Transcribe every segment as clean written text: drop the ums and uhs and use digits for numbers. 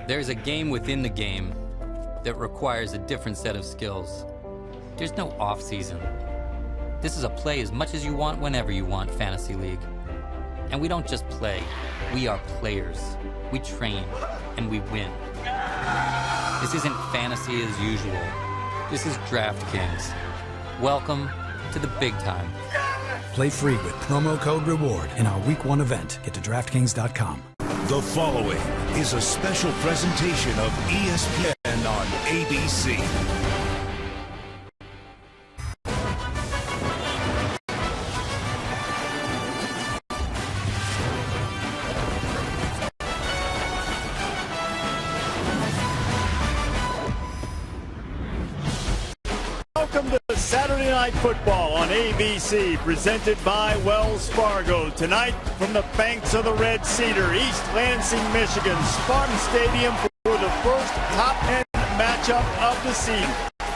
There's a game within the game that requires a different set of skills. There's no off-season. This is a play as much as you want, whenever you want, Fantasy League. And we don't just play, we are players. We train, and we win. This isn't fantasy as usual. This is DraftKings. Welcome to the big time. Play free with promo code REWARD in our Week 1 event. Get to DraftKings.com. The following is a special presentation of ESPN on ABC. Welcome to Saturday Night Football on ABC, presented by Wells Fargo. Tonight, from the banks of the Red Cedar, East Lansing, Michigan, Spartan Stadium for the first top-10 matchup of the season.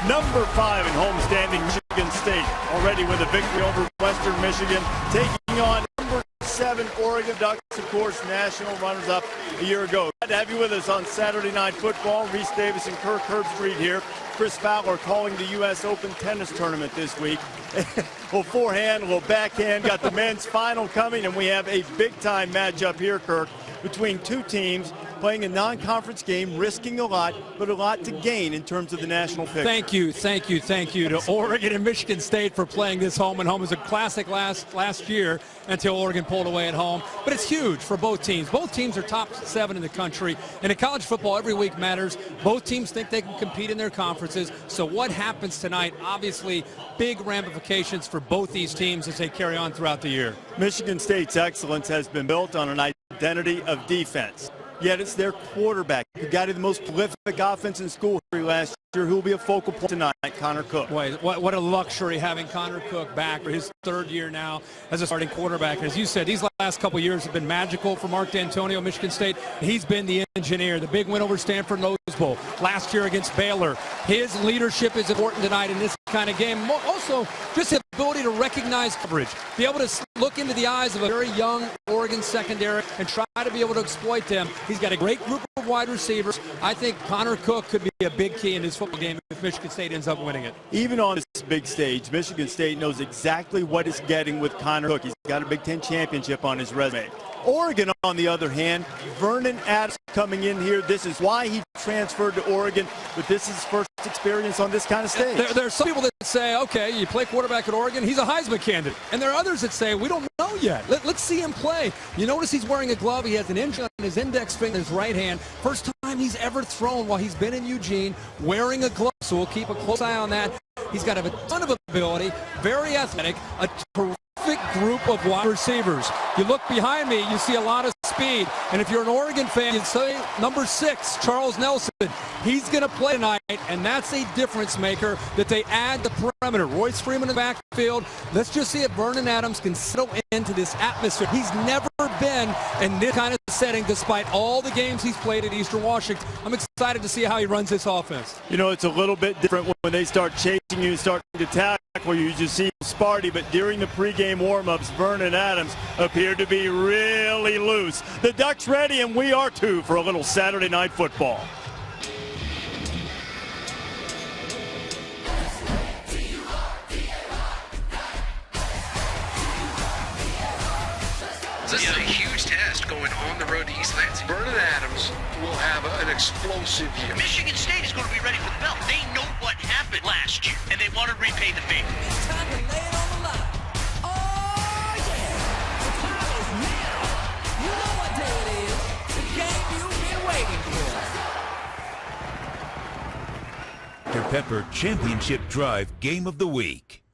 Number 5 in homestanding Michigan State, already with a victory over Western Michigan, taking on number 7 Oregon Ducks, of course, national runners-up a year ago. Glad to have you with us on Saturday Night Football. Reese Davis and Kirk Herbstreit here. Chris Fowler calling the U.S. Open tennis tournament this week. A little forehand, a little backhand. Got the men's final coming, and we have a big-time matchup here, Kirk, between two teams playing a non-conference game, risking a lot, but a lot to gain in terms of the national picture. Thank you to Oregon and Michigan State for playing this home and home. It was a classic last year until Oregon pulled away at home. But it's huge for both teams. Both teams are top 7 in the country. And in college football, every week matters. Both teams think they can compete in their conferences. So what happens tonight, obviously, big ramifications for both these teams as they carry on throughout the year. Michigan State's excellence has been built on an identity of defense. Yet it's their quarterback, who got the most prolific offense in school last year, who will be a focal point tonight, Connor Cook. Boy, what a luxury having Connor Cook back for his 3rd year now as a starting quarterback. And as you said, these last couple years have been magical for Mark D'Antonio, Michigan State. He's been the engineer. The big win over Stanford Rose Bowl last year against Baylor. His leadership is important tonight in this kind of game. Also, just his ability to recognize coverage, be able to look into the eyes of a very young Oregon secondary and try to be able to exploit them. He's got a great group of wide receivers. I think Connor Cook could be a big key in this football game if Michigan State ends up winning it. Even on this big stage, Michigan State knows exactly what it's getting with Connor Cook. He's got a Big Ten championship on his resume. Oregon, on the other hand, Vernon Adams coming in here. This is why he transferred to Oregon, but this is his first experience on this kind of stage. There are some people that say, okay, you play quarterback at Oregon, he's a Heisman candidate. And there are others that say, we don't know yet. Let's see him play. You notice he's wearing a glove. He has an injury on his index finger, his right hand. First time he's ever thrown while he's been in Eugene wearing a glove. So we'll keep a close eye on that. He's got a ton of ability, very athletic, a terrific group of wide receivers. You look behind me, you see a lot of speed. And if you're an Oregon fan, you'd say number 6, Charles Nelson. He's going to play tonight, and that's a difference maker that they add the perimeter. Royce Freeman in the backfield. Let's just see if Vernon Adams can settle into this atmosphere. He's never been in this kind of setting despite all the games he's played at Eastern Washington. I'm excited to see how he runs this offense. You know, it's a little bit different when they start chasing you and starting to tackle you. You just see Sparty, but during the pregame warm-ups, Vernon Adams appeared to be really loose. The Ducks ready, and we are too, for a little Saturday Night Football. This is a huge test going on the road to East Lansing. Vernon Adams will have an explosive year. Michigan State is going to be ready for the belt. They know what happened last year, and they want to repay the favor. It's time to lay it on the line. Oh, yeah. The time is now. You know what day it is. The game you've been waiting for. Dr. Pepper Championship Drive Game of the Week.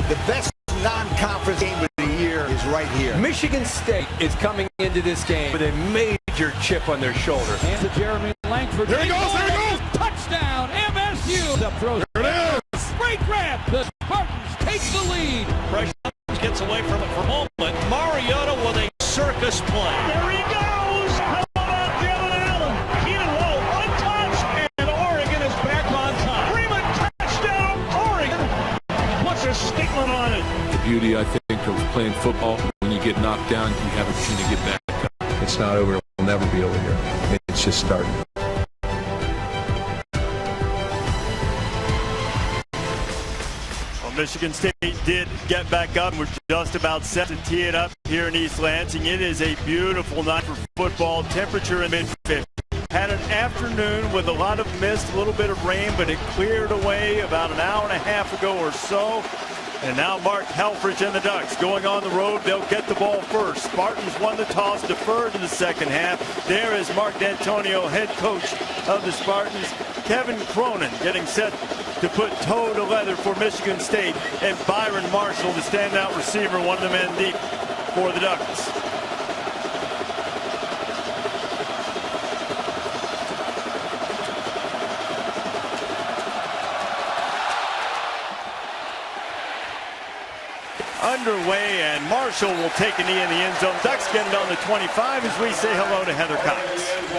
The best non-conference game of the year is right here. Michigan State is coming into this game with a major chip on their shoulder. And to Jeremy Langford. There he goes, there he goes! Touchdown, MSU! Up throws. There it is! Great grab. The Spartans take the lead. Pressure gets away from it for a moment. Mariota with a circus play. There he goes! How about Jalen Allen? Keenan Lowe untouched, and Oregon is back on top. Freeman touchdown, Oregon! Puts a statement on it. The beauty, I think, of playing football, when you get knocked down, you have a opportunity to get back up. It's not over never be over here. It's just starting. Michigan State did get back up. We're just about set to tee it up here in East Lansing. It is a beautiful night for football. Temperature in mid-50s. Had an afternoon with a lot of mist, a little bit of rain, but it cleared away about an hour and a half ago or so. And now Mark Helfrich and the Ducks going on the road. They'll get the ball first. Spartans won the toss, deferred to the second half. There is Mark D'Antonio, head coach of the Spartans. Kevin Cronin getting set to put toe to leather for Michigan State. And Byron Marshall, the standout receiver, one of the men deep for the Ducks. Underway, and Marshall will take a knee in the end zone. Ducks get it on the 25 as we say hello to Heather Cox.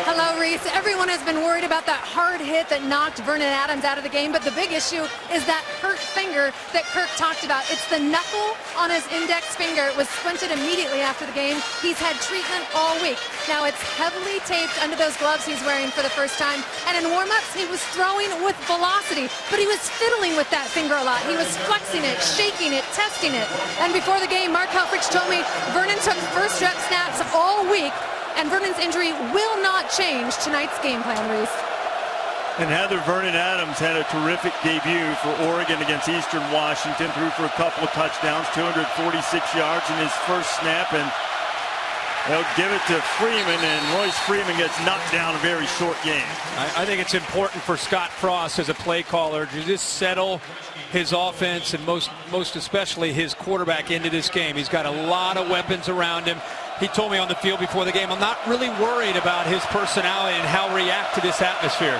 Hello, Reese. Everyone has been worried about that hard hit that knocked Vernon Adams out of the game, but the big issue is that hurt finger that Kirk talked about. It's the knuckle on his index finger. It was splinted immediately after the game. He's had treatment all week. Now it's heavily taped under those gloves he's wearing for the first time, and in warm-ups he was throwing with velocity, but he was fiddling with that finger a lot. He was flexing it, shaking it, testing it. And before the game, Mark Helfrich told me Vernon took first rep snaps all week, and Vernon's injury will not change tonight's game plan, Reese. And Heather, Vernon Adams had a terrific debut for Oregon against Eastern Washington. Threw for a couple of touchdowns, 246 yards in his first snap, and they'll give it to Freeman, and Royce Freeman gets knocked down a very short game. I think it's important for Scott Frost as a play caller to just settle his offense and most especially his quarterback into this game. He's got a lot of weapons around him. He told me on the field before the game, I'm not really worried about his personality and how he react to this atmosphere.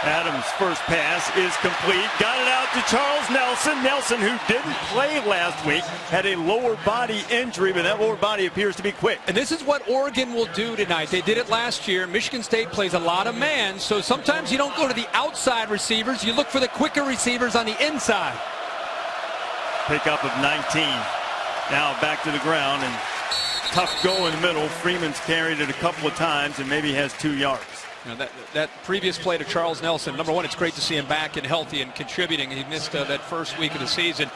Adams' first pass is complete. Got it out to Charles Nelson. Nelson, who didn't play last week, had a lower body injury, but that lower body appears to be quick. And this is what Oregon will do tonight. They did it last year. Michigan State plays a lot of man, so sometimes you don't go to the outside receivers. You look for the quicker receivers on the inside. Pickup of 19. Now back to the ground, and tough goal in the middle. Freeman's carried it a couple of times and maybe has 2 yards. You know, that previous play to Charles Nelson, number one, it's great to see him back and healthy and contributing. He missed that first week of the season.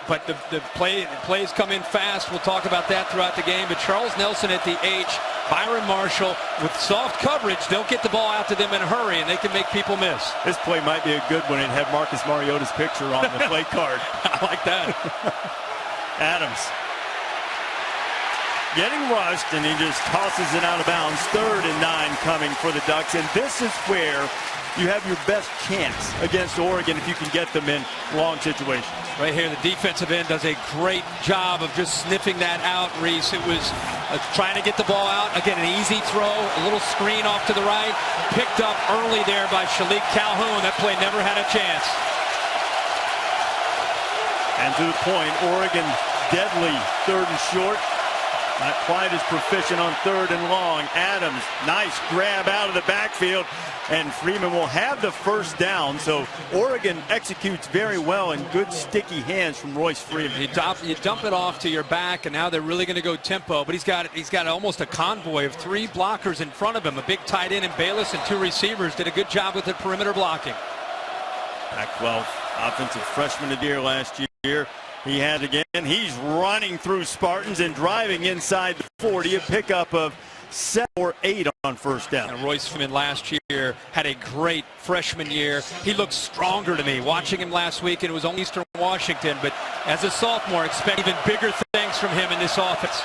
But the plays come in fast. We'll talk about that throughout the game. But Charles Nelson at the H, Byron Marshall with soft coverage. They'll get the ball out to them in a hurry, and they can make people miss. This play might be a good one and have Marcus Mariota's picture on the play card. I like that. Adams getting rushed, and he just tosses it out of bounds. 3rd and 9 coming for the Ducks, and this is where you have your best chance against Oregon if you can get them in long situations. Right here, the defensive end does a great job of just sniffing that out, Reese. It was trying to get the ball out. Again, an easy throw, a little screen off to the right. Picked up early there by Shalik Calhoun. That play never had a chance. And to the point, Oregon deadly 3rd and short. Not quite as proficient on 3rd and long. Adams, nice grab out of the backfield, and Freeman will have the first down. So Oregon executes very well in good sticky hands from Royce Freeman. You dump it off to your back, and now they're really going to go tempo. But he's got almost a convoy of 3 blockers in front of him. A big tight end in Bayless and 2 receivers did a good job with the perimeter blocking. Pac-12 offensive freshman of the year last year. He had again. He's running through Spartans and driving inside the 40. A pickup of 7 or 8 on first down. And Royce Freeman last year had a great freshman year. He looks stronger to me. Watching him last week, and it was only Eastern Washington, but as a sophomore, expect even bigger things from him in this offense.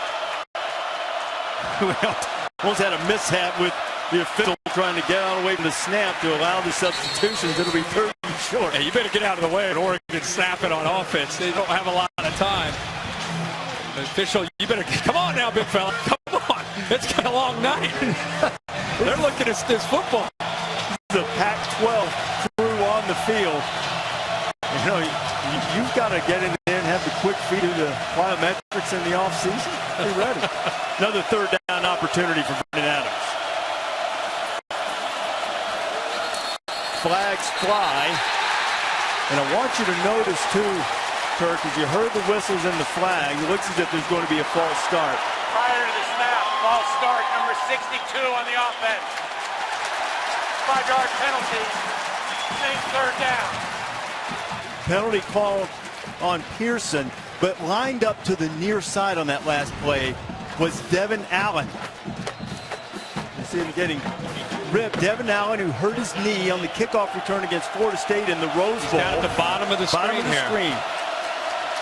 Well, almost had a mishap with the official trying to get out away from the snap to allow the substitutions. It'll be 3rd and short. Yeah, you better get out of the way, and Oregon snap it on offense. They don't have a lot of time. The official, you better come on now, big fella. Come on. It's been a long night. They're looking at this football. The Pac-12 crew on the field. You know, you've got to get in there and have the quick feet of the plyometrics in the offseason. Be ready. Another 3rd down opportunity for Vernon Adams. Flags fly, and I want you to notice too, Kirk, as you heard the whistles and the flag, it looks as if there's going to be a false start. prior to the snap. Ball start, number 62 on the offense. 5-yard penalty. Same third down. Penalty called on Pearson, but lined up to the near side on that last play was Devin Allen. You see him getting ripped. Devin Allen, who hurt his knee on the kickoff return against Florida State in the Rose Bowl. Down at the bottom of the screen.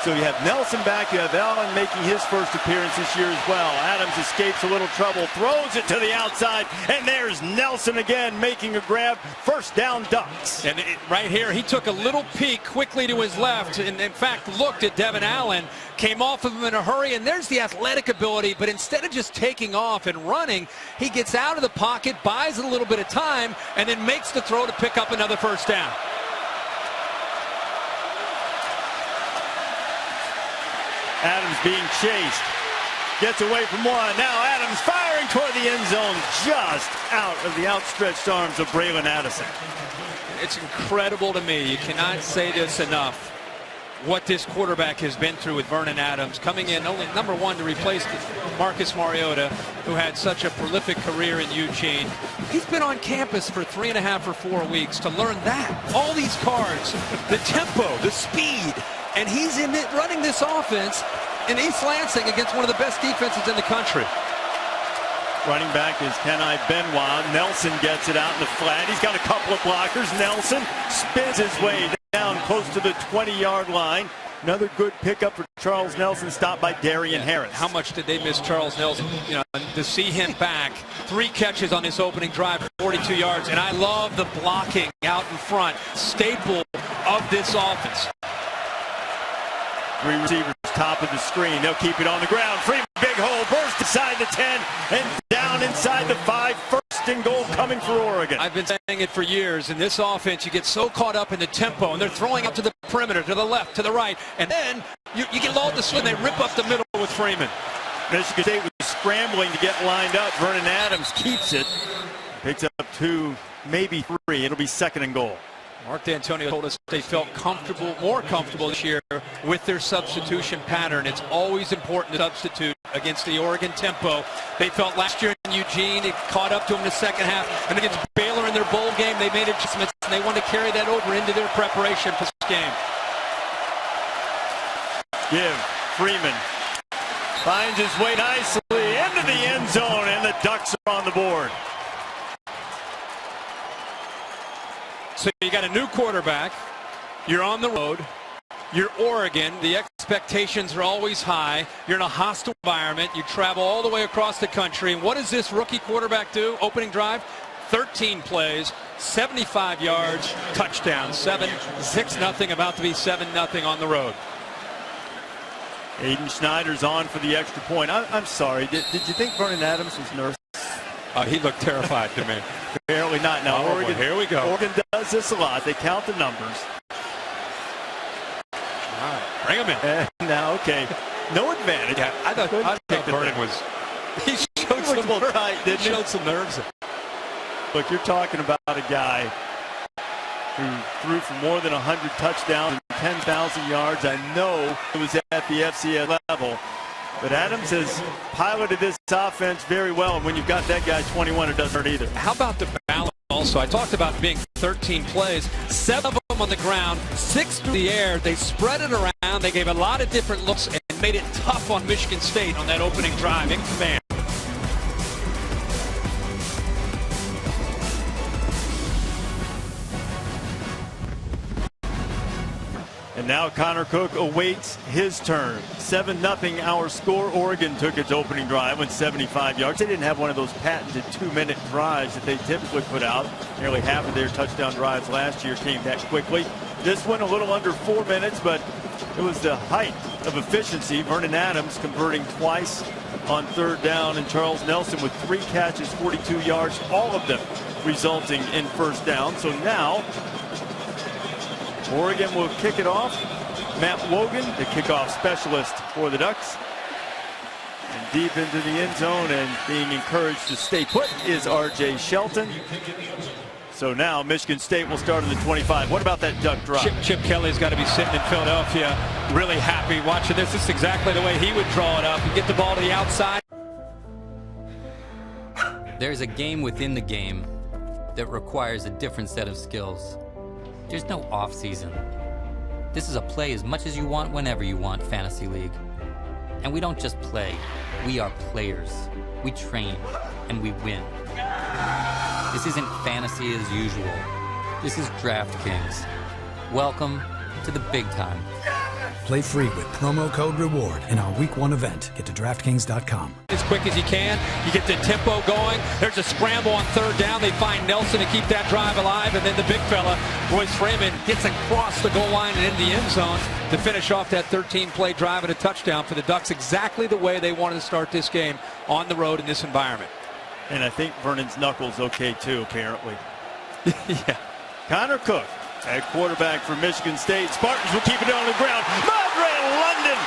So you have Nelson back. You have Allen making his first appearance this year as well. Adams escapes a little trouble, throws it to the outside, and there's Nelson again making a grab. First down, Ducks. And right here, he took a little peek quickly to his left, and in fact looked at Devin Allen, came off of him in a hurry, and there's the athletic ability. But instead of just taking off and running, he gets out of the pocket, buys a little bit of time, and then makes the throw to pick up another first down. Adams being chased. Gets away from one. Now Adams firing toward the end zone, just out of the outstretched arms of Braylon Addison. It's incredible to me. You cannot say this enough. What this quarterback has been through with Vernon Adams, coming in only number one to replace Marcus Mariota, who had such a prolific career in Eugene. He's been on campus for 3.5 or 4 weeks to learn that. All these cards, the tempo, the speed, and he's in it running this offense in East Lansing against one of the best defenses in the country. Running back is Kenai Benoit. Nelson gets it out in the flat. He's got a couple of blockers. Nelson spins his way down close to the 20-yard line. Another good pickup for Charles Nelson, stopped by Darian Harris. How much did they miss Charles Nelson? You know, to see him back, 3 catches on this opening drive, 42 yards, and I love the blocking out in front, staple of this offense. 3 receivers top of the screen. They'll keep it on the ground. Freeman, big hole, burst inside the 10 and down inside the 5. First and goal coming for Oregon. I've been saying it for years. In this offense, you get so caught up in the tempo, and they're throwing up to the perimeter, to the left, to the right, and then you get lulled to swim. They rip up the middle with Freeman. Michigan State was scrambling to get lined up. Vernon Adams keeps it. Picks up 2, maybe 3. It'll be second and goal. Mark D'Antonio told us they felt comfortable, more comfortable this year with their substitution pattern. It's always important to substitute against the Oregon tempo. They felt last year in Eugene, it caught up to them in the second half. And against Baylor in their bowl game, they made adjustments, and they wanted to carry that over into their preparation for this game. Give Freeman. Finds his way nicely into the end zone, and the Ducks are on the board. So you got a new quarterback, you're on the road, you're Oregon, the expectations are always high, you're in a hostile environment, you travel all the way across the country, and what does this rookie quarterback do? Opening drive, 13 plays, 75 yards, touchdown, 6-0, about to be 7-0 on the road. Aiden Schneider's on for the extra point. I'm sorry, did you think Vernon Adams was nervous? He looked terrified to me. Apparently not. Now Oregon, here we go. Oregon does this a lot. They count the numbers. All right, bring him in. And now, okay, no advantage. Yeah, I thought Vernon was. He showed some nerves. Tight, didn't he? Showed some nerves. Look, you're talking about a guy who threw for more than 100 touchdowns and 10,000 yards. I know it was at the FCS level. But Adams has piloted this offense very well. And when you've got that guy 21, it doesn't hurt either. How about the balance also? I talked about being 13 plays, 7 of them on the ground, 6 through the air. They spread it around. They gave a lot of different looks and made it tough on Michigan State on that opening drive in command. And now Connor Cook awaits his turn. 7-0 our score. Oregon took its opening drive with 75 yards. They didn't have one of those patented 2-minute drives that they typically put out. Nearly half of their touchdown drives last year came that quickly. This one a little under 4 minutes, but it was the height of efficiency. Vernon Adams converting twice on third down, and Charles Nelson with 3 catches, 42 yards, all of them resulting in first down. So now Oregon will kick it off. Matt Wogan, the kickoff specialist for the Ducks. And deep into the end zone and being encouraged to stay put is R.J. Shelton. So now Michigan State will start at the 25. What about that duck drop? Chip Kelly's got to be sitting in Philadelphia really happy watching this. This is exactly the way he would draw it up and get the ball to the outside. There's a game within the game that requires a different set of skills. There's no off-season. This is a play as much as you want whenever you want Fantasy League. And we don't just play, we are players. We train, and we win. This isn't fantasy as usual. This is DraftKings. Welcome to the big time. Play free with promo code REWARD in our Week 1 event. Get to DraftKings.com. As quick as you can, you get the tempo going. There's a scramble on third down. They find Nelson to keep that drive alive, and then the big fella, Royce Freeman, gets across the goal line and into the end zone to finish off that 13-play drive and a touchdown for the Ducks, exactly the way they wanted to start this game on the road in this environment. And I think Vernon's knuckles okay too, apparently. Yeah. Connor Cook at quarterback for Michigan State. Spartans will keep it on the ground. Madre London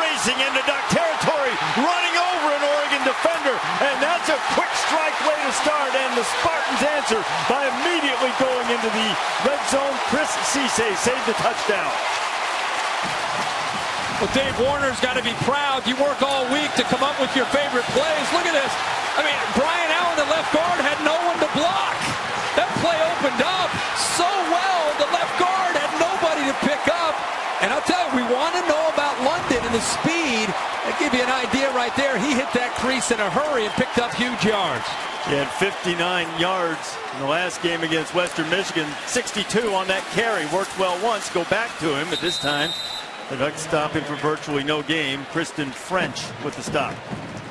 racing into Duck territory, running over an Oregon defender. And that's a quick strike way to start. And the Spartans answer by immediately going into the red zone. Chris Cisse saved the touchdown. Well, Dave Warner's got to be proud. You work all week to come up with your favorite plays. Look at this. I mean, Brian Allen, the left guard, had no one to block. That play opened up so well. The left guard had nobody to pick up. And I'll tell you, we want to know about London and the speed. That give you an idea right there. He hit that crease in a hurry and picked up huge yards. He had 59 yards in the last game against Western Michigan. 62 on that carry. Worked well once. Go back to him, but this time the Ducks stop him for virtually no game. Kristen French with the stop.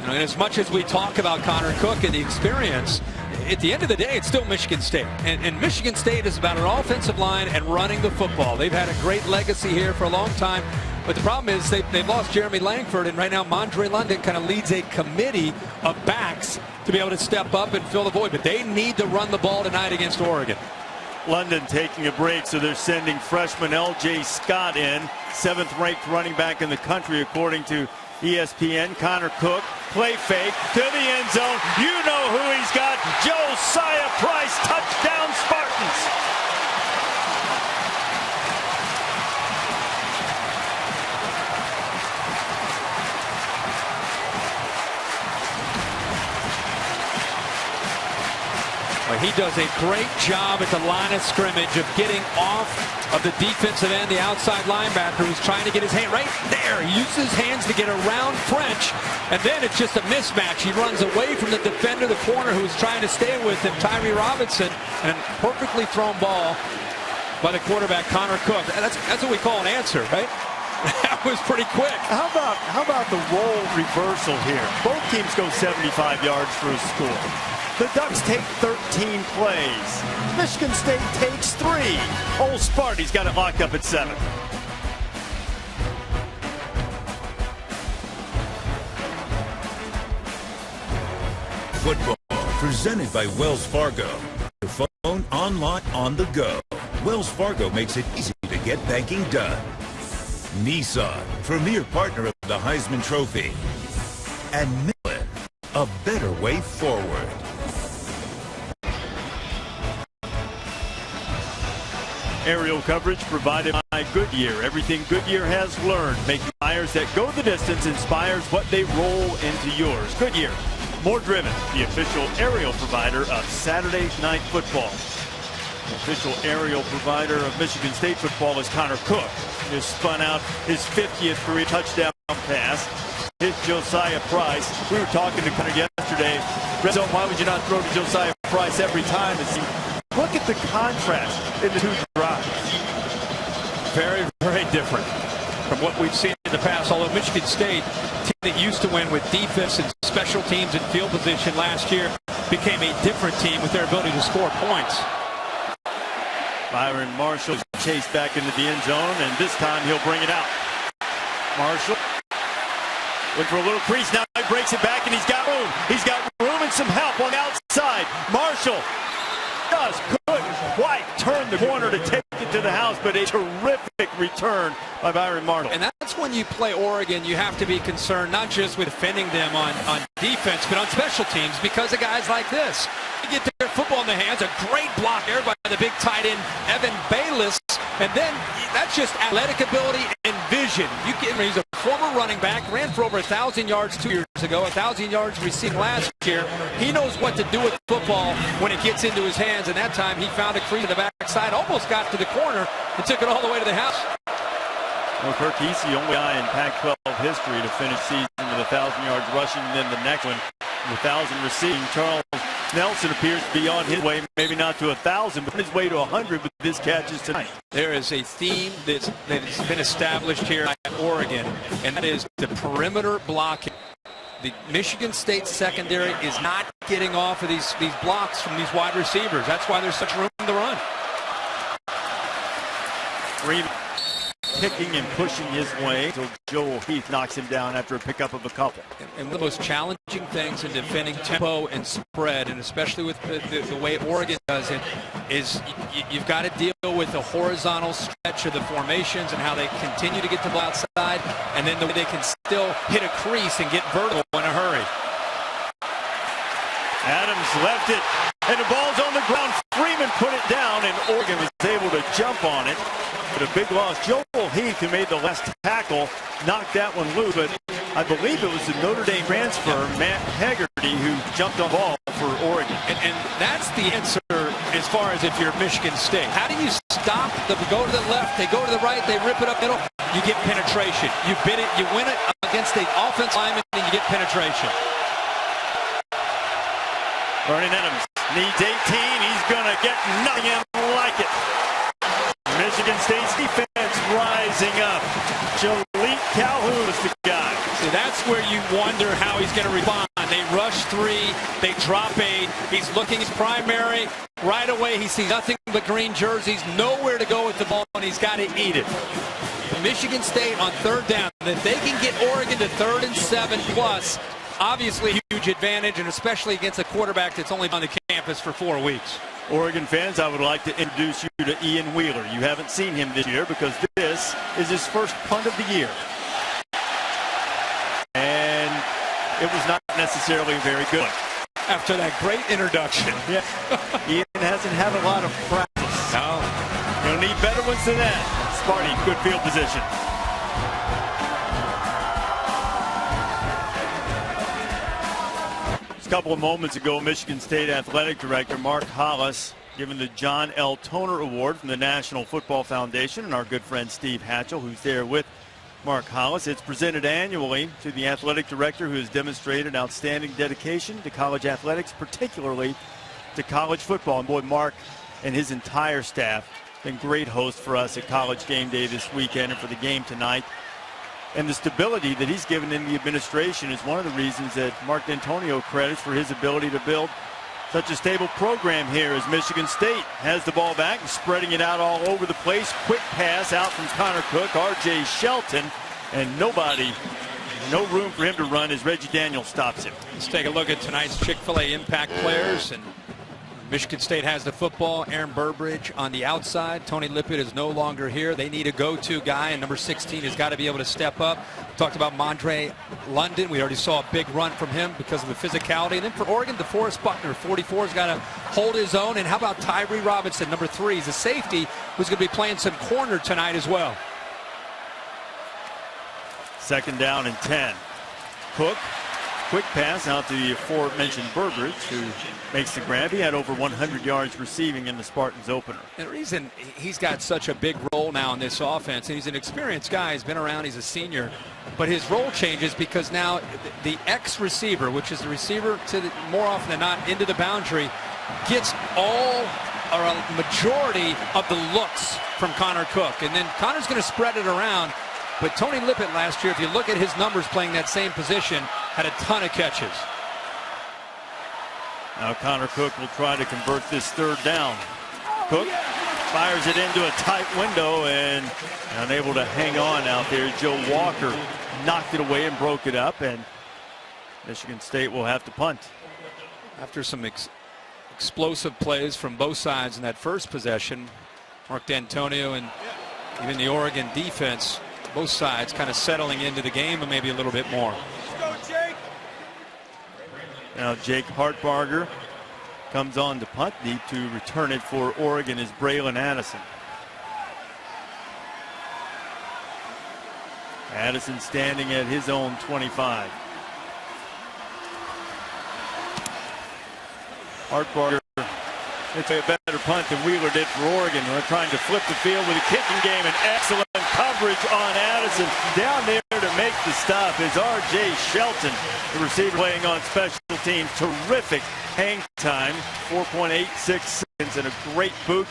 And as much as we talk about Connor Cook and the experience, at the end of the day, it's still Michigan State. And Michigan State is about an offensive line and running the football. They've had a great legacy here for a long time. But the problem is they've lost Jeremy Langford, and right now Madre London kind of leads a committee of backs to be able to step up and fill the void. But they need to run the ball tonight against Oregon. London taking a break, so they're sending freshman L.J. Scott in, 7th-ranked running back in the country, according to ESPN. Connor Cook, play fake to the end zone. You know who he's got. Josiah Price, touchdown Spartans. He does a great job at the line of scrimmage of getting off of the defensive end, the outside linebacker who's trying to get his hand right there. He uses his hands to get around French, and then it's just a mismatch. He runs away from the defender, the corner who's trying to stay with him, Tyree Robinson, and a perfectly thrown ball by the quarterback, Connor Cook. That's what we call an answer, right? That was pretty quick. How about the role reversal here? Both teams go 75 yards for a score. The Ducks take 13 plays. Michigan State takes 3. Old Sparty's got it locked up at 7. Football presented by Wells Fargo. Your phone, online, on the go. Wells Fargo makes it easy to get banking done. Nissan, premier partner of the Heisman Trophy. And Millen, a better way forward. Aerial coverage provided by Goodyear. Everything Goodyear has learned, making tires that go the distance, inspires what they roll into yours. Goodyear, more driven, the official aerial provider of Saturday Night Football. The official aerial provider of Michigan State football is Connor Cook. He has spun out his 50th career touchdown pass. Hit Josiah Price. We were talking to Connor yesterday. Red zone, why would you not throw to Josiah Price every time? Look at the contrast in the two drives. Very, very different from what we've seen in the past. Although Michigan State, team that used to win with defense and special teams and field position last year, became a different team with their ability to score points. Byron Marshall chased back into the end zone, and this time he'll bring it out. Marshall went for a little crease. Now he breaks it back, and he's got room. He's got room and some help on the outside. Marshall couldn't quite turn the corner to take it to the house, but a terrific return by Byron Marshall. And that's when you play Oregon, you have to be concerned not just with defending them on defense, but on special teams because of guys like this. You get their football in the hands, a great block there by the big tight end, Evan Bayless, and then that's just athletic ability and vision. He's a former running back, ran for over 1,000 yards 2 years ago, 1,000 yards receiving last year. He knows what to do with football when it gets into his hands, and that time he found a crease in the backside, almost got to the corner, and took it all the way to the house. Well, Kirk, he's the only guy in Pac-12 history to finish season with 1,000 yards rushing, and then the next one, 1,000 receiving. Charles Nelson appears to be on his way, maybe not to 1,000, but on his way to 100 with his catches tonight. There is a theme that's been established here at Oregon, and that is the perimeter blocking. The Michigan State secondary is not getting off of these blocks from these wide receivers. That's why there's such room to run. Freeman kicking and pushing his way until Joel Heath knocks him down after a pickup of a couple. And one of the most challenging things in defending tempo and spread, and especially with the way Oregon does it, is you've got to deal with the horizontal stretch of the formations and how they continue to get the ball outside, and then the way they can still hit a crease and get vertical in a hurry. Adams left it, and the ball's on the ground. Freeman put it down, and Oregon was able to jump on it. But a big loss. Joel Heath, who made the last tackle, knocked that one loose, but I believe it was the Notre Dame transfer, Matt Haggerty, who jumped on the ball for Oregon. And that's the answer as far as if you're Michigan State. How do you stop them? Go to the left, they go to the right, they rip it up middle, you get penetration. You bid it, you win it against the offense lineman, and you get penetration. Vernon Adams needs 18. He's going to get nothing like it. Michigan State's defense rising up. Jaleel Calhoun is the guy. See, that's where you wonder how he's going to respond. They rush 3, they drop 8. He's looking his primary. Right away, he sees nothing but green jerseys, nowhere to go with the ball, and he's got to eat it. Michigan State on 3rd down. If they can get Oregon to 3rd and 7 plus, obviously huge advantage, and especially against a quarterback that's only on the campus for 4 weeks. Oregon fans, I would like to introduce you to Ian Wheeler. You haven't seen him this year because this is his first punt of the year. And it was not necessarily very good. After that great introduction. Yeah. Ian hasn't had a lot of practice. No. You'll need better ones than that. Sparty, good field position. A couple of moments ago, Michigan State Athletic Director Mark Hollis given the John L. Toner Award from the National Football Foundation, and our good friend Steve Hatchell, who's there with Mark Hollis. It's presented annually to the athletic director who has demonstrated outstanding dedication to college athletics, particularly to college football. And boy, Mark and his entire staff have been great hosts for us at College Game Day this weekend and for the game tonight. And the stability that he's given in the administration is one of the reasons that Mark D'Antonio credits for his ability to build such a stable program here as Michigan State has the ball back and spreading it out all over the place. Quick pass out from Connor Cook, R.J. Shelton, and no room for him to run as Reggie Daniels stops him. Let's take a look at tonight's Chick-fil-A impact players. And Michigan State has the football. Aaron Burbridge on the outside. Tony Lippett is no longer here. They need a go-to guy, and number 16 has got to be able to step up. We talked about Mondre London. We already saw a big run from him because of the physicality. And then for Oregon, DeForest Buckner, 44, has got to hold his own. And how about Tyree Robinson, number 3? He's a safety who's going to be playing some corner tonight as well. 2nd down and 10. Cook. Quick pass out to the aforementioned Burbridge, who makes the grab. He had over 100 yards receiving in the Spartans opener. And the reason he's got such a big role now in this offense, and he's an experienced guy, he's been around, he's a senior, but his role changes because now the X-receiver, which is the receiver to the, more often than not into the boundary, gets all or a majority of the looks from Connor Cook. And then Connor's going to spread it around. But Tony Lippett last year, if you look at his numbers playing that same position, had a ton of catches. Now Connor Cook will try to convert this 3rd down. Cook fires it into a tight window and unable to hang on out there. Joe Walker knocked it away and broke it up, and Michigan State will have to punt. After some explosive plays from both sides in that first possession, Mark D'Antonio and even the Oregon defense, both sides kind of settling into the game and maybe a little bit more. Let's go, Jake. Now Jake Hartbarger comes on to punt. Need to return it for Oregon is Braylon Addison. Addison standing at his own 25. Hartbarger, it's a better punt than Wheeler did for Oregon. They're trying to flip the field with a kicking game and excellent coverage on Addison. Down there to make the stop is R.J. Shelton, the receiver playing on special teams. Terrific hang time, 4.86 seconds, and a great boot.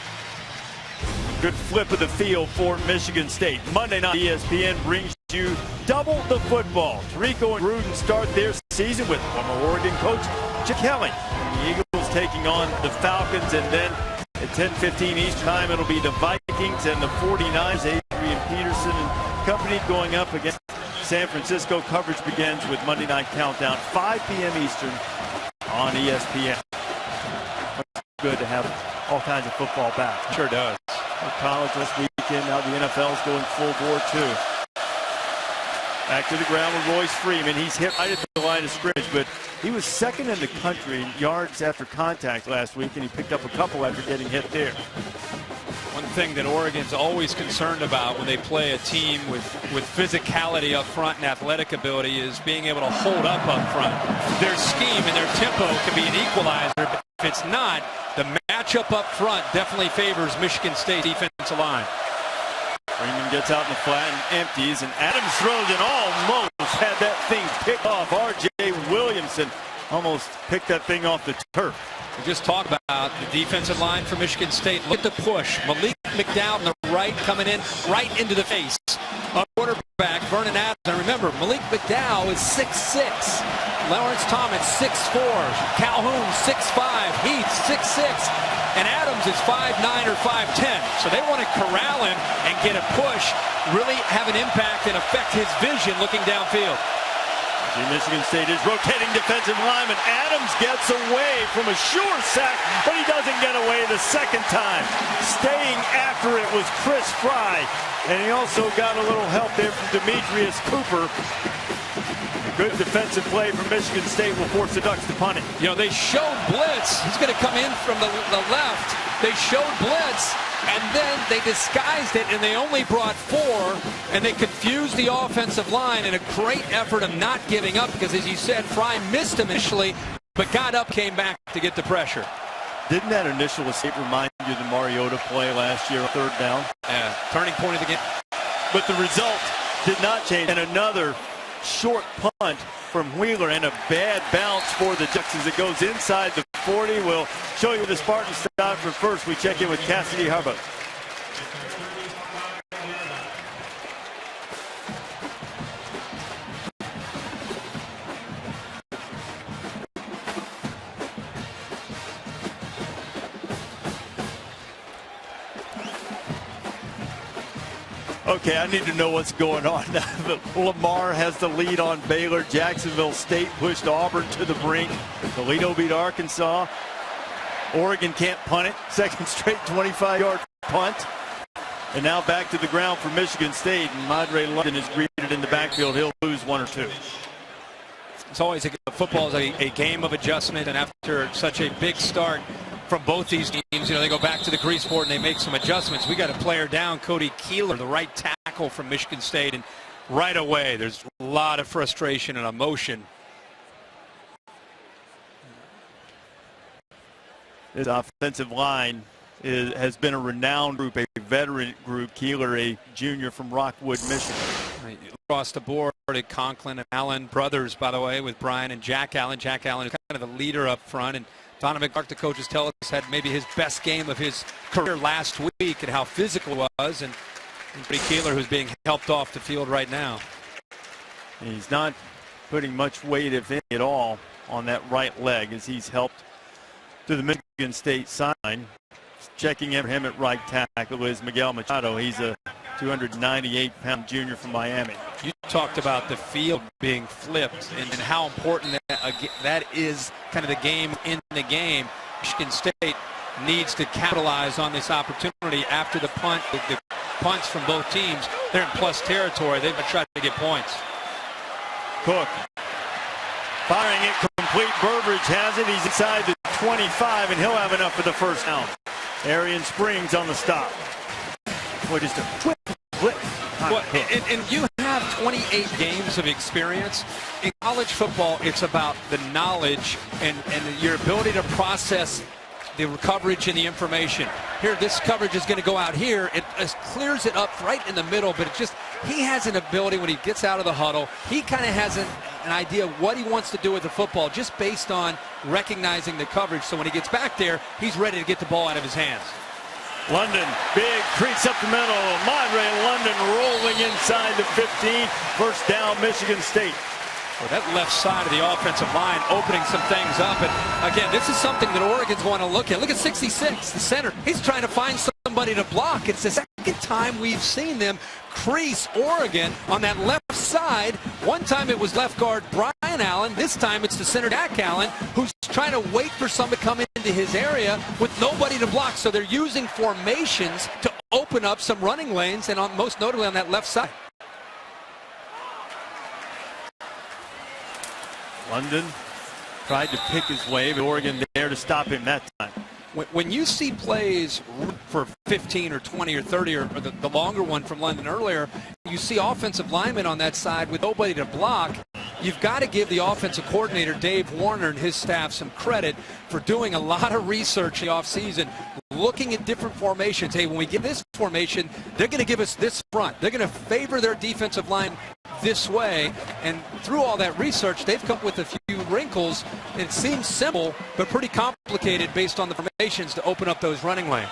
Good flip of the field for Michigan State. Monday night, ESPN brings you double the football. Tirico and Gruden start their season with former Oregon coach Chip Kelly. The Eagles taking on the Falcons, and then at 10:15 Eastern time, it'll be the Vikings and the 49ers. Adrian Peterson and company going up against San Francisco. Coverage begins with Monday Night Countdown, 5 p.m. Eastern on ESPN. It's good to have all kinds of football back. Sure does. College this weekend, now the NFL's going full bore too. Back to the ground with Royce Freeman. He's hit right at the line of scrimmage, but he was second in the country in yards after contact last week, and he picked up a couple after getting hit there. One thing that Oregon's always concerned about when they play a team with physicality up front and athletic ability is being able to hold up front. Their scheme and their tempo can be an equalizer, but if it's not, the matchup up front definitely favors Michigan State defensive line. Freeman gets out in the flat and empties, and Adams throws and almost had that thing picked off. R.J. Williamson almost picked that thing off the turf. We just talked about the defensive line for Michigan State. Look at the push. Malik McDowell on the right coming in right into the face of quarterback Vernon Adams. And remember, Malik McDowell is 6'6". Lawrence Thomas 6'4". Calhoun 6'5". Heath 6'6". And Adams is 5'9" or 5'10". So they want to corral him and get a push, really have an impact and affect his vision looking downfield. Michigan State is rotating defensive lineman. Adams gets away from a sure sack, but he doesn't get away the second time. Staying after it was Chris Fry, and he also got a little help there from Demetrius Cooper. Good defensive play from Michigan State will force the Ducks to punt it. You know, they showed blitz. He's going to come in from the left. They showed blitz, and then they disguised it, and they only brought 4, and they confused the offensive line in a great effort of not giving up because, as you said, Fry missed him initially, but got up, came back to get the pressure. Didn't that initial escape remind you of the Mariota play last year, third down? Yeah, turning point of the game. But the result did not change, and another short punt from Wheeler and a bad bounce for the Ducks as it goes inside the 40. We'll show you the Spartans start for first. We check in with Cassidy Harbaugh. Okay, I need to know what's going on now. Lamar has the lead on Baylor. Jacksonville State pushed Auburn to the brink. Toledo beat Arkansas. Oregon can't punt it. Second straight 25-yard punt. And now back to the ground for Michigan State. And Madre London is greeted in the backfield. He'll lose 1 or 2. It's always football is a game of adjustment, and after such a big start from both these teams, you know, they go back to the grease board and they make some adjustments. We got a player down, Cody Keeler, the right tackle from Michigan State, and right away there's a lot of frustration and emotion. This offensive line has been a renowned group, a veteran group. Keeler, a junior from Rockwood, Michigan. Across the board at Conklin and Allen, brothers, by the way, with Brian and Jack Allen. Jack Allen is kind of the leader up front, and Donovan Clark, the coaches tell us, had maybe his best game of his career last week and how physical it was. And Cody Keeler, who's being helped off the field right now. He's not putting much weight, if any at all, on that right leg as he's helped to the Michigan State side. Checking in for him at right tackle is Miguel Machado. He's a 298-pound junior from Miami. You talked about the field being flipped and how important that is, kind of the game in the game. Michigan State needs to capitalize on this opportunity after the punt. The punts from both teams, they're in plus territory. They've tried to get points. Cook firing it complete. Burbridge has it. He's inside the 25, and he'll have enough for the first down. Arian Springs on the stop. Boy, just a flip. Well, and you have 28 games of experience. In college football, it's about the knowledge and your ability to process the coverage and the information. Here, this coverage is going to go out here. It clears it up right in the middle, but he has an ability when he gets out of the huddle. He kind of has an idea of what he wants to do with the football just based on recognizing the coverage. So when he gets back there, he's ready to get the ball out of his hands. London, big crease up the middle. Montre London rolling inside the 15. First down, Michigan State. Well, that left side of the offensive line opening some things up. And again, this is something that Oregon's going to look at. Look at 66, the center. He's trying to find somebody to block. It's the second time we've seen them crease Oregon on that left side. One time it was left guard Brian Allen. This time it's the center Dak Allen, who's trying to wait for someone to come into his area with nobody to block. So they're using formations to open up some running lanes, and most notably on that left side. London tried to pick his way, but Oregon there to stop him that time. When you see plays for 15 or 20 or 30 or the longer one from London earlier, you see offensive linemen on that side with nobody to block. You've got to give the offensive coordinator, Dave Warner, and his staff some credit for doing a lot of research in the offseason, looking at different formations. Hey, when we get this formation, they're going to give us this front. They're going to favor their defensive line this way. And through all that research, they've come up with a few wrinkles. It seems simple, but pretty complicated based on the formations to open up those running lanes.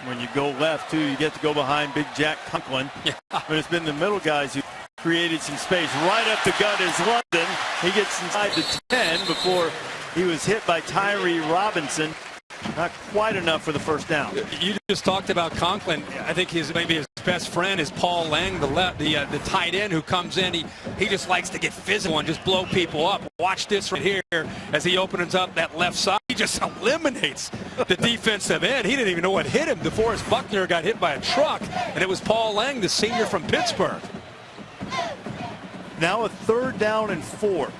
When you go left, too, you get to go behind Big Jack Conklin. Yeah. But it's been the middle guys who created some space. Right up the gut is London. He gets inside the 10 before he was hit by Tyree Robinson. Not quite enough for the first down. You just talked about Conklin. I think maybe his best friend is Paul Lang, the tight end who comes in. He just likes to get physical and just blow people up. Watch this right here as he opens up that left side. He just eliminates the defensive end. He didn't even know what hit him. DeForest Buckner got hit by a truck, and it was Paul Lang, the senior from Pittsburgh. Now a 3rd down and 4.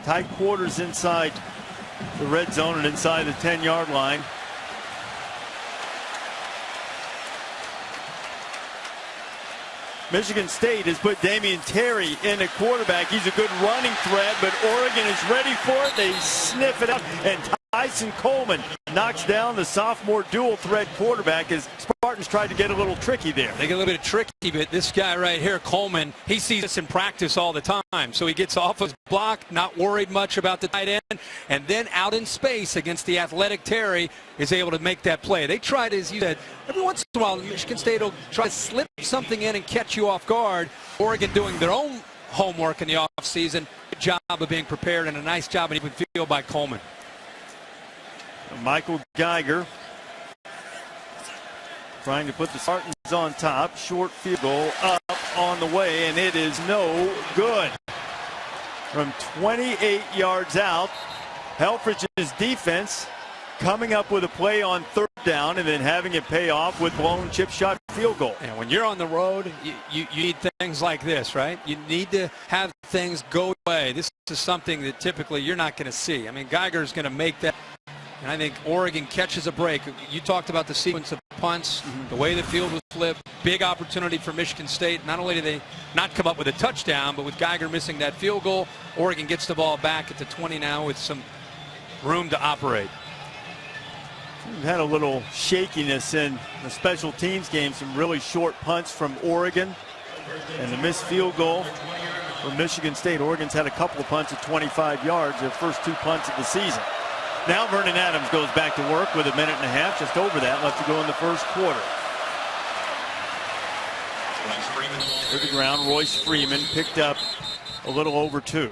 Tight quarters inside the red zone and inside the 10-yard line. Michigan State has put Damian Terry in at quarterback. He's a good running threat, but Oregon is ready for it. They sniff it up, and Tyson Coleman knocks down the sophomore dual threat quarterback as Spartans tried to get a little tricky there. They get a little bit tricky, but this guy right here, Coleman, he sees this in practice all the time. So he gets off his block, not worried much about the tight end, and then out in space against the athletic Terry is able to make that play. They tried, as you said, every once in a while, Michigan State will try to slip something in and catch you off guard. Oregon doing their own homework in the offseason. Good job of being prepared, and a nice job in even field by Coleman. Michael Geiger trying to put the Spartans on top. Short field goal up on the way, and it is no good. From 28 yards out, Helfrich's defense coming up with a play on 3rd down and then having it pay off with blown chip shot field goal. And when you're on the road, you need things like this, right? You need to have things go away. This is something that typically you're not going to see. I mean, Geiger's going to make that. And I think Oregon catches a break. You talked about the sequence of punts, the way the field was flipped. Big opportunity for Michigan State. Not only do they not come up with a touchdown, but with Geiger missing that field goal, Oregon gets the ball back at the 20 now with some room to operate. We've had a little shakiness in the special teams game. Some really short punts from Oregon. And the missed field goal from Michigan State. Oregon's had a couple of punts at 25 yards, their first 2 punts of the season. Now Vernon Adams goes back to work with 1.5 minutes, just over that, left to go in the first quarter. To the ground, Royce Freeman picked up a little over 2.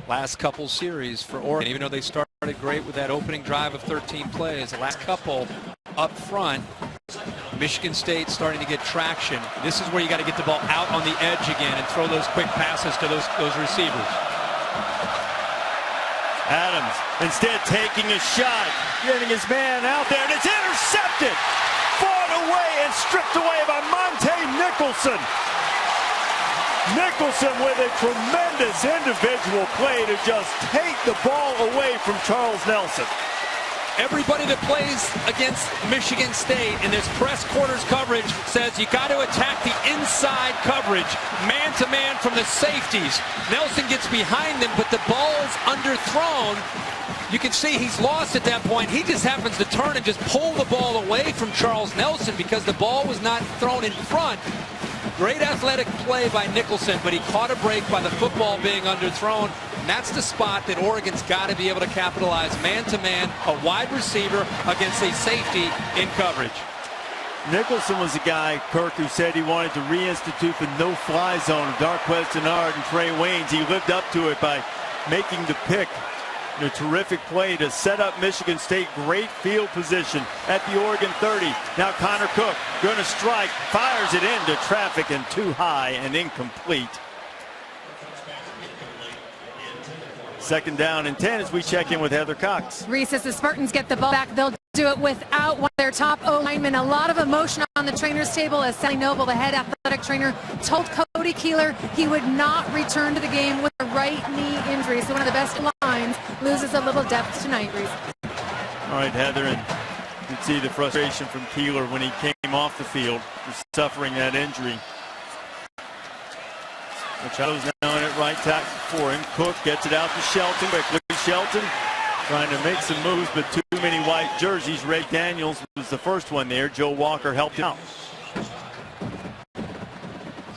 Last couple series for Oregon, even though they started great with that opening drive of 13 plays, the last couple up front, Michigan State starting to get traction. This is where you got to get the ball out on the edge again and throw those quick passes to those receivers. Adams instead taking a shot, getting his man out there, and it's intercepted, fought away and stripped away by Monte Nicholson. Nicholson with a tremendous individual play to just take the ball away from Charles Nelson. Everybody that plays against Michigan State in this press quarters coverage says you got to attack the inside coverage, man-to-man from the safeties. Nelson gets behind them, but the ball's underthrown. You can see he's lost at that point. He just happens to turn and just pull the ball away from Charles Nelson because the ball was not thrown in front. Great athletic play by Nicholson, but he caught a break by the football being underthrown. And that's the spot that Oregon's got to be able to capitalize. Man-to-man, a wide receiver against a safety in coverage. Nicholson was the guy, Kirk, who said he wanted to reinstitute the no-fly zone of Darquez Denard and Trey Waynes. He lived up to it by making the pick. A terrific play to set up Michigan State. Great field position at the Oregon 30. Now Connor Cook going to strike, fires it into traffic and too high and incomplete. Second down and 10 as we check in with Heather Cox. Reese, as the Spartans get the ball back, they'll do it without one of their top O-linemen. A lot of emotion on the trainer's table as Sally Noble, the head athletic trainer, told Cody Keeler he would not return to the game with a right knee injury. So one of the best lines loses a little depth tonight, Reese. All right, Heather, and you can see the frustration from Keeler when he came off the field for suffering that injury. Machado's now in at right tackle for him. Cook gets it out to Shelton quickly. Shelton trying to make some moves, but too many white jerseys. Ray Daniels was the first one there. Joe Walker helped him out.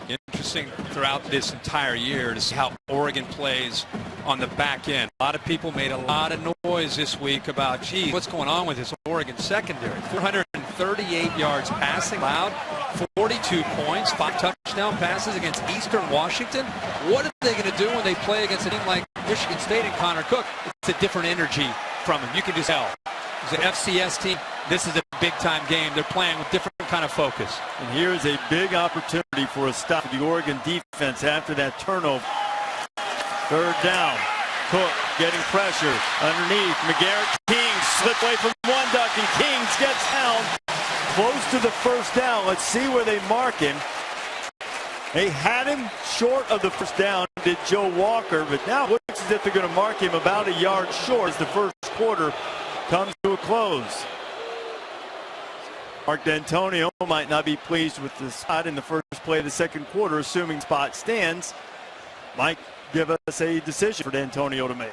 Interesting throughout this entire year to see how Oregon plays on the back end. A lot of people made a lot of noise this week about, geez, what's going on with this Oregon secondary? 438 yards passing allowed, 42 points, 5 touchdown passes against Eastern Washington. What are they going to do when they play against a team like Michigan State and Connor Cook? It's a different energy from him. You can just tell. It's an FCS team. This is a big-time game. They're playing with different kind of focus. And here's a big opportunity for a stop for the Oregon defense after that turnover. Third down. Cook getting pressure underneath. McGarrett. Kings slip away from one duck, and Kings gets down close to the first down. Let's see where they mark him. They had him short of the first down, did Joe Walker, but now it looks as if they're going to mark him about a yard short as the first quarter comes to a close. Mark D'Antonio might not be pleased with the spot in the first play of the second quarter, assuming spot stands. Might give us a decision for D'Antonio to make.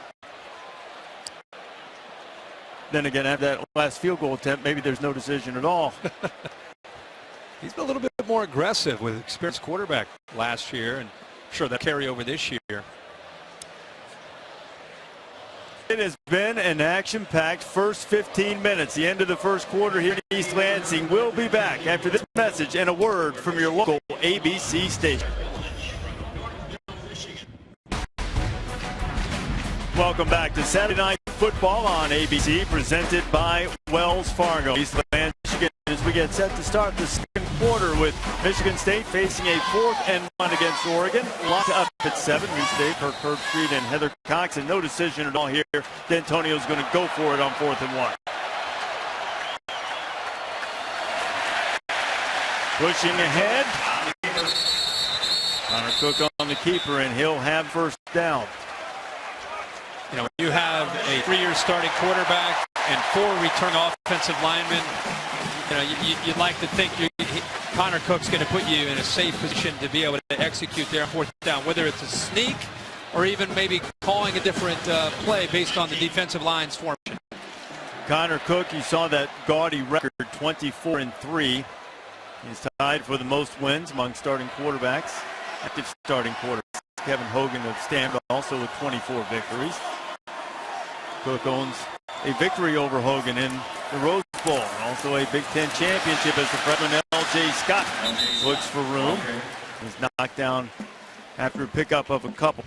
Then again, after that last field goal attempt, maybe there's no decision at all. He's been a little bit more aggressive with experienced quarterback last year, and I'm sure that carry over this year. It has been an action-packed first 15 minutes. The end of the first quarter here in East Lansing. We'll be back after this message and a word from your local ABC station. Welcome back to Saturday Night Football on ABC, presented by Wells Fargo. East Lansing, Michigan, as we get set to start the second quarter with Michigan State facing a 4th and 1 against Oregon. Locked up at 7. New State, Kirk Herbstreit and Heather Cox, and no decision at all here. D'Antonio's going to go for it on 4th and 1. Pushing ahead. Connor Cook on the keeper, and he'll have first down. You know, when you have a 3-year starting quarterback and 4 return offensive linemen, you know, you'd like to think Connor Cook's going to put you in a safe position to be able to execute there on 4th down, whether it's a sneak or even maybe calling a different play based on the defensive line's formation. Connor Cook, you saw that gaudy record, 24-3. He's tied for the most wins among starting quarterbacks, active starting quarterbacks. Kevin Hogan of Stanford also with 24 victories. Cook owns a victory over Hogan in the Rose Bowl, and also a Big Ten championship as the freshman L.J. Scott looks for room. He's knocked down after a pickup of a couple.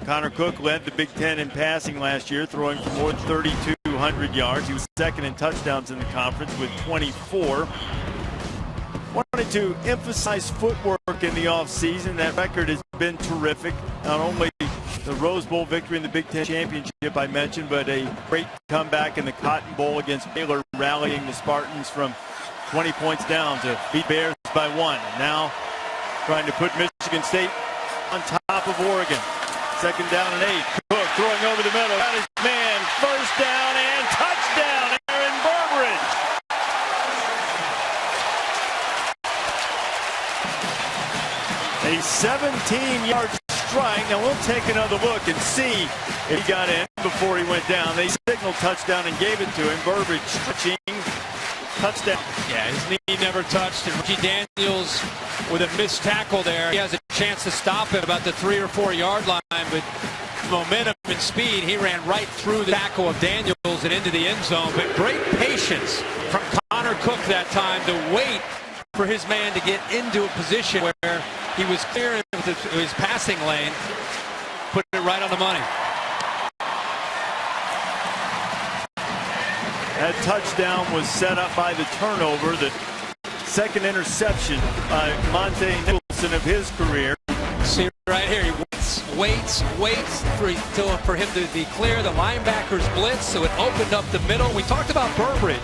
Connor Cook led the Big Ten in passing last year, throwing for more than 3,200 yards. He was second in touchdowns in the conference with 24. Wanted to emphasize footwork in the offseason. That record has been terrific. Not only the Rose Bowl victory in the Big Ten championship I mentioned, but a great comeback in the Cotton Bowl against Baylor, rallying the Spartans from 20 points down to beat Bears by 1. And now trying to put Michigan State on top of Oregon. Second down and 8. Cook throwing over the middle. Got his man. First down and touchdown. 17-yard strike. Now we'll take another look and see if he got in before he went down. They signaled touchdown and gave it to him. Burbridge stretching. Touchdown. Yeah, his knee never touched. And Richie Daniels with a missed tackle there. He has a chance to stop it about the 3 or 4 yard line, but momentum and speed, he ran right through the tackle of Daniels and into the end zone. But great patience from Connor Cook that time to wait for his man to get into a position where he was clear with his passing lane. Put it right on the money. That touchdown was set up by the turnover. The second interception by Monte Nicholson of his career. See right here, he waits for him to be clear. The linebackers blitz, so it opened up the middle. We talked about Burbridge,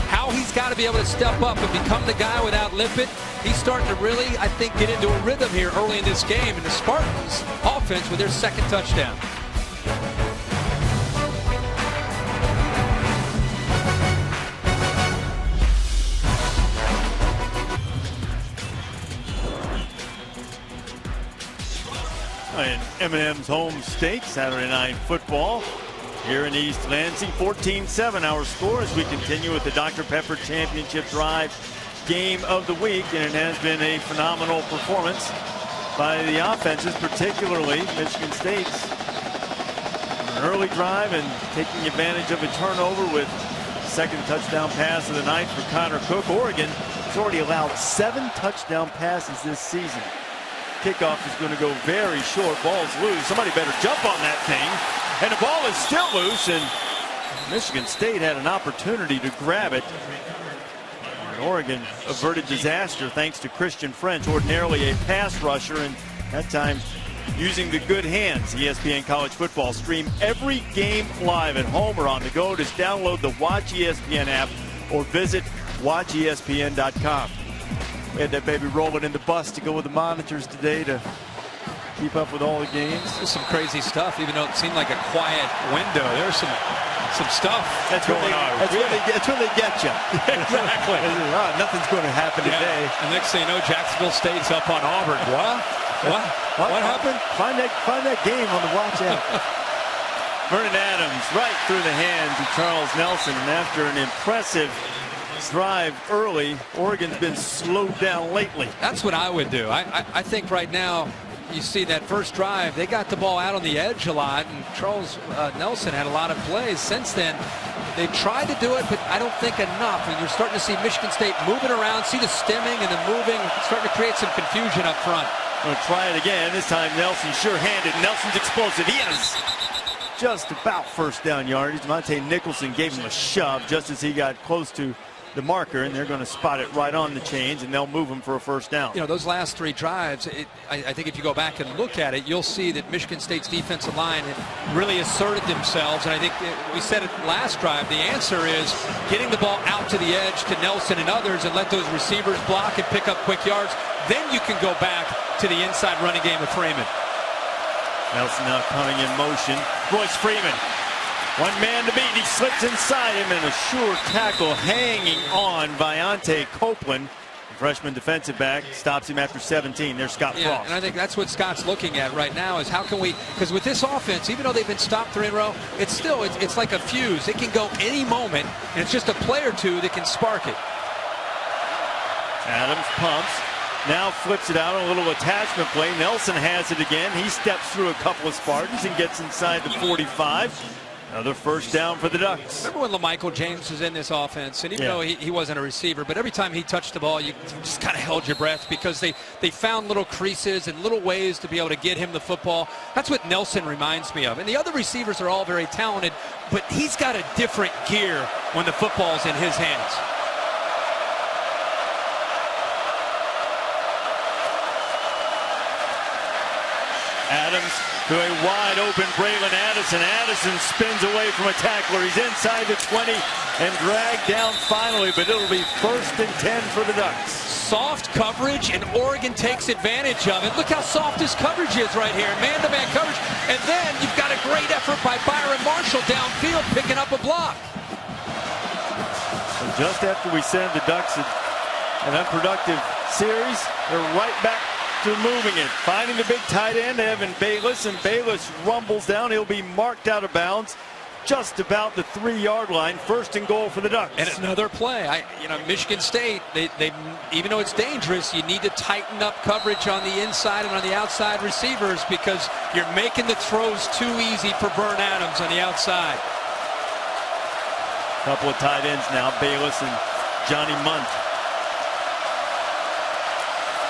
how he's got to be able to step up and become the guy without Lippett. He's starting to really, I think, get into a rhythm here early in this game. And the Spartans offense with their second touchdown. In M&M's home state, Saturday Night Football here in East Lansing. 14-7 our score as we continue with the Dr. Pepper Championship Drive game of the week. And it has been a phenomenal performance by the offenses, particularly Michigan State's. An early drive and taking advantage of a turnover with the second touchdown pass of the night for Connor Cook. Oregon has already allowed 7 touchdown passes this season. Kickoff is going to go very short. Ball's loose. Somebody better jump on that thing. And the ball is still loose, and Michigan State had an opportunity to grab it. And Oregon averted disaster thanks to Christian French, ordinarily a pass rusher, and that time using the good hands. ESPN College Football stream every game live at home or on the go. Just download the Watch ESPN app or visit watchespn.com. We had that baby rolling in the bus to go with the monitors today to keep up with all the games. There's some crazy stuff, even though it seemed like a quiet window. There's some stuff that's going on. That's when they get you. Exactly. Nothing's going to happen today. And next thing you know, Jacksonville State's up on Auburn. What happened? Find that game on the Watch app. Vernon Adams right through the hands of Charles Nelson, and after an impressive drive early, Oregon's been slowed down lately. That's what I would do. I think right now, you see that first drive, they got the ball out on the edge a lot, and Charles Nelson had a lot of plays. Since then, they tried to do it, but I don't think enough. And you're starting to see Michigan State moving around, see the stemming and the moving, starting to create some confusion up front. We'll try it again. This time Nelson sure-handed. Nelson's explosive. He has just about first down yardage. Monte Nicholson gave him a shove just as he got close to the marker, and they're going to spot it right on the chains, and they'll move him for a first down. You know, those last 3 drives, I think if you go back and look at it, you'll see that Michigan State's defensive line had really asserted themselves, and I think we said it last drive, the answer is getting the ball out to the edge to Nelson and others and let those receivers block and pick up quick yards. Then you can go back to the inside running game of Freeman. Nelson now coming in motion. Royce Freeman. One man to beat. He slips inside him, and a sure tackle hanging on Viante Copeland. The freshman defensive back stops him after 17. There's Scott Frost. And I think that's what Scott's looking at right now is how can we, because with this offense, even though they've been stopped 3 in a row, it's still, it's like a fuse. It can go any moment, and it's just a play or two that can spark it. Adams pumps. Now flips it out on a little attachment play. Nelson has it again. He steps through a couple of Spartans and gets inside the 45. Another first down for the Ducks. Remember when LaMichael James was in this offense, and even though he wasn't a receiver, but every time he touched the ball, you just kind of held your breath because they found little creases and little ways to be able to get him the football. That's what Nelson reminds me of. And the other receivers are all very talented, but he's got a different gear when the football's in his hands. Adams to a wide open Braylon Addison. Addison spins away from a tackler. He's inside the 20 and dragged down finally, but it'll be 1st and 10 for the Ducks. Soft coverage, and Oregon takes advantage of it. Look how soft his coverage is right here. Man-to-man coverage. And then you've got a great effort by Byron Marshall downfield picking up a block. And just after we send the Ducks an unproductive series, they're right back after moving it. Finding the big tight end, Evan Bayless, and Bayless rumbles down. He'll be marked out of bounds just about the 3-yard line. First and goal for the Ducks. And another play. Michigan State, they even though it's dangerous, you need to tighten up coverage on the inside and on the outside receivers because you're making the throws too easy for Vern Adams on the outside. Couple of tight ends now, Bayless and Johnny Munt.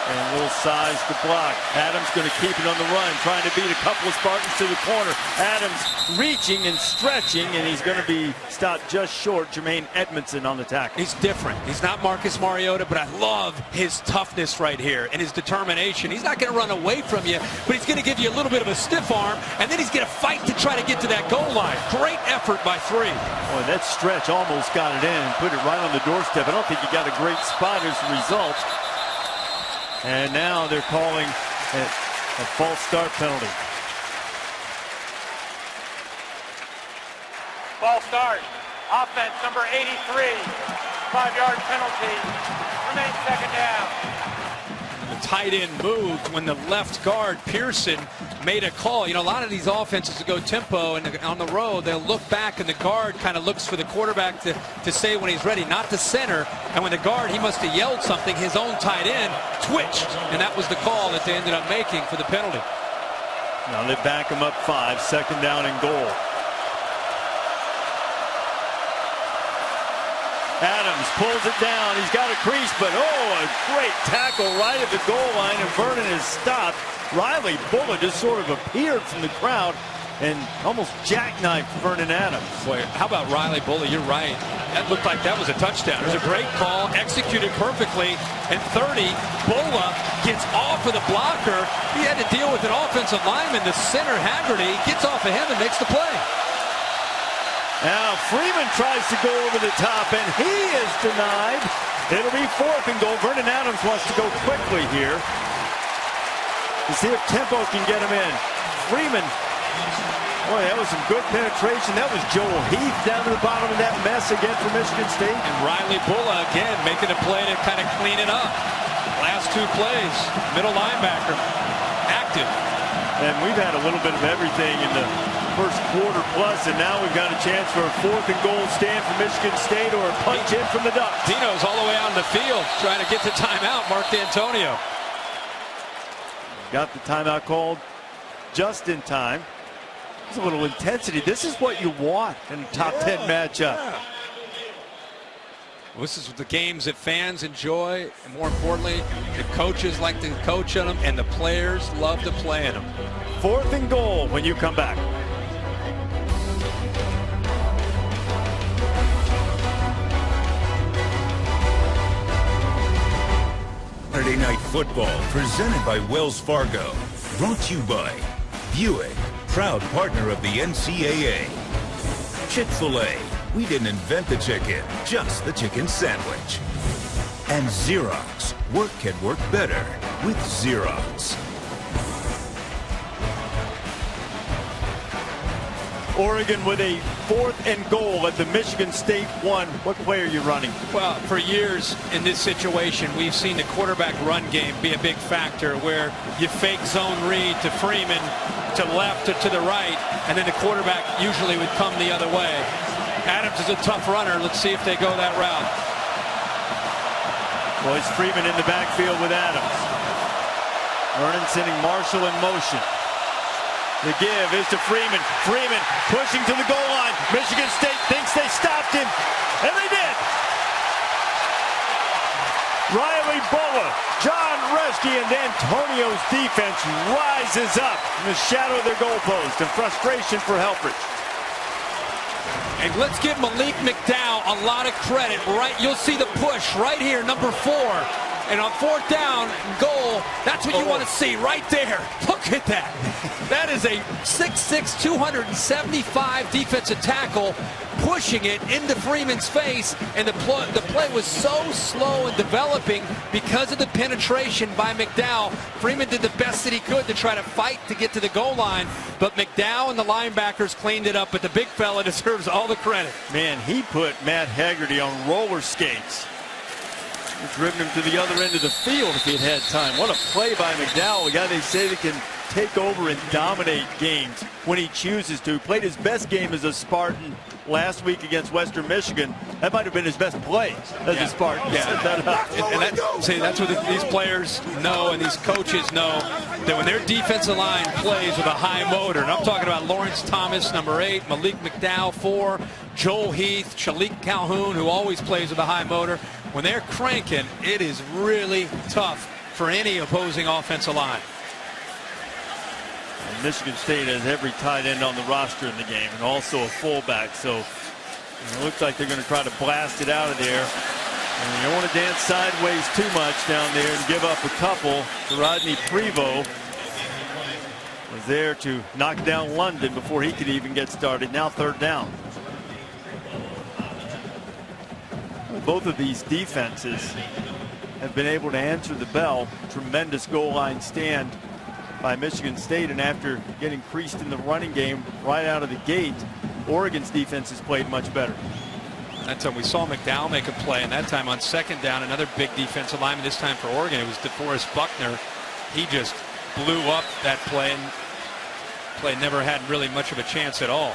And a little size to block. Adams going to keep it on the run, trying to beat a couple of Spartans to the corner. Adams reaching and stretching, and he's going to be stopped just short. Jermaine Edmondson on the tackle. He's different. He's not Marcus Mariota, but I love his toughness right here and his determination. He's not going to run away from you, but he's going to give you a little bit of a stiff arm, and then he's going to fight to try to get to that goal line. Great effort by 3. Boy, that stretch almost got it in and put it right on the doorstep. I don't think he got a great spot as a result. And now they're calling a false start penalty. False start. Offense number 83. 5-yard penalty. Remains second down. The tight end moved when the left guard, Pearson, made a call. A lot of these offenses go tempo, and on the road, they'll look back, and the guard kind of looks for the quarterback to say when he's ready, not the center. And when the guard, he must have yelled something, his own tight end twitched, and that was the call that they ended up making for the penalty. Now they back him up 5, second down and goal. Adams pulls it down. He's got a crease, but a great tackle right at the goal line, and Vernon is stopped. Riley Bullock just sort of appeared from the crowd and almost jackknifed Vernon Adams. Boy, how about Riley Bullock? You're right. That looked like that was a touchdown. It was a great call, executed perfectly. And 30, Bullock gets off of the blocker. He had to deal with an offensive lineman, the center Haggerty, gets off of him and makes the play. Now Freeman tries to go over the top, and he is denied. It'll be 4th and goal. Vernon Adams wants to go quickly here to see if tempo can get him in. Freeman, boy, that was some good penetration. That was Joel Heath down to the bottom of that mess again for Michigan State. And Riley Bullock again making a play to kind of clean it up. Last 2 plays, middle linebacker, active. And we've had a little bit of everything in the first quarter plus, and now we've got a chance for a 4th and goal stand for Michigan State or a punch in from the Ducks. Dino's all the way out in the field trying to get the timeout. Mark D'Antonio got the timeout called just in time. There's a little intensity. This is what you want in a top 10 matchup. Yeah. This is the games that fans enjoy, and more importantly, the coaches like to coach on them, and the players love to play in them. 4th and goal when you come back. Saturday Night Football, presented by Wells Fargo. Brought to you by Buick, proud partner of the NCAA. Chick-fil-A, we didn't invent the chicken, just the chicken sandwich. And Xerox, work can work better with Xerox. Oregon with a 4th and goal at the Michigan State 1. What play are you running? Well, for years in this situation, we've seen the quarterback run game be a big factor where you fake zone read to Freeman, to left or to the right, and then the quarterback usually would come the other way. Adams is a tough runner. Let's see if they go that route. Well, it's Freeman in the backfield with Adams. Vernon sending Marshall in motion. The give is to Freeman. Freeman pushing to the goal line. Michigan State thinks they stopped him, and they did. Riley Bullock, John Reschke, and Antonio's defense rises up in the shadow of their goalpost, and frustration for Helfrich. And let's give Malik McDowell a lot of credit. Right, you'll see the push right here, number 4. And on 4th down goal, that's what you want to see right there. Look at that. That is a 6'6", 275 defensive tackle pushing it into Freeman's face. And the play was so slow and developing because of the penetration by McDowell. Freeman did the best that he could to try to fight to get to the goal line. But McDowell and the linebackers cleaned it up. But the big fella deserves all the credit. Man, he put Matt Haggerty on roller skates. Driven him to the other end of the field if he had time. What a play by McDowell, a guy they say that can take over and dominate games when he chooses to. Played his best game as a Spartan last week against Western Michigan. That might have been his best play as a Spartan. And that's what these players know and these coaches know, that when their defensive line plays with a high motor, and I'm talking about Lawrence Thomas, number 8, Malik McDowell, 4, Joel Heath, Shalik Calhoun, who always plays with a high motor. When they're cranking, it is really tough for any opposing offensive line. And Michigan State has every tight end on the roster in the game, and also a fullback. So it looks like they're going to try to blast it out of there. And you don't want to dance sideways too much down there and give up a couple. Rodney Prevost was there to knock down London before he could even get started. Now 3rd down. Both of these defenses have been able to answer the bell. Tremendous goal line stand by Michigan State, and after getting creased in the running game right out of the gate, Oregon's defense has played much better. That time we saw McDowell make a play, and that time on 2nd down, another big defensive lineman, this time for Oregon. It was DeForest Buckner. He just blew up that play, and play never had really much of a chance at all.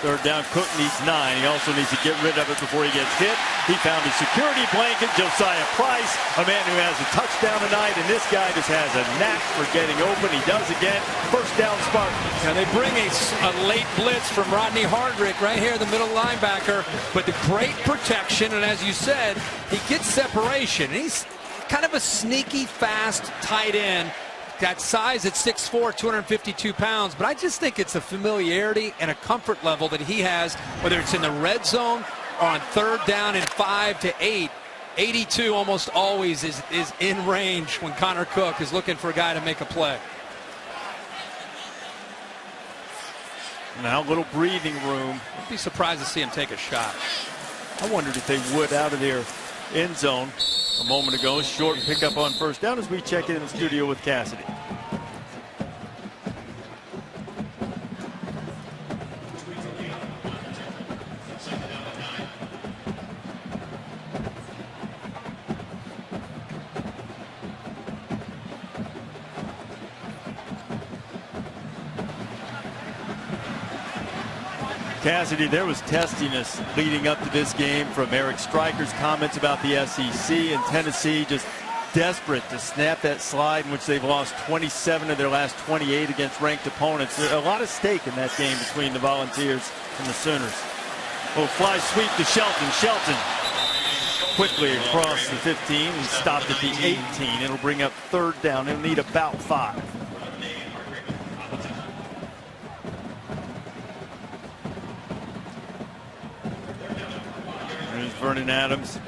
3rd down, Cook needs 9. He also needs to get rid of it before he gets hit. He found his security blanket, Josiah Price, a man who has a touchdown tonight, and this guy just has a knack for getting open. He does again. 1st down, Spartans. Now they bring a late blitz from Rodney Hardrick right here, the middle linebacker, but the great protection, and as you said, he gets separation. He's kind of a sneaky, fast tight end. Got size at 6'4", 252 pounds, but I just think it's a familiarity and a comfort level that he has, whether it's in the red zone or on 3rd down and 5 to 8. 82 almost always is in range when Connor Cook is looking for a guy to make a play. Now a little breathing room. I'd be surprised to see him take a shot. I wondered if they would out of their end zone a moment ago. Short pickup on 1st down as we check in the studio with Cassidy. Cassidy, there was testiness leading up to this game from Eric Stryker's comments about the SEC, and Tennessee just desperate to snap that slide in which they've lost 27 of their last 28 against ranked opponents. There's a lot of stake in that game between the Volunteers and the Sooners. Oh, fly sweep to Shelton. Shelton quickly across the 15 and stopped at the 18. It'll bring up 3rd down. It'll need about 5. Vernon Adams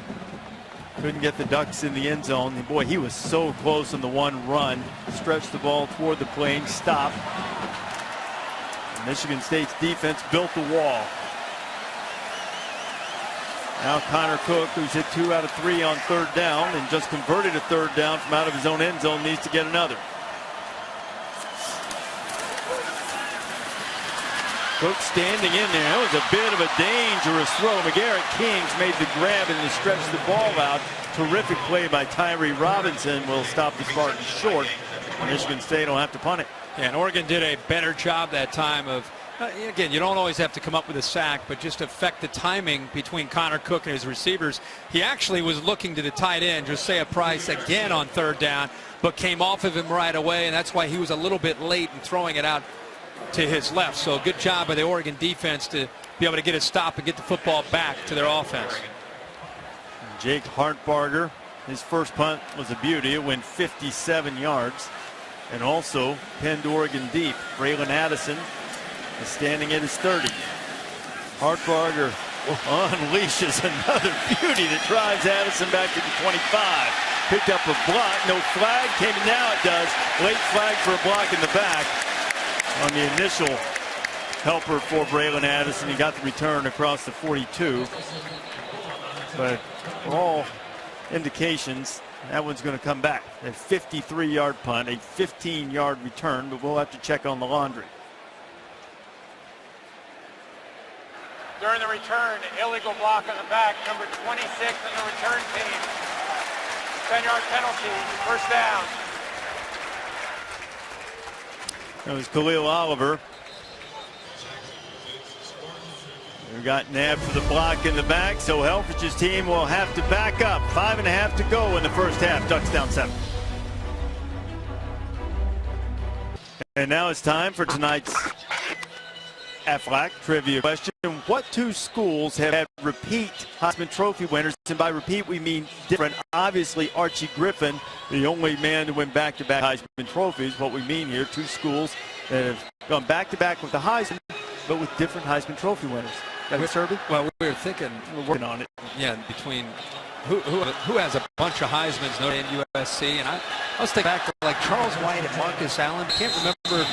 couldn't get the Ducks in the end zone. And boy, he was so close on the one run. Stretched the ball toward the plane, stopped. Michigan State's defense built the wall. Now Connor Cook, who's hit 2 out of 3 on 3rd down and just converted a 3rd down from out of his own end zone, needs to get another. Cook standing in there. That was a bit of a dangerous throw. McGarrett Kings made the grab and stretched the ball out. Terrific play by Tyree Robinson will stop the Spartans short. Michigan State will have to punt it. Yeah, and Oregon did a better job that time of, again, you don't always have to come up with a sack, but just affect the timing between Connor Cook and his receivers. He actually was looking to the tight end, Josiah Price, again on 3rd down, but came off of him right away, and that's why he was a little bit late in throwing it out to his left. So good job by the Oregon defense to be able to get a stop and get the football back to their offense. Jake Hartbarger, his first punt was a beauty. It went 57 yards and also pinned Oregon deep. Braylon Addison is standing at his 30. Hartbarger unleashes another beauty that drives Addison back to the 25. Picked up a block, no flag came, now it does. Late flag for a block in the back. On the initial helper for Braylon Addison, he got the return across the 42. But for all indications, that one's going to come back. A 53-yard punt, a 15-yard return, but we'll have to check on the laundry. During the return, illegal block on the back, number 26 on the return team. 10-yard penalty, first down. That was Khalil Oliver. We got nabbed for the block in the back, so Helfrich's team will have to back up. 5.5 to go in the first half. Ducks down 7. And now it's time for tonight's Aflac trivia question. What two schools have had repeat Heisman Trophy winners? And by repeat, we mean different. Obviously, Archie Griffin, the only man to win back-to-back Heisman trophies. What we mean here, two schools that have gone back-to-back with the Heisman, but with different Heisman Trophy winners. Well, we were thinking, we're working on it. Yeah, between who has a bunch of Heismans, Notre Dame, USC, and I was thinking back to like Charles White and Marcus Allen. Can't remember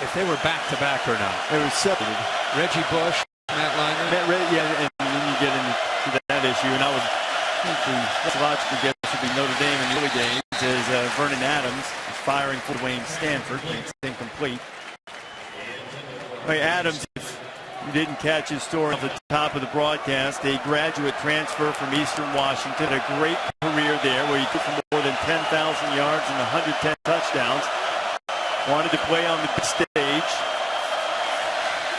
if they were back-to-back or not. They were separated. Reggie Bush, Matt Leinart. Yeah, and then you get into that issue, and I would think the logical guess would be Notre Dame in the early days as Vernon Adams is firing for Wayne Stanford. It's incomplete. Adams, if you didn't catch his story at the top of the broadcast, a graduate transfer from Eastern Washington, a great career there where he took for more than 10,000 yards and 110 touchdowns. Wanted to play on the big stage.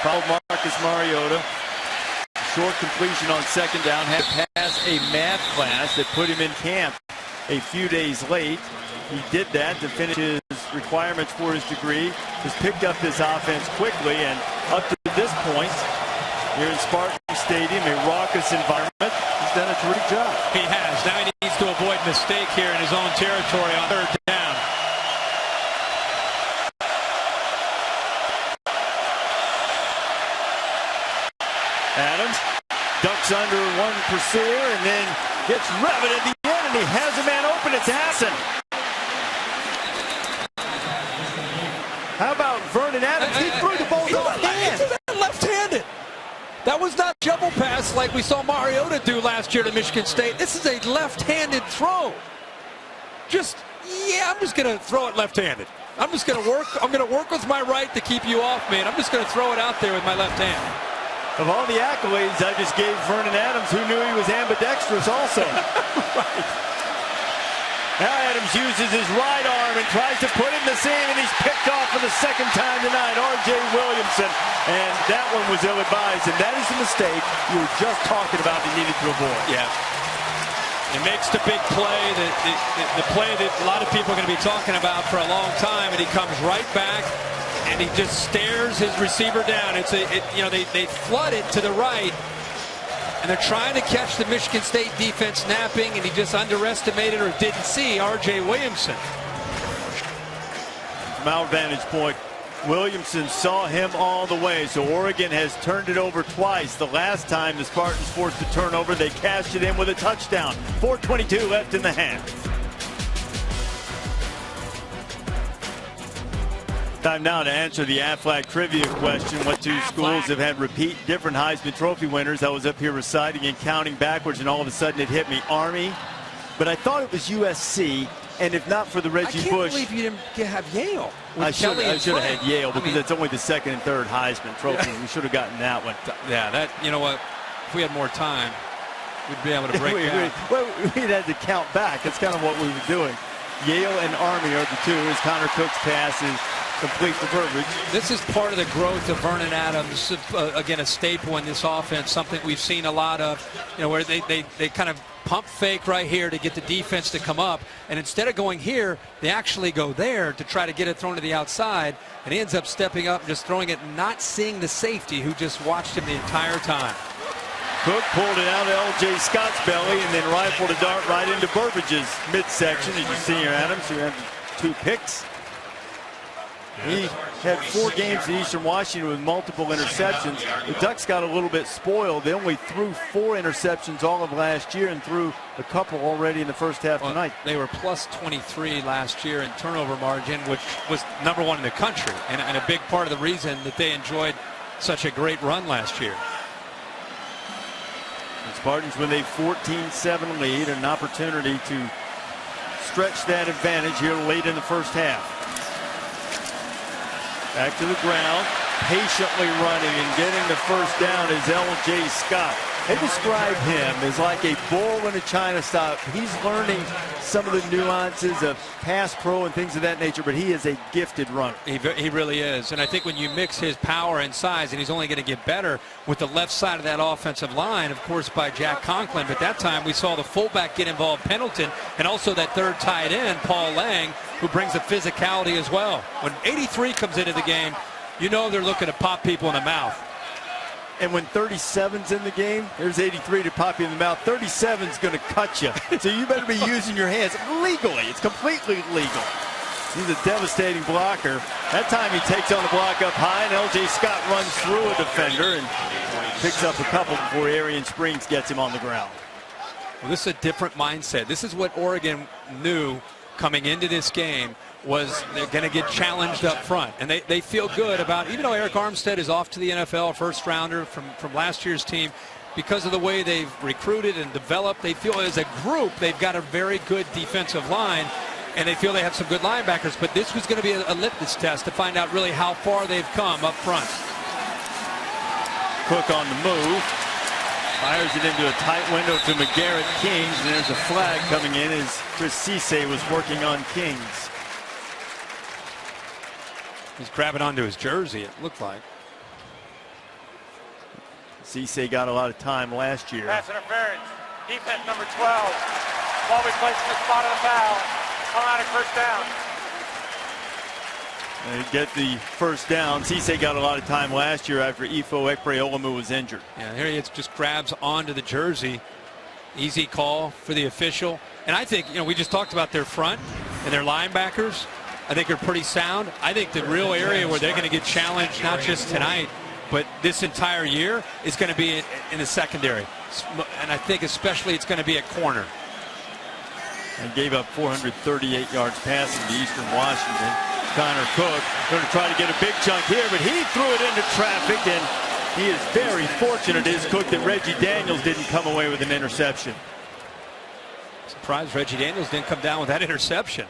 Fouled Marcus Mariota. Short completion on second down. Had to pass a math class that put him in camp a few days late. He did that to finish his requirements for his degree. Has picked up this offense quickly, and up to this point, here in Spartan Stadium, a raucous environment, he's done a terrific job. He has. Now he needs to avoid mistake here in his own territory on third down. Adams ducks under one pursuer and then gets rid of it at the end, and he has a man open. It's Hassan. How about Vernon Adams? He threw the ball offhand. Left-handed. That was not jumble pass like we saw Mariota do last year to Michigan State. This is a left-handed throw. I'm just going to throw it left-handed. I'm just going to work. I'm going to work with my right to keep you off me, and I'm just going to throw it out there with my left hand. Of all the accolades I just gave Vernon Adams, who knew he was ambidextrous also. Right. Now Adams uses his right arm and tries to put in the seam, and he's picked off for the second time tonight. R.J. Williamson, and that one was ill-advised, and that is the mistake you were just talking about that needed to avoid. Yeah. He makes the big play, the play that a lot of people are going to be talking about for a long time, and he comes right back, and he just stares his receiver down. They flood it to the right, and they're trying to catch the Michigan State defense napping, and he just underestimated or didn't see R.J. Williamson. From our vantage point, Williamson saw him all the way, so Oregon has turned it over twice. The last time the Spartans forced a turnover, they cashed it in with a touchdown. 4:22 left in the half. Time now to answer the Aflac trivia question. What two schools have had repeat different Heisman Trophy winners? I was up here reciting and counting backwards, and all of a sudden it hit me. Army, but I thought it was USC, and if not for the Reggie Bush. I can't believe you didn't have Yale. I should have had Yale, because it's only the second and third Heisman Trophy. We should have gotten that one. Yeah, you know what? If we had more time, we'd be able to break down. We'd had to count back. That's kind of what we were doing. Yale and Army are the two, as Connor Cook's pass is complete the verbiage. This is part of the growth of Vernon Adams. Again, a staple in this offense, something we've seen a lot of, where they kind of pump fake right here to get the defense to come up, and instead of going here, they actually go there to try to get it thrown to the outside, and he ends up stepping up and just throwing it, not seeing the safety who just watched him the entire time. Cook pulled it out of L.J. Scott's belly and then rifled a dart right into Burbage's midsection. As you see here, Adams, who had 2 picks. He had 4 games in Eastern Washington with multiple interceptions. The Ducks got a little bit spoiled. They only threw 4 interceptions all of last year and threw a couple already in the first half tonight. They were plus 23 last year in turnover margin, which was #1 in the country, and a big part of the reason that they enjoyed such a great run last year. The Spartans with a 14-7 lead, an opportunity to stretch that advantage here late in the first half. Back to the ground. patiently running and getting the first down is L.J. Scott. They describe him as like a bull in a china shop. He's learning some of the nuances of pass pro and things of that nature, but he is a gifted runner. He really is. And I think when you mix his power and size, and he's only going to get better with the left side of that offensive line, of course, by Jack Conklin. But that time we saw the fullback get involved, Pendleton, and also that third tight end, Paul Lang, who brings the physicality as well. When 83 comes into the game, you know they're looking to pop people in the mouth. And when 37's in the game, there's 83 to pop you in the mouth. 37's going to cut you. So you better be using your hands legally. It's completely legal. He's a devastating blocker. That time he takes on the block up high, and L.J. Scott runs through a defender and picks up a couple before Arian Springs gets him on the ground. Well, this is a different mindset. This is what Oregon knew coming into this game, was they're going to get challenged up front. And they feel good about, even though Eric Armstead is off to the NFL, a first rounder from last year's team, because of the way they've recruited and developed, they feel as a group they've got a very good defensive line, and they feel they have some good linebackers. But this was going to be a litmus test to find out really how far they've come up front. Cook on the move. Fires it into a tight window to McGarrett Kings, and there's a flag coming in as Chris Cisse was working on Kings. He's grabbing onto his jersey, it looked like. Cisse got a lot of time last year. Pass interference. Defense number 12. Ball be placed in the spot of the foul. Automatic first down. They get the first down. Cisse got a lot of time last year after Ifo Ekpreolamu was injured. Yeah, here he just grabs onto the jersey. Easy call for the official. And I think, we just talked about their front and their linebackers. I think they're pretty sound. I think the real area where they're going to get challenged, not just tonight, but this entire year, is going to be in the secondary. And I think especially it's going to be at corner. And gave up 438 yards passing to Eastern Washington. Connor Cook going to try to get a big chunk here, but he threw it into traffic, and he is very fortunate, is Cook, that Reggie Daniels didn't come away with an interception. Surprised Reggie Daniels didn't come down with that interception.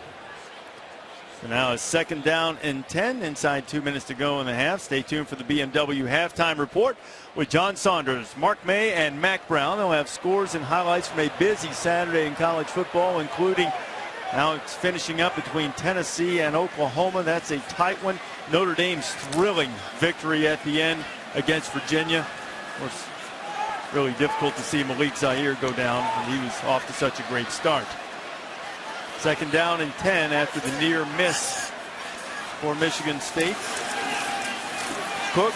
So now it's second down and 10, inside 2 minutes to go in the half. Stay tuned for the BMW halftime report with John Saunders, Mark May, and Mac Brown. They'll have scores and highlights from a busy Saturday in college football, including now it's finishing up between Tennessee and Oklahoma. That's a tight one. Notre Dame's thrilling victory at the end against Virginia. Of course, really difficult to see Malik Zaire go down, and he was off to such a great start. Second down and 10 after the near miss for Michigan State. Cook.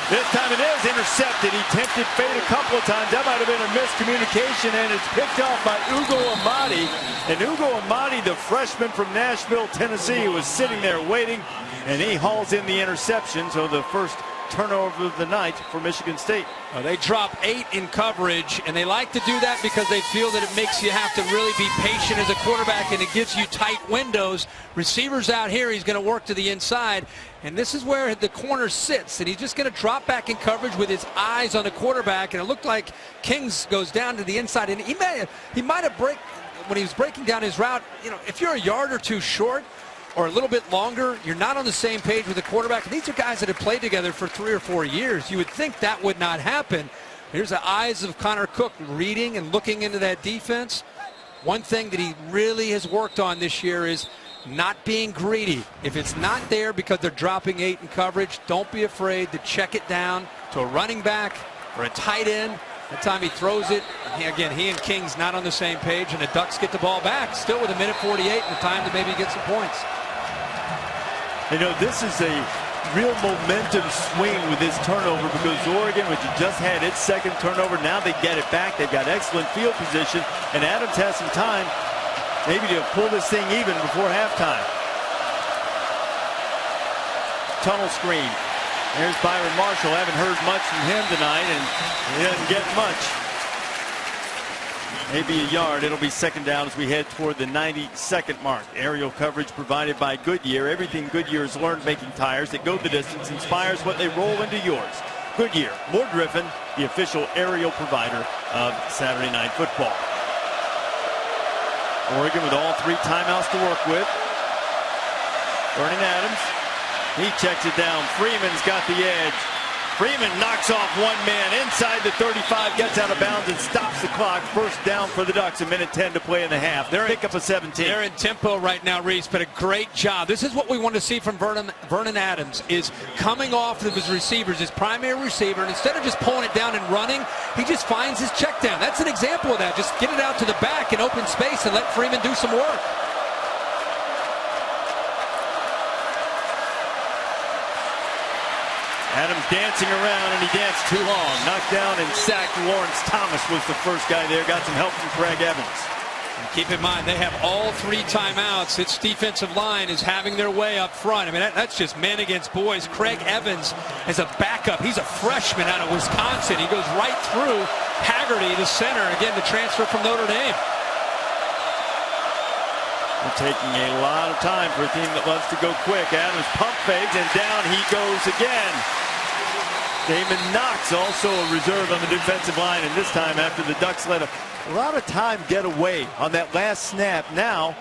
This time it is intercepted. He tempted fate a couple of times. That might have been a miscommunication, and it's picked off by Ugo Amadi. And Ugo Amadi, the freshman from Nashville, Tennessee, was sitting there waiting, and he hauls in the interception. So the first turnover of the night for Michigan State. They drop 8 in coverage, and they like to do that because they feel that it makes you have to really be patient as a quarterback, and it gives you tight windows. Receivers out here, he's going to work to the inside, and this is where the corner sits, and he's just going to drop back in coverage with his eyes on the quarterback, and it looked like Kings goes down to the inside, and he might have when he was breaking down his route, if you're a yard or two short, or a little bit longer, you're not on the same page with the quarterback. And these are guys that have played together for 3 or 4 years. You would think that would not happen. Here's the eyes of Connor Cook reading and looking into that defense. One thing that he really has worked on this year is not being greedy. If it's not there because they're dropping 8 in coverage, don't be afraid to check it down to a running back or a tight end. That time he throws it. Again, he and Kings not on the same page, and the Ducks get the ball back, still with 1:48 and the time to maybe get some points. This is a real momentum swing with this turnover, because Oregon, which had just had its second turnover, now they get it back. They've got excellent field position, and Adams has some time maybe to pull this thing even before halftime. Tunnel screen. There's Byron Marshall. Haven't heard much from him tonight, and he doesn't get much. Maybe a yard. It'll be second down as we head toward the 90-second mark. Aerial coverage provided by Goodyear. Everything Goodyear has learned making tires that go the distance inspires what they roll into yours. Goodyear, more driven, the official aerial provider of Saturday Night Football. Oregon with all 3 timeouts to work with. Vernon Adams He checks it down. Freeman's got the edge. Freeman knocks off one man inside the 35, gets out of bounds and stops the clock. First down for the Ducks, a minute 10 to play in the half. They're pick up a 17. They're in tempo right now, Reese, but a great job. This is what we want to see from Vernon Adams, is coming off of his receivers, his primary receiver, and instead of just pulling it down and running, he just finds his check down. That's an example of that. Just get it out to the back in open space and let Freeman do some work. Adams dancing around, and he danced too long. Knocked down and sacked. Lawrence Thomas was the first guy there. Got some help from Craig Evans. And keep in mind, they have all 3 timeouts. Its defensive line is having their way up front. I mean, that's just men against boys. Craig Evans is a backup. He's a freshman out of Wisconsin. He goes right through Haggerty, the center. Again, the transfer from Notre Dame. They're taking a lot of time for a team that loves to go quick. Adams pump fakes, and down he goes again. Damon Knox, also a reserve on the defensive line, and this time after the Ducks let a lot of time get away on that last snap. Now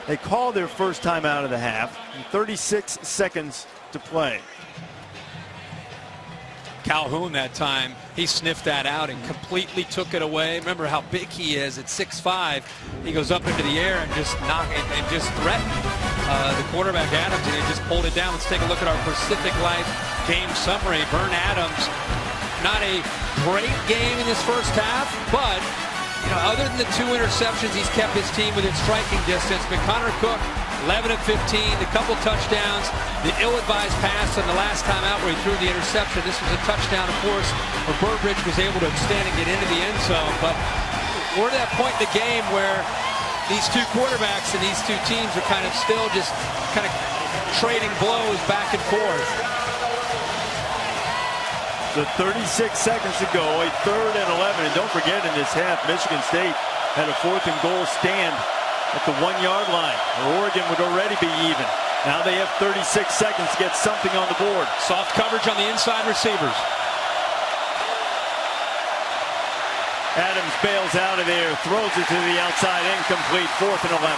they call their first time out of the half. 36 seconds to play. Calhoun that time, he sniffed that out and completely took it away. Remember how big he is at 6'5". He goes up into the air and just threatened the quarterback Adams, and he just pulled it down. Let's take a look at our Pacific Life game summary. Vern Adams, not a great game in this first half, but other than the 2 interceptions, he's kept his team within striking distance. But Connor Cook, 11 of 15, a couple touchdowns, the ill-advised pass on the last time out where he threw the interception. This was a touchdown, of course, where Burbridge was able to extend and get into the end zone. But we're at that point in the game where these 2 quarterbacks and these 2 teams are kind of still just kind of trading blows back and forth. So 36 seconds to go, a 3rd and 11. And don't forget, in this half, Michigan State had a 4th and goal stand at the 1-yard line. Oregon would already be even. Now they have 36 seconds to get something on the board. Soft coverage on the inside receivers. Adams bails out of there, throws it to the outside, incomplete, 4th and 11.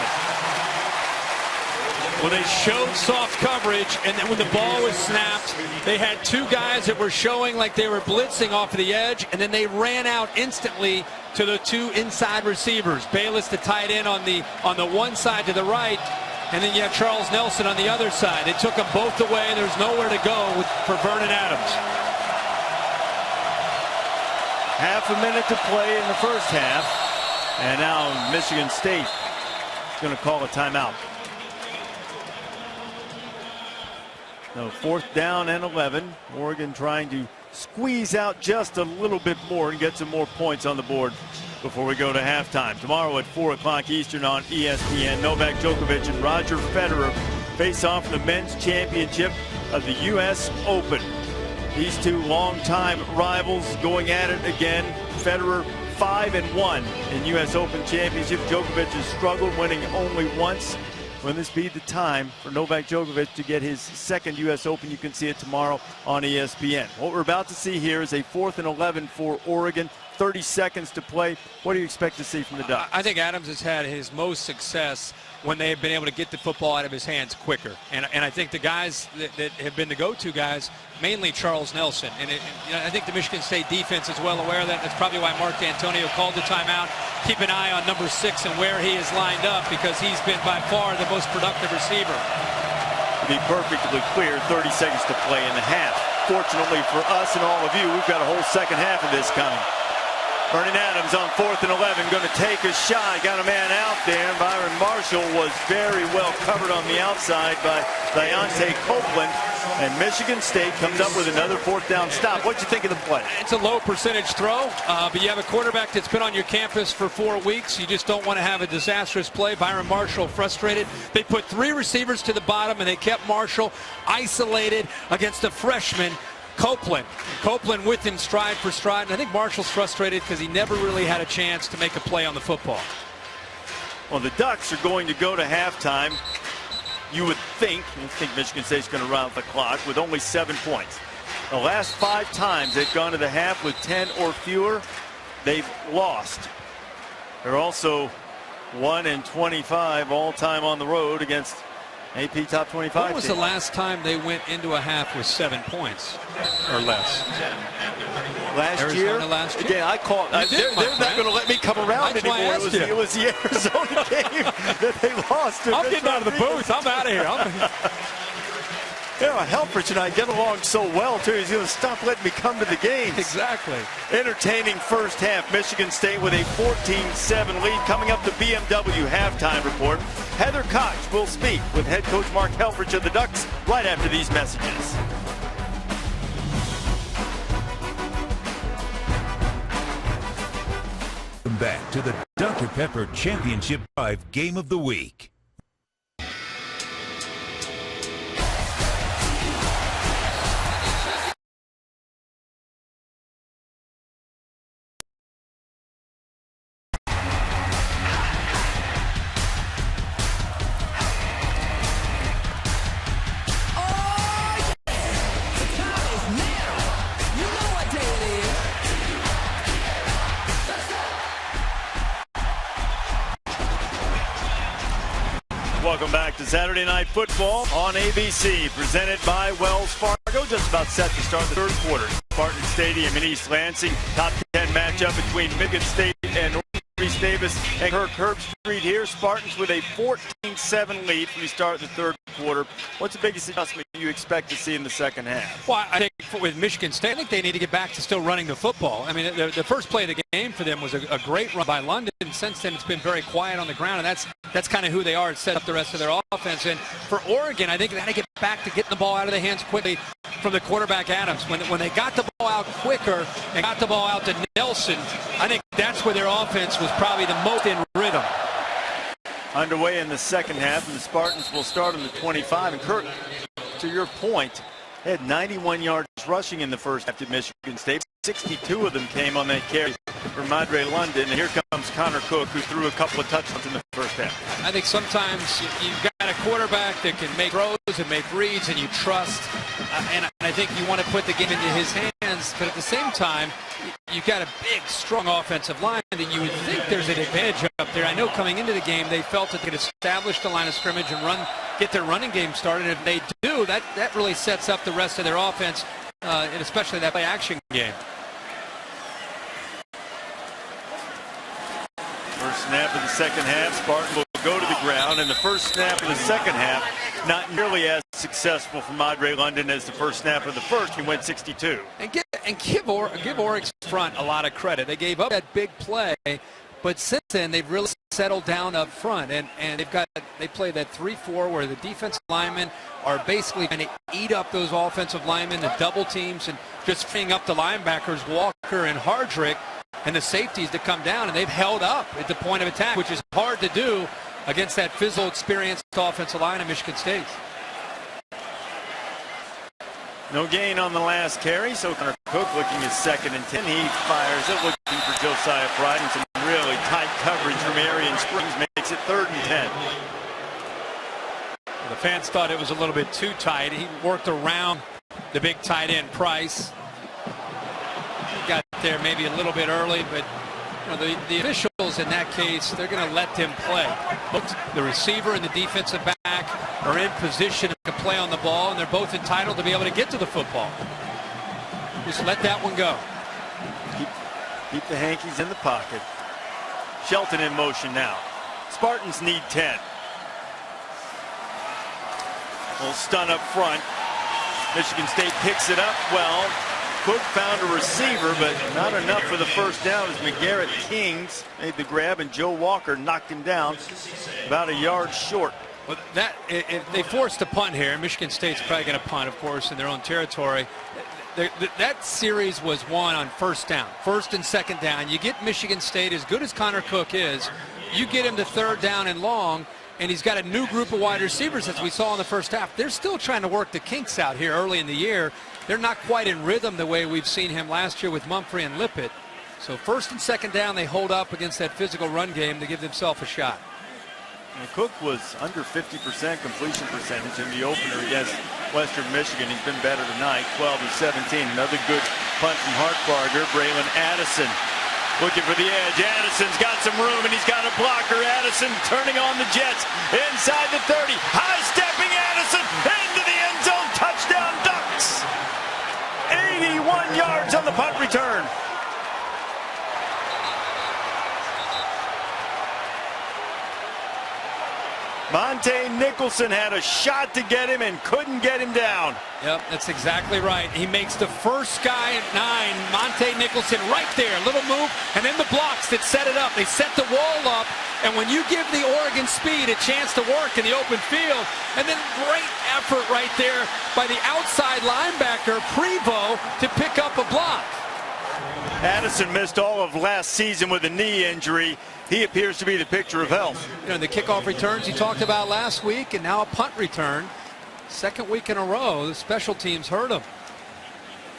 Well, they showed soft coverage, and then when the ball was snapped, they had 2 guys that were showing like they were blitzing off of the edge, and then they ran out instantly to the 2 inside receivers. Bayless, the tight end, on the one side to the right, and then you have Charles Nelson on the other side. They took them both away, and there's nowhere to go for Vernon Adams. Half a minute to play in the first half, and now Michigan State is going to call a timeout. No, 4th down and 11. Oregon trying to squeeze out just a little bit more and get some more points on the board before we go to halftime. Tomorrow at 4 o'clock Eastern on ESPN, Novak Djokovic and Roger Federer face off in the men's championship of the U.S. Open. These 2 longtime rivals going at it again. Federer 5-1 in U.S. Open championship. Djokovic has struggled, winning only once. Will this be the time for Novak Djokovic to get his 2nd U.S. Open? You can see it tomorrow on ESPN. What we're about to see here is a 4th and 11 for Oregon. 30 seconds to play. What do you expect to see from the Ducks? I think Adams has had his most success when they have been able to get the football out of his hands quicker. And I think the guys that have been the go-to guys, mainly Charles Nelson. And I think the Michigan State defense is well aware of that. That's probably why Mark D'Antonio called the timeout. Keep an eye on number 6 and where he is lined up, because he's been by far the most productive receiver. To be perfectly clear, 30 seconds to play in the half. Fortunately for us and all of you, we've got a whole second half of this coming. Vernon Adams on 4th and 11, going to take a shot. Got a man out there. Byron Marshall was very well covered on the outside by Deontay Copeland. And Michigan State comes up with another 4th down stop. What'd you think of the play? It's a low percentage throw, but you have a quarterback that's been on your campus for 4 weeks. You just don't want to have a disastrous play. Byron Marshall frustrated. They put 3 receivers to the bottom, and they kept Marshall isolated against a freshman, Copeland. Copeland with him stride for stride. And I think Marshall's frustrated because he never really had a chance to make a play on the football. Well, the Ducks are going to go to halftime. You would think Michigan State's going to run out the clock with only 7 points. The last 5 times they've gone to the half with 10 or fewer, they've lost. They're also 1-25 all time on the road against AP top 25. When was the last time they went into a half with 7 points or less? Last year? Again, I called. They're not going to let me come around anymore. It was the Arizona game that they lost. I'm getting out of the booth. I'm out of here. Helfrich and I get along so well, too. He's going to stop letting me come to the games. Exactly. Entertaining first half. Michigan State with a 14-7 lead. Coming up, the BMW halftime report. Heather Koch will speak with head coach Mark Helfrich of the Ducks right after these messages. Welcome back to the Dr. Pepper Championship 5 Game of the Week. Welcome back to Saturday Night Football on ABC, presented by Wells Fargo. Just about set to start the third quarter. Spartan Stadium in East Lansing. Top 10 matchup between Michigan State and Reese Davis and Kirk Herbstreit here. Spartans with a 14-7 lead when we start the third quarter. What's the biggest adjustment you expect to see in the second half? Well, I think with Michigan State, I think they need to get back to still running the football. I mean, the first play of the game for them was a great run by London. Since then, it's been very quiet on the ground, and that's kind of who they are. It set up the rest of their offense. And for Oregon, I think they got to get back to getting the ball out of their hands quickly from the quarterback Adams. When they got the ball out quicker and got the ball out to Nelson, I think that's where their offense was probably the most in rhythm. Underway in the second half, and the Spartans will start on the 25. And Kirk, to your point, they had 91 yards rushing in the first half at Michigan State. 62 of them came on that carry for Madre London. And here comes Connor Cook, who threw a couple of touchdowns in the first half. I think sometimes you've got a quarterback that can make throws and make reads, and you trust. And I think you want to put the game into his hands. But at the same time, you've got a big, strong offensive line, and you would think there's an advantage up there. I know coming into the game, they felt that they could establish the line of scrimmage and get their running game started. If they do, that really sets up the rest of their offense, and especially that play-action game. First snap of the second half, Spartan will go to the ground, and the first snap of the second half, not nearly as successful for Madre London as the first snap of the first. He went 62. And give Oryx's front a lot of credit. They gave up that big play, but since then they've really settled down up front, and they play that 3-4 where the defensive linemen are basically going to eat up those offensive linemen, the double teams, and just freeing up the linebackers, Walker and Hardrick, and the safeties to come down, and they've held up at the point of attack, which is hard to do against that physical, experienced offensive line of Michigan State. No gain on the last carry, so Connor Cook looking at 2nd and 10. He fires it, looking for Josiah Pride, and some really tight coverage from Arian Springs makes it 3rd and 10. The fans thought it was a little bit too tight. He worked around the big tight end Price. He got there maybe a little bit early, but the officials in that case, they're going to let them play. Both the receiver and the defensive back are in position to play on the ball, and they're both entitled to be able to get to the football. Just let that one go. Keep the hankies in the pocket. Shelton in motion now. Spartans need 10. Little stun up front. Michigan State picks it up well. Cook found a receiver, but not enough for the first down as McGarrett Kings made the grab, and Joe Walker knocked him down about a yard short. Well, if they forced a punt here, Michigan State's probably going to punt, of course, in their own territory. That series was won on first down, 1st and 2nd down. You get Michigan State, as good as Connor Cook is, you get him to 3rd down and long, and he's got a new group of wide receivers, as we saw in the first half. They're still trying to work the kinks out here early in the year. They're not quite in rhythm the way we've seen him last year with Mumphrey and Lippett. So 1st and 2nd down, they hold up against that physical run game to give themselves a shot. And Cook was under 50% completion percentage in the opener against Western Michigan. He's been better tonight, 12 of 17. Another good punt from Hartbarger. Braylon Addison Looking for the edge. Addison's got some room, and he's got a blocker. Addison turning on the Jets. Inside the 30. High-stepping Addison into the end zone. Touchdown, Ducks. 81 yards on the punt return. Monte Nicholson had a shot to get him and couldn't get him down. Yep, that's exactly right. He makes the first guy at 9, Monte Nicholson, right there. Little move, and then the blocks that set it up. They set the wall up, and when you give the Oregon speed a chance to work in the open field, and then great effort right there by the outside linebacker, Prevost, to pick up a block. Addison missed all of last season with a knee injury. He appears to be the picture of health. You know, the kickoff returns he talked about last week, and now a punt return. Second week in a row, the special teams hurt him.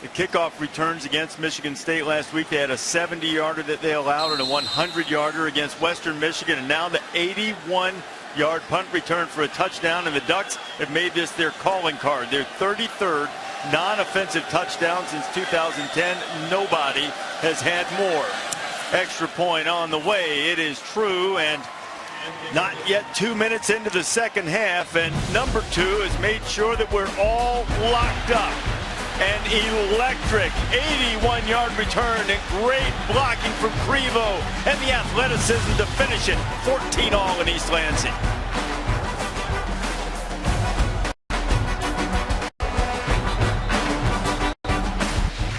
The kickoff returns against Michigan State last week. They had a 70-yarder that they allowed and a 100-yarder against Western Michigan, and now the 81-yard punt return for a touchdown, and the Ducks have made this their calling card. Their 33rd non-offensive touchdown since 2010. Nobody has had more. Extra point on the way. It is true, and not yet 2 minutes into the second half, and number 2 has made sure that we're all locked up. An electric 81-yard return and great blocking from Prevost and the athleticism to finish it. 14-all in East Lansing.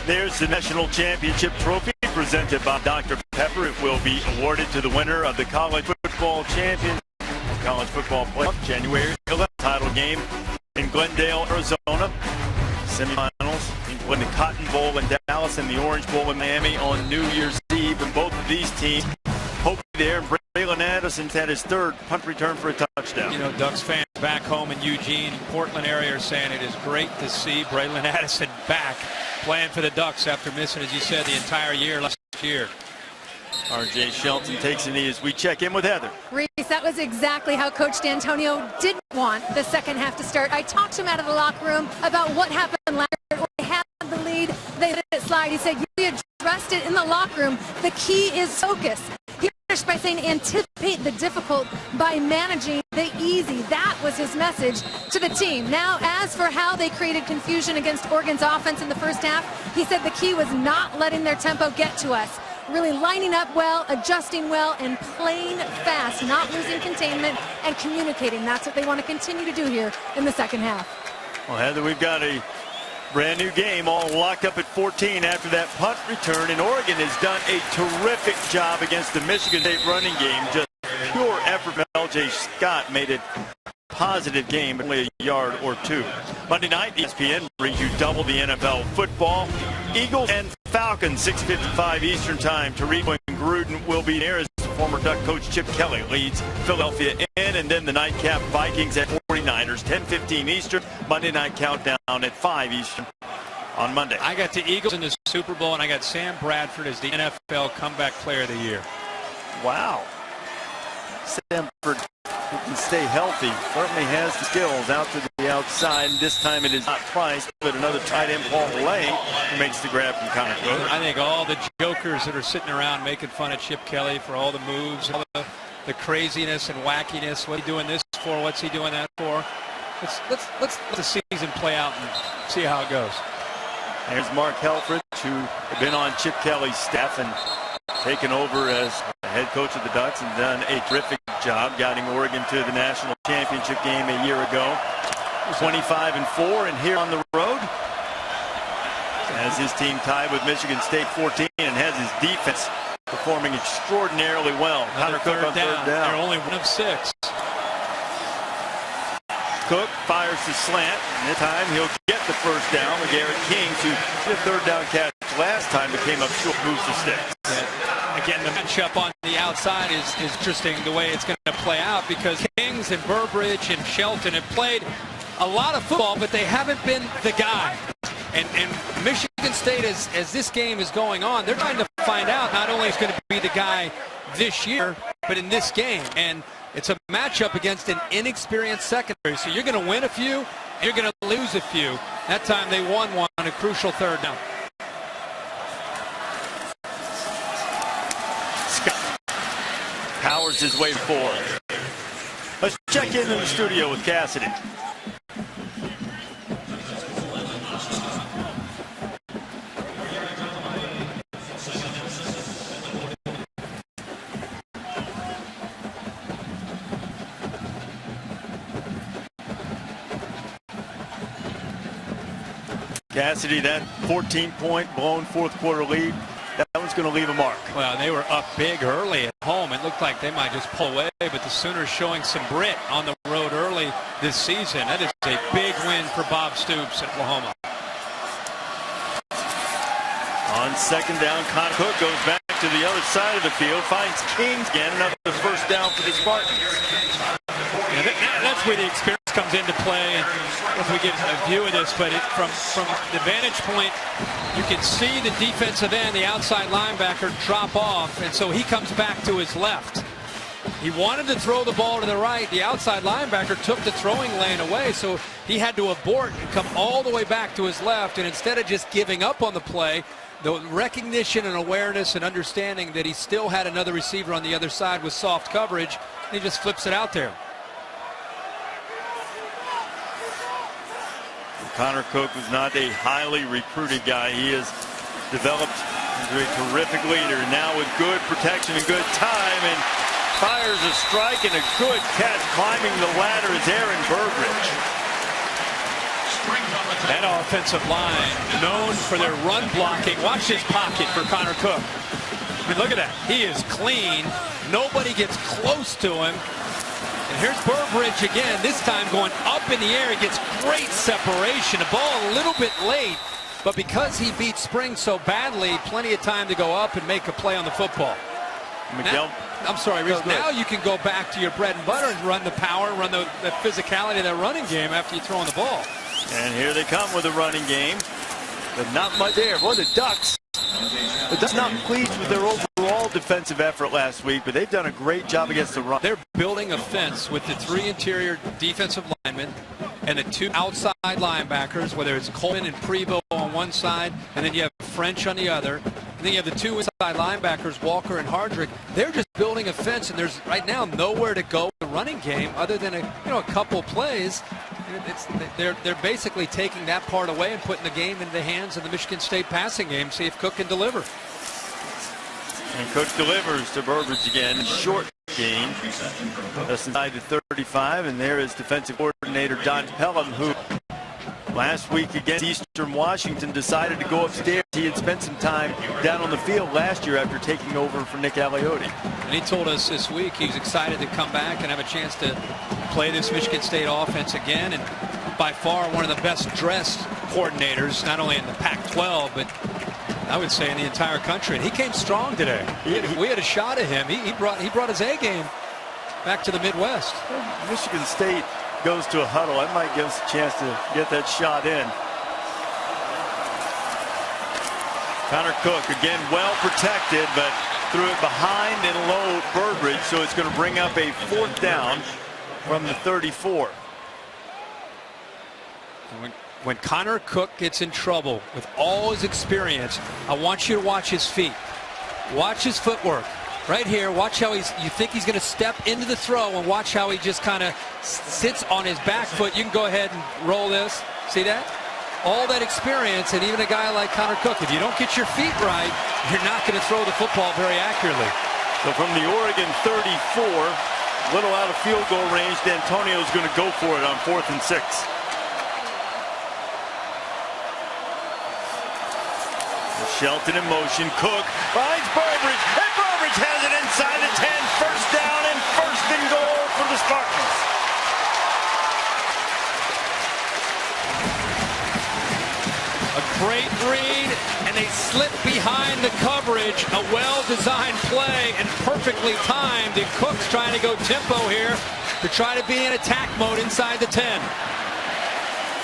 There's the national championship trophy presented by Dr. Pepper. It will be awarded to the winner of the college football champion, college football playoff, January 11th title game in Glendale, Arizona. Semifinals, including the Cotton Bowl in Dallas and the Orange Bowl in Miami on New Year's Eve. And both of these teams hope to be there. Braylon Addison's had his 3rd punt return for a touchdown. You know, Ducks fans back home in Eugene, Portland area are saying it is great to see Braylon Addison back playing for the Ducks after missing, as you said, the entire year last year. R.J. Shelton takes a knee as we check in with Heather. Reese, that was exactly how Coach D'Antonio didn't want the second half to start. I talked to him out of the locker room about what happened last year. When they had the lead, they let it slide. He said, you addressed it in the locker room. The key is focus. He finished by saying, anticipate the difficult by managing the easy. That was his message to the team. Now, as for how they created confusion against Oregon's offense in the first half, he said the key was not letting their tempo get to us. Really lining up well, adjusting well, and playing fast, not losing containment and communicating. That's what they want to continue to do here in the second half. Well, Heather, we've got a brand new game all locked up at 14 after that punt return, and Oregon has done a terrific job against the Michigan State running game. Just pure effort from L.J. Scott made it positive game, only a yard or 2. Monday night, ESPN brings you double the NFL football. Eagles and Falcons, 6:55 Eastern Time. Tariq and Gruden will be there as former Duck coach Chip Kelly leads Philadelphia in, and then the nightcap Vikings at 49ers, 10:15 Eastern. Monday night countdown at 5 Eastern on Monday. I got the Eagles in the Super Bowl, and I got Sam Bradford as the NFL Comeback Player of the Year. Wow. Stanford can stay healthy, certainly has the skills out to the outside. This time it is not Price, but another tight end, Paul Lay, who makes the grab from Connor Cook. I think all the jokers that are sitting around making fun of Chip Kelly for all the moves, all the craziness and wackiness. What's he doing this for? What's he doing that for? Let's let the season play out and see how it goes. There's Mark Helfrich, who had been on Chip Kelly's staff and taken over as head coach of the Ducks and done a terrific job guiding Oregon to the national championship game a year ago. 25-4, and here on the road has his team tied with Michigan State 14 and has his defense performing extraordinarily well. Connor Cook on third down. They're only 1 of 6. Cook fires the slant, and this time he'll get the first down with Garrett Kings, who did a third down catch last time but came up short, moves the sticks. Again, the matchup on the outside is interesting the way it's going to play out, because Kings and Burbridge and Shelton have played a lot of football, but they haven't been the guy. And Michigan State, as this game is going on, they're trying to find out not only is going to be the guy this year, but in this game. And it's a matchup against an inexperienced secondary. So you're going to win a few, and you're going to lose a few. That time they won one on a crucial third down. powers his way forward. Let's check in the studio with Cassidy. Cassidy, that 14-point blown fourth quarter lead, that one's going to leave a mark. Well, they were up big early at home. It looked like they might just pull away, but the Sooners showing some grit on the road early this season. That is a big win for Bob Stoops at Oklahoma. On second down, Connor Cook goes back to the other side of the field, finds Kings again, another first down for the Spartans. Yeah, that's where the experience comes into play. If we get a view of this, but from the vantage point, you can see the defensive end, the outside linebacker, drop off, and so he comes back to his left. He wanted to throw the ball to the right. The outside linebacker took the throwing lane away, so he had to abort and come all the way back to his left, and instead of just giving up on the play, the recognition and awareness and understanding that he still had another receiver on the other side with soft coverage, he just flips it out there. Connor Cook was not a highly recruited guy. He has developed into a terrific leader. Now with good protection and good time, and fires a strike and a good catch climbing the ladder is Aaron Burbridge. That offensive line, known for their run blocking. Watch his pocket for Connor Cook. I mean, look at that. He is clean. Nobody gets close to him. And here's Burbridge again, this time going up in the air. He gets great separation. The ball a little bit late, but because he beat Spring so badly, plenty of time to go up and make a play on the football. Now, I'm sorry, Reese, now you can go back to your bread and butter and run the power, run the physicality of that running game after you throw in the ball. And here they come with a running game, but not much there. Boy, the Ducks not pleased with their overall defensive effort last week, but they've done a great job against the run. They're building a fence with the 3 interior defensive linemen and the 2 outside linebackers, whether it's Coleman and Prevo on one side, and then you have French on the other. And then you have the 2 inside linebackers, Walker and Hardrick. They're just building a fence, and there's right now nowhere to go with the running game other than a couple plays. They're basically taking that part away and putting the game in the hands of the Michigan State passing game. See if Cook can deliver. And Cook delivers to Burbridge again. Short gain. Just inside the 35. And there is defensive coordinator Don Pelham, who last week against Eastern Washington decided to go upstairs. He had spent some time down on the field last year after taking over for Nick Aliotti. And he told us this week he's excited to come back and have a chance to play this Michigan State offense again. And by far one of the best dressed coordinators, not only in the Pac-12, but I would say in the entire country. And he came strong today. We had a shot at him. He brought his A game back to the Midwest. Michigan State goes to a huddle. That might give us a chance to get that shot in. Connor Cook again well protected, but threw it behind and low Burbridge, so it's going to bring up a 4th down from the 34. When Connor Cook gets in trouble with all his experience, I want you to watch his feet. Watch his footwork. Right here, watch how you think he's going to step into the throw, and watch how he just kind of sits on his back foot. You can go ahead and roll this. See that? All that experience, and even a guy like Connor Cook, if you don't get your feet right, you're not going to throw the football very accurately. So from the Oregon 34, little out of field goal range, D'Antonio's going to go for it on 4th and 6. Shelton in motion. Cook finds Burbridge, and Burbridge has it inside the 10. First down and 1st and goal for the Spartans. A great read, and they slip behind the coverage. A well-designed play and perfectly timed. And Cook's trying to go tempo here to try to be in attack mode inside the 10.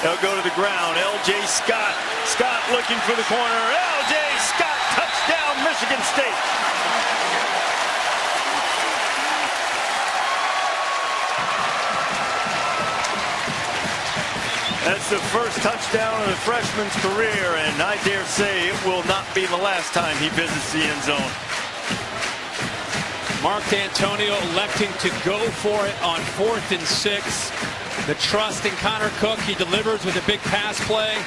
They'll go to the ground. L.J. Scott. Scott looking for the corner. L.J. Scott, touchdown, Michigan State. That's the first touchdown of the freshman's career, and I dare say it will not be the last time he visits the end zone. Mark D'Antonio electing to go for it on 4th and 6. The trust in Connor Cook. He delivers with a big pass play.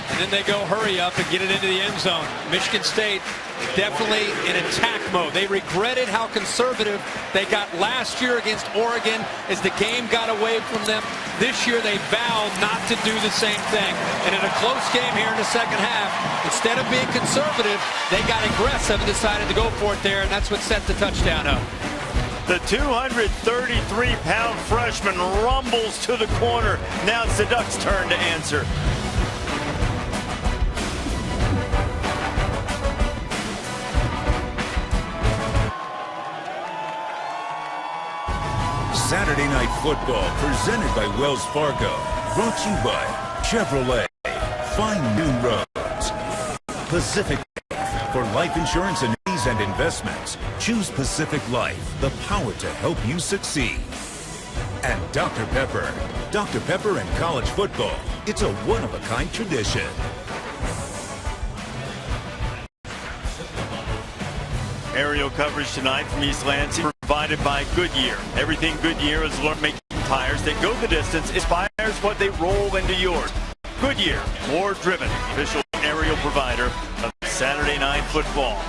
And then they go hurry up and get it into the end zone. Michigan State definitely in attack mode. They regretted how conservative they got last year against Oregon as the game got away from them. This year they vowed not to do the same thing. And in a close game here in the second half, instead of being conservative, they got aggressive and decided to go for it there, and that's what set the touchdown up. The 233-pound freshman rumbles to the corner. Now it's the Ducks' turn to answer. Saturday Night Football presented by Wells Fargo. Brought to you by Chevrolet. Find new roads. Pacific. For life insurance annuities and investments, choose Pacific Life, the power to help you succeed. And Dr. Pepper. Dr. Pepper and college football. It's a one-of-a-kind tradition. Aerial coverage tonight from East Lansing provided by Goodyear. Everything Goodyear has learned making tires that go the distance inspires what they roll into yours. Goodyear, more driven, official aerial provider of Saturday Night Football.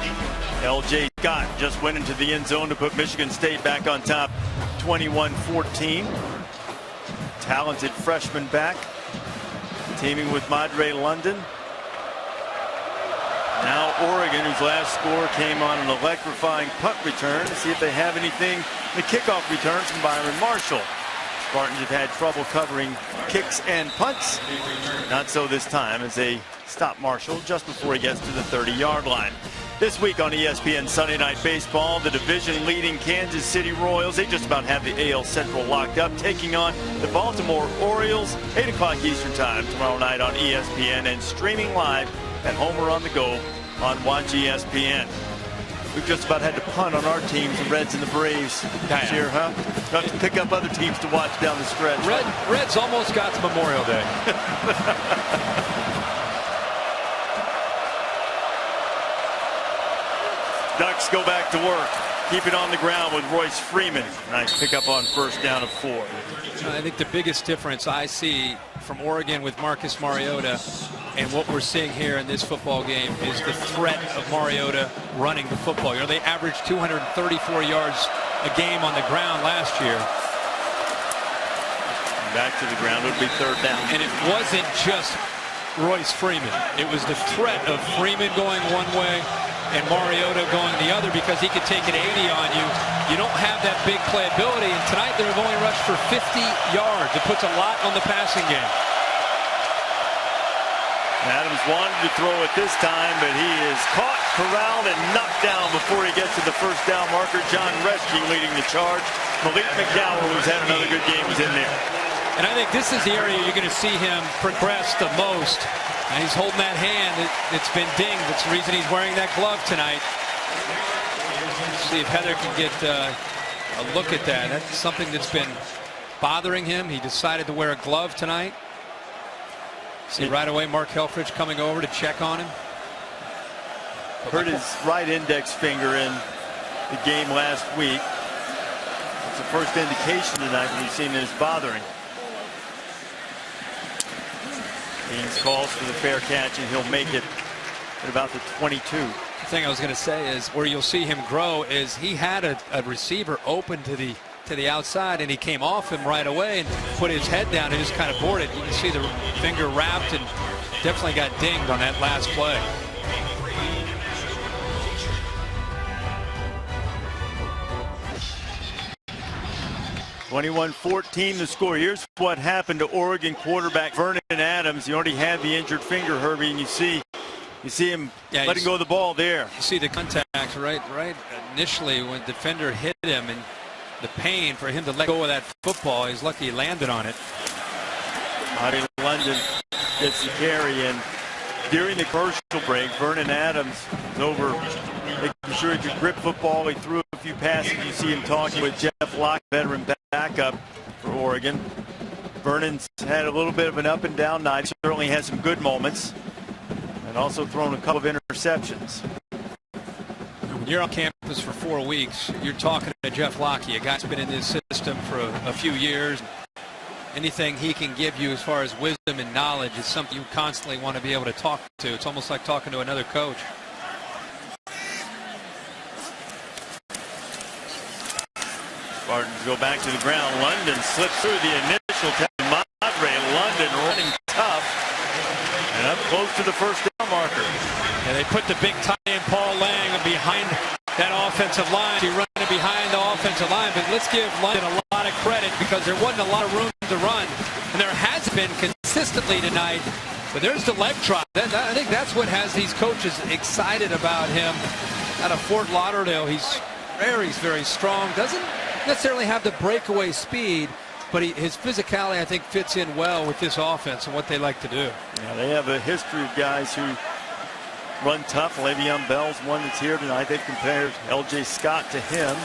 L.J. Scott just went into the end zone to put Michigan State back on top 21-14. Talented freshman back, teaming with Madre London. Now Oregon, whose last score came on an electrifying punt return. To see if they have anything. The kickoff return from Byron Marshall. Spartans have had trouble covering kicks and punts. Not so this time as they stop Marshall just before he gets to the 30-yard line. This week on ESPN Sunday Night Baseball, the division-leading Kansas City Royals, they just about have the AL Central locked up, taking on the Baltimore Orioles, 8 o'clock Eastern Time tomorrow night on ESPN and streaming live at home or on the go on Watch ESPN. We've just about had to punt on our teams, the Reds and the Braves this year, huh? Got to pick up other teams to watch down the stretch. Reds almost got to Memorial Day. Ducks go back to work. Keep it on the ground with Royce Freeman. Nice pickup on first down of 4. I think the biggest difference I see from Oregon with Marcus Mariota and what we're seeing here in this football game is the threat of Mariota running the football. You know, they averaged 234 yards a game on the ground last year. Back to the ground would be third down. And it wasn't just Royce Freeman. It was the threat of Freeman going one way and Mariota going the other, because he could take an 80 on you. You don't have that big playability, and tonight they've only rushed for 50 yards. It puts a lot on the passing game. Adams wanted to throw it this time, but he is caught, corralled, and knocked down before he gets to the first down marker. John Reschke leading the charge. Malik McDowell, who's had another good game, is in there. And I think this is the area you're going to see him progress the most. And he's holding that hand. It's been dinged. That's the reason he's wearing that glove tonight. Let's see if Heather can get a look at that. That's something that's been bothering him. He decided to wear a glove tonight. See right away Mark Helfrich coming over to check on him. Hurt his right index finger in the game last week. It's the first indication tonight that we've seen that it's bothering. Haynes calls for the fair catch, and he'll make it at about the 22. The thing I was going to say is where you'll see him grow is he had a receiver open to the outside, and he came off him right away and put his head down and just kind of boarded. You can see the finger wrapped and definitely got dinged on that last play. (21-14) the score. Here's what happened to Oregon quarterback Vernon Adams. He already had the injured finger, Herbie, and you see him letting go of the ball there. You see the contact right initially when the defender hit him, and the pain for him to let go of that football. He's lucky he landed on it. Marty London gets the carry, and during the commercial break, Vernon Adams was over making sure he could grip football. He threw a few passes. You see him talking with Jeff Locke, veteran backup for Oregon. Vernon's had a little bit of an up and down night. He certainly has some good moments, and also thrown a couple of interceptions. you're on campus for 4 weeks, you're talking to Jeff Locke, a guy who's been in this system for a few years. Anything he can give you as far as wisdom and knowledge is something you constantly want to be able to talk to. It's almost like talking to another coach. Spartans go back to the ground. London slips through the initial tackle. Madre, London running tough. And up close to the first down marker. And they put the big tight end Paul Lang behind that offensive line. He running behind the offensive line. But let's give London a lot of credit because there wasn't a lot of room to run. And there has been consistently tonight. But there's the leg drop. I think that's what has these coaches excited about him. Out of Fort Lauderdale, he's very strong. Doesn't necessarily have the breakaway speed, but his physicality, I think, fits in well with this offense and what they like to do. Yeah, they have a history of guys who run tough. Le'Veon Bell's one that's here tonight. They've compared L.J. Scott to him.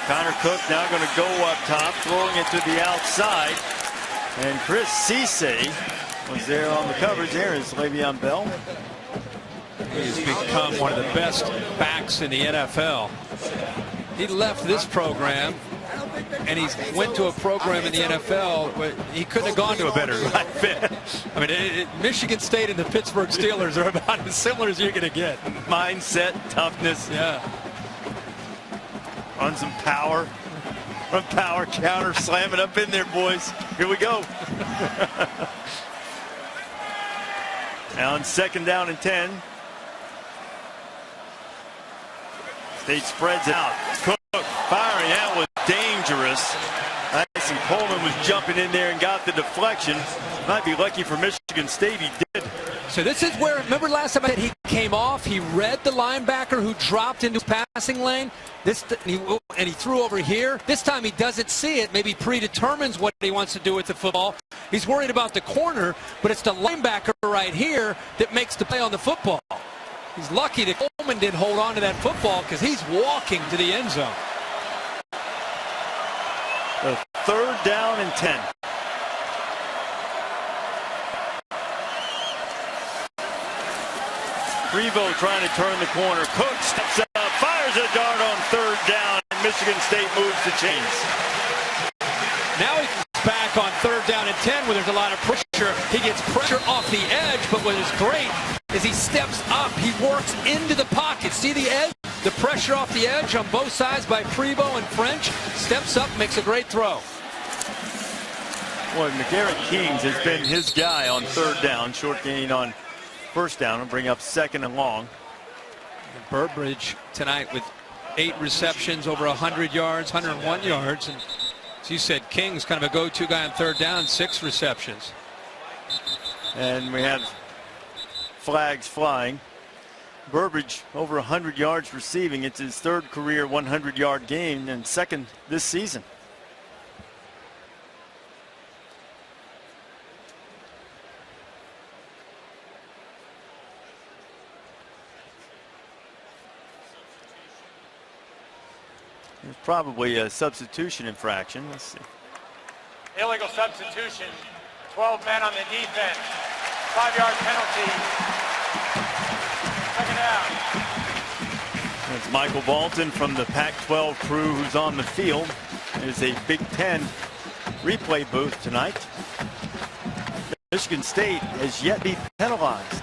Connor Cook now going to go up top, throwing it to the outside. And Chris Cisse was there on the coverage. There is Le'Veon Bell. He's become one of the best backs in the NFL. He left this program and he went to a program in the NFL where he couldn't have gone to a better fit. I mean, Michigan State and the Pittsburgh Steelers are about as similar as you're going to get. Mindset, toughness. Yeah. Run some power. Run power, counter, slam it up in there, boys. Here we go. Now on 2nd down and 10. State spreads it out. Cook firing. That was dangerous. Nice, and Coleman was jumping in there and got the deflection. Might be lucky for Michigan State he did. So this is where, remember last time he came off, he read the linebacker who dropped into his passing lane. And he threw over here. This time he doesn't see it, maybe predetermines what he wants to do with the football. He's worried about the corner, but it's the linebacker right here that makes the play on the football. He's lucky that Coleman did hold on to that football because he's walking to the end zone. The 3rd down and 10. Prevost trying to turn the corner. Cook steps up, fires a dart on 3rd down, and Michigan State moves the chains. Now he's back on 3rd down and 10 where there's a lot of pressure. He gets pressure off the edge, but what is great is he steps up. He works into the pocket. See the edge? The pressure off the edge on both sides by Prevost and French. Steps up, makes a great throw. Boy, McGarrett Kings has been his guy on 3rd down. Short gain on 1st down and bring up 2nd and long. Burbridge tonight with 8 receptions, over 100 yards, 101 yards. And as you said, King's kind of a go-to guy on 3rd down, 6 receptions. And we had flags flying. Burbridge over 100 yards receiving. It's his 3rd career 100-yard game and 2nd this season. There's probably a substitution infraction. Let's see. Illegal substitution. 12 men on the defense. 5-yard penalty. 2nd down. That's Michael Bolton from the Pac-12 crew who's on the field. There's a Big Ten replay booth tonight. Michigan State has yet to be penalized.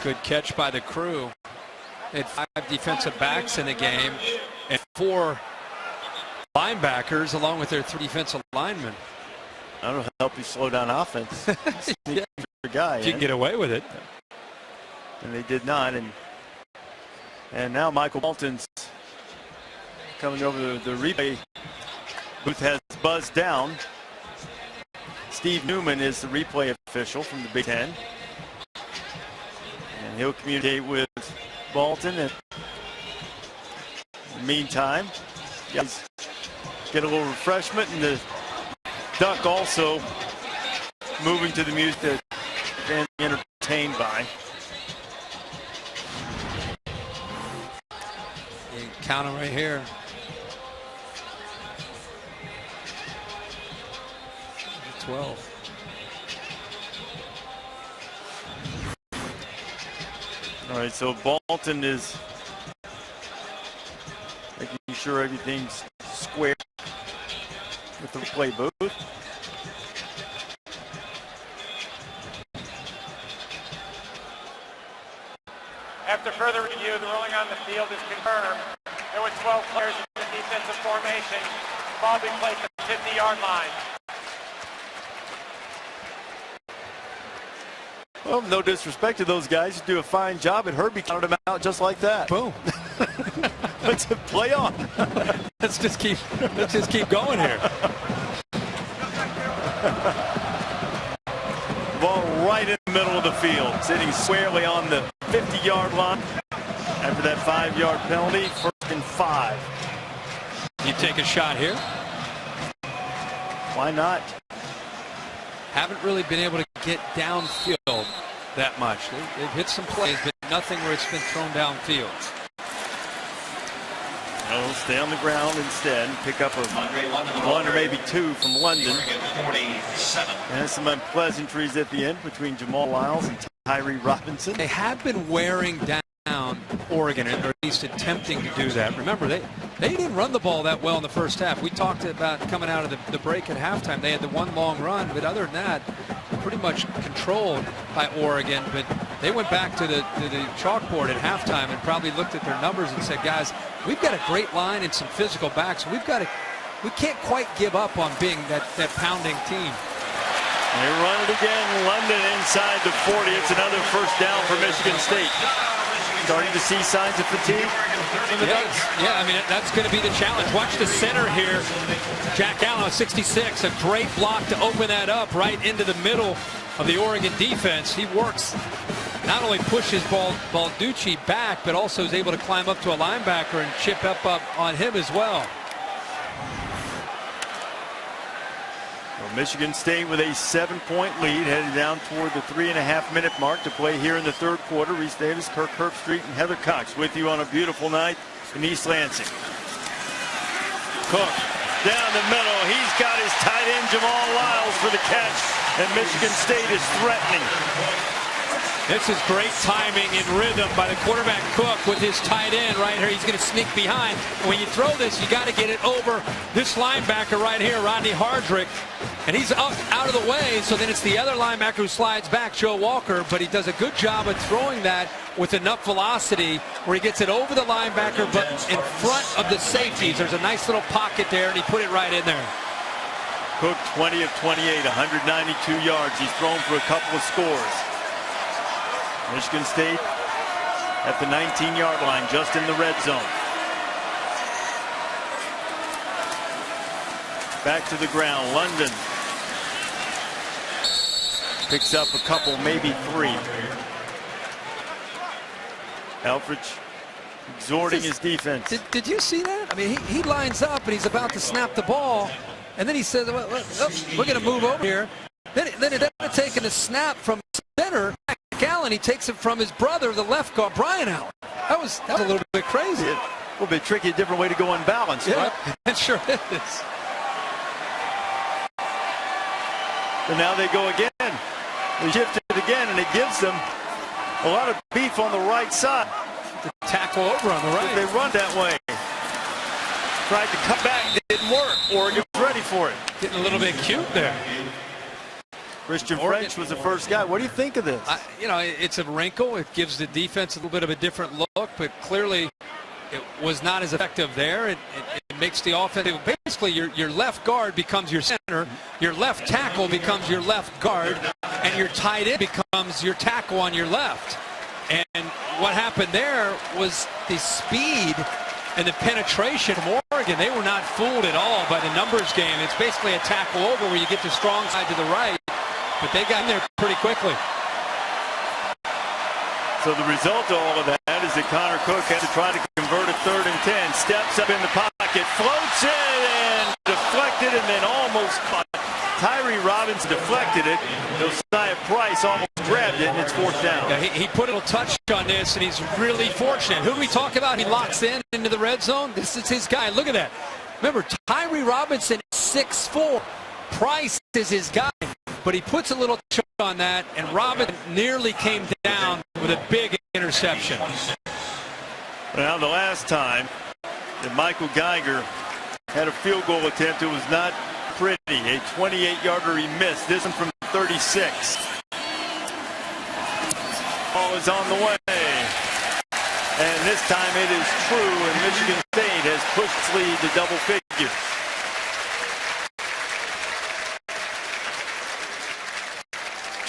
Good catch by the crew. They had 5 defensive backs in the game and 4 linebackers along with their 3 defensive linemen. That'll help you slow down offense. Yeah. Guy, you can get away with it. And they did not. And now Michael Bolton's coming over the replay booth has buzzed down. Steve Newman is the replay official from the Big Ten. And he'll communicate with Bolton. And in the meantime, guys get a little refreshment, and the Duck also moving to the music that fans are entertained by. You can count them right here. 12. All right, so Bolton is making sure everything's square with the play booth. After further review, the ruling on the field is confirmed. There were 12 players in the defensive formation. The ball being played at the 50-yard line. Well, no disrespect to those guys who do a fine job, and Herbie counted them out just like that. Boom. Let's play on. Let's just keep going here. Ball right in the middle of the field, sitting squarely on the 50-yard line. After that 5-yard penalty, 1st and 5. You take a shot here? Why not? Haven't really been able to get downfield that much. They've hit some plays, but nothing where it's been thrown downfield. No, stay on the ground instead and pick up a 1 or maybe 2 from London. And some unpleasantries at the end between Jamal Lyles and Tyree Robinson. They have been wearing down Oregon, or at least attempting to do that. Remember, they didn't run the ball that well in the first half. We talked about coming out of the break at halftime. They had the one long run, but other than that, pretty much controlled by Oregon. But they went back to the chalkboard at halftime and probably looked at their numbers and said, guys, we've got a great line and some physical backs. We can't quite give up on being that pounding team. They run it again. London inside the 40. It's another 1st down for Michigan State. Starting to see signs of fatigue. Yeah, I mean, that's going to be the challenge. Watch the center here. Jack Allen, 66. A great block to open that up right into the middle of the Oregon defense. He works, not only pushes Balducci back, but also is able to climb up to a linebacker and chip up on him as well. Well, Michigan State with a 7-point lead, headed down toward the 3.5-minute mark to play here in the 3rd quarter. Reese Davis, Kirk Herbstreit, and Heather Cox with you on a beautiful night in East Lansing. Cook down the middle. He's got his tight end Jamal Lyles for the catch, and Michigan State is threatening. This is great timing and rhythm by the quarterback Cook with his tight end right here. He's going to sneak behind. And when you throw this, you got to get it over this linebacker right here, Rodney Hardrick. And he's out of the way, so then it's the other linebacker who slides back, Joe Walker. But he does a good job of throwing that with enough velocity where he gets it over the linebacker, but in front of the safeties. There's a nice little pocket there, and he put it right in there. Cook 20 of 28, 192 yards. He's thrown for a couple of scores. Michigan State at the 19-yard line, just in the red zone. Back to the ground. London picks up a couple, maybe 3. Elfridge exhorting his defense. Did you see that? I mean, he lines up and he's about to snap the ball, and then he says, well, we're going to move over here. Then instead of taking a snap from center, Allen, he takes it from his brother, the left guard, Brian Allen. That was a little bit crazy. A little bit tricky, a different way to go unbalanced, yeah, right? It sure is. And now they go again. They shift it again, and it gives them a lot of beef on the right side. The tackle over on the right. They run that way. Tried to come back, didn't work. Oregon was ready for it. Getting a little bit cute there. Christian French was the first guy. What do you think of this? You know, it's a wrinkle. It gives the defense a little bit of a different look, but clearly it was not as effective there. It makes the offense. Basically, your left guard becomes your center, your left tackle becomes your left guard, and your tight end becomes your tackle on your left. And what happened there was the speed and the penetration from Oregon. They were not fooled at all by the numbers game. It's basically a tackle over where you get the strong side to the right. But they got in there pretty quickly. So the result of all of that is that Connor Cook had to try to convert a 3rd and 10. Steps up in the pocket, floats it, and deflected, and then almost caught. Tyree Robinson deflected it. Josiah Price almost grabbed it, and it's 4th down. Yeah, he put a little touch on this, and he's really fortunate. Who do we talk about? He locks into the red zone. This is his guy. Look at that. Remember, Tyree Robinson is 6'4". Price is his guy. But he puts a little choke on that, and Robinson nearly came down with a big interception. interception. Now, the last time that Michael Geiger had a field goal attempt, it was not pretty. A 28-yarder he missed. This one from 36. Ball is on the way. And this time it is true, and Michigan State has pushed its lead to double figures.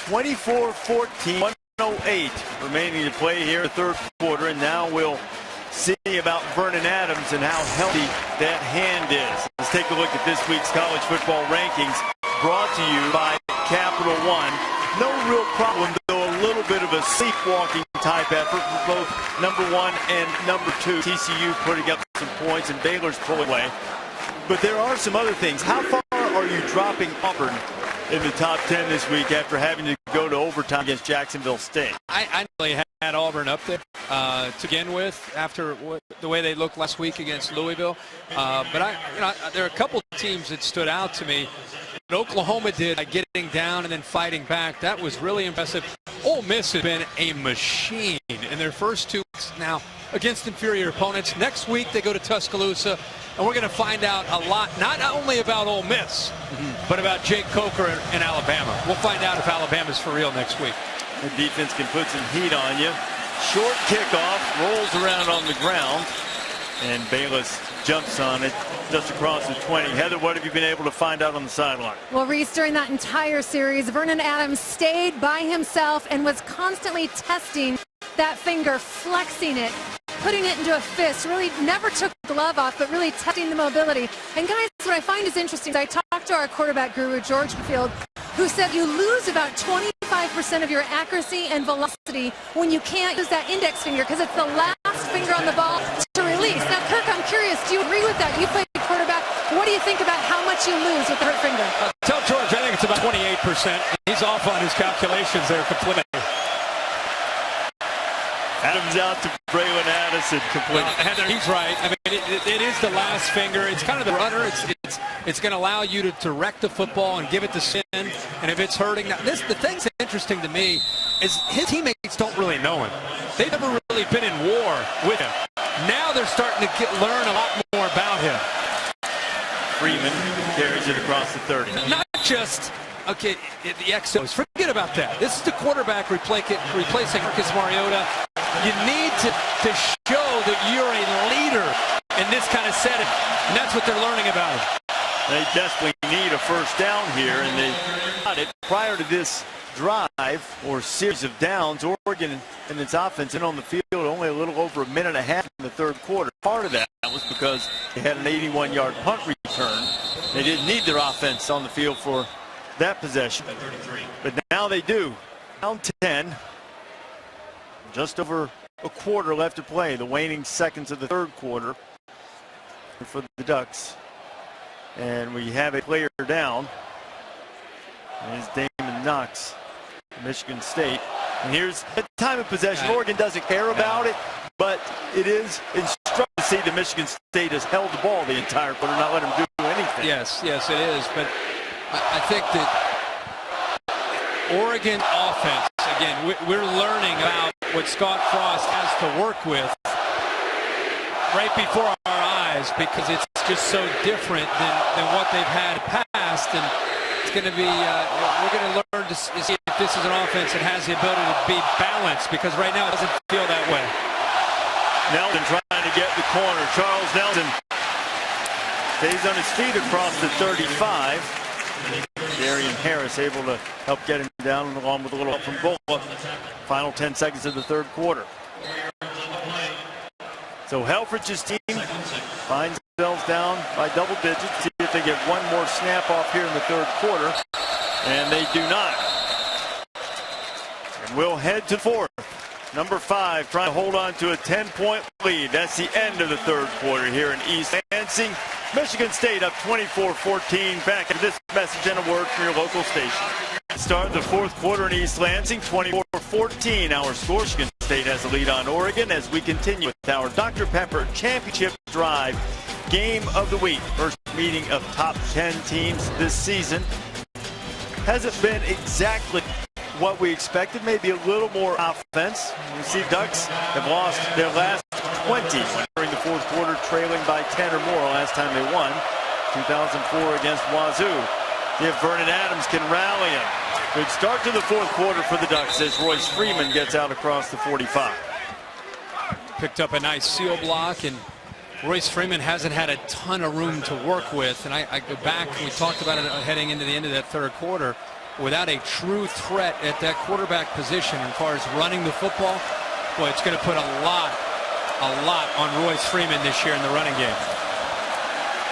(24-14), 1:08 remaining to play here in the third quarter, and now we'll see about Vernon Adams and how healthy that hand is. Let's take a look at this week's college football rankings, brought to you by Capital One. No real problem, though a little bit of a sleepwalking type effort for both number 1 and number 2. TCU putting up some points and Baylor's pulling away. But there are some other things. How far are you dropping Auburn in the top 10 this week after having to go to overtime against Jacksonville State? I really had Auburn up there to begin with after the way they looked last week against Louisville. But there are a couple teams that stood out to me. What Oklahoma did by getting down and then fighting back, that was really impressive. Ole Miss has been a machine in their first 2 weeks now against inferior opponents. Next week they go to Tuscaloosa, and we're going to find out a lot, not only about Ole Miss, but about Jake Coker and Alabama. We'll find out if Alabama's for real next week. The defense can put some heat on you. Short kickoff, rolls around on the ground, and Bayless jumps on it just across the 20. Heather, what have you been able to find out on the sideline? Well, Reese, during that entire series, Vernon Adams stayed by himself and was constantly testing that finger, flexing it, putting it into a fist, really never took the glove off, but really testing the mobility. And guys, what I find is interesting is I talked to our quarterback guru, George Field, who said you lose about 25% of your accuracy and velocity when you can't use that index finger because it's the last finger on the ball to release. Now, Kirk, I'm curious, do you agree with that? You played quarterback. What do you think about how much you lose with the hurt finger? Tell George, I think it's about 28%. He's off on his calculations there completely. Adams out to Braylon Addison completely. Heather, he's right. I mean, it is the last finger. It's kind of the runner. It's going to allow you to direct the football and give it to Sin. And if it's hurting, now the thing that's interesting to me is his teammates don't really know him. They've never really been in war with him. Now they're starting to learn a lot more about him. Freeman carries it across the 30. Not just. Okay, the Exos, forget about that. This is the quarterback replacing Marcus Mariota. You need to show that you're a leader in this kind of setting, and that's what they're learning about him. They desperately need a first down here, and they got it prior to this drive or series of downs. Oregon and its offense in on the field only a little over a minute and a half in the third quarter. Part of that was because they had an 81-yard punt return. They didn't need their offense on the field for that possession, but now they do. Down 10, just over a quarter left to play, the waning seconds of the third quarter for the Ducks, and we have a player down, and it's Damon Knox, Michigan State. And here's the time of possession. Oregon doesn't care about it, but it is instructive to see that Michigan State has held the ball the entire quarter, not let them do anything. Yes, it is, but I think that Oregon offense, again, we're learning about what Scott Frost has to work with right before our eyes because it's just so different than what they've had past. And it's going to be, we're going to learn to see if this is an offense that has the ability to be balanced because right now it doesn't feel that way. Nelson trying to get the corner. Charles Nelson stays on his feet across the 35. Darian Harris able to help get him down along with a little help from Bola. Final 10 seconds of the third quarter. So Helfrich's team finds themselves down by double digits. See if they get one more snap off here in the third quarter. And they do not. And we'll head to fourth. Number 5 trying to hold on to a 10-point lead. That's the end of the third quarter here in East Lansing. Michigan State up 24-14. Back at this message and a word from your local station. Start the fourth quarter in East Lansing, 24-14. Our score, Michigan State has the lead on Oregon as we continue with our Dr. Pepper Championship Drive Game of the Week. First meeting of top 10 teams this season. Hasn't been exactly what we expected, maybe a little more offense. You see Ducks have lost their last 20 during the fourth quarter, trailing by 10 or more last time they won, 2004 against Wazoo. If Vernon Adams can rally him. Good start to the fourth quarter for the Ducks as Royce Freeman gets out across the 45. Picked up a nice seal block, and Royce Freeman hasn't had a ton of room to work with. And I go back, we talked about it heading into the end of that third quarter. Without a true threat at that quarterback position as far as running the football, boy, it's going to put a lot on Royce Freeman this year in the running game.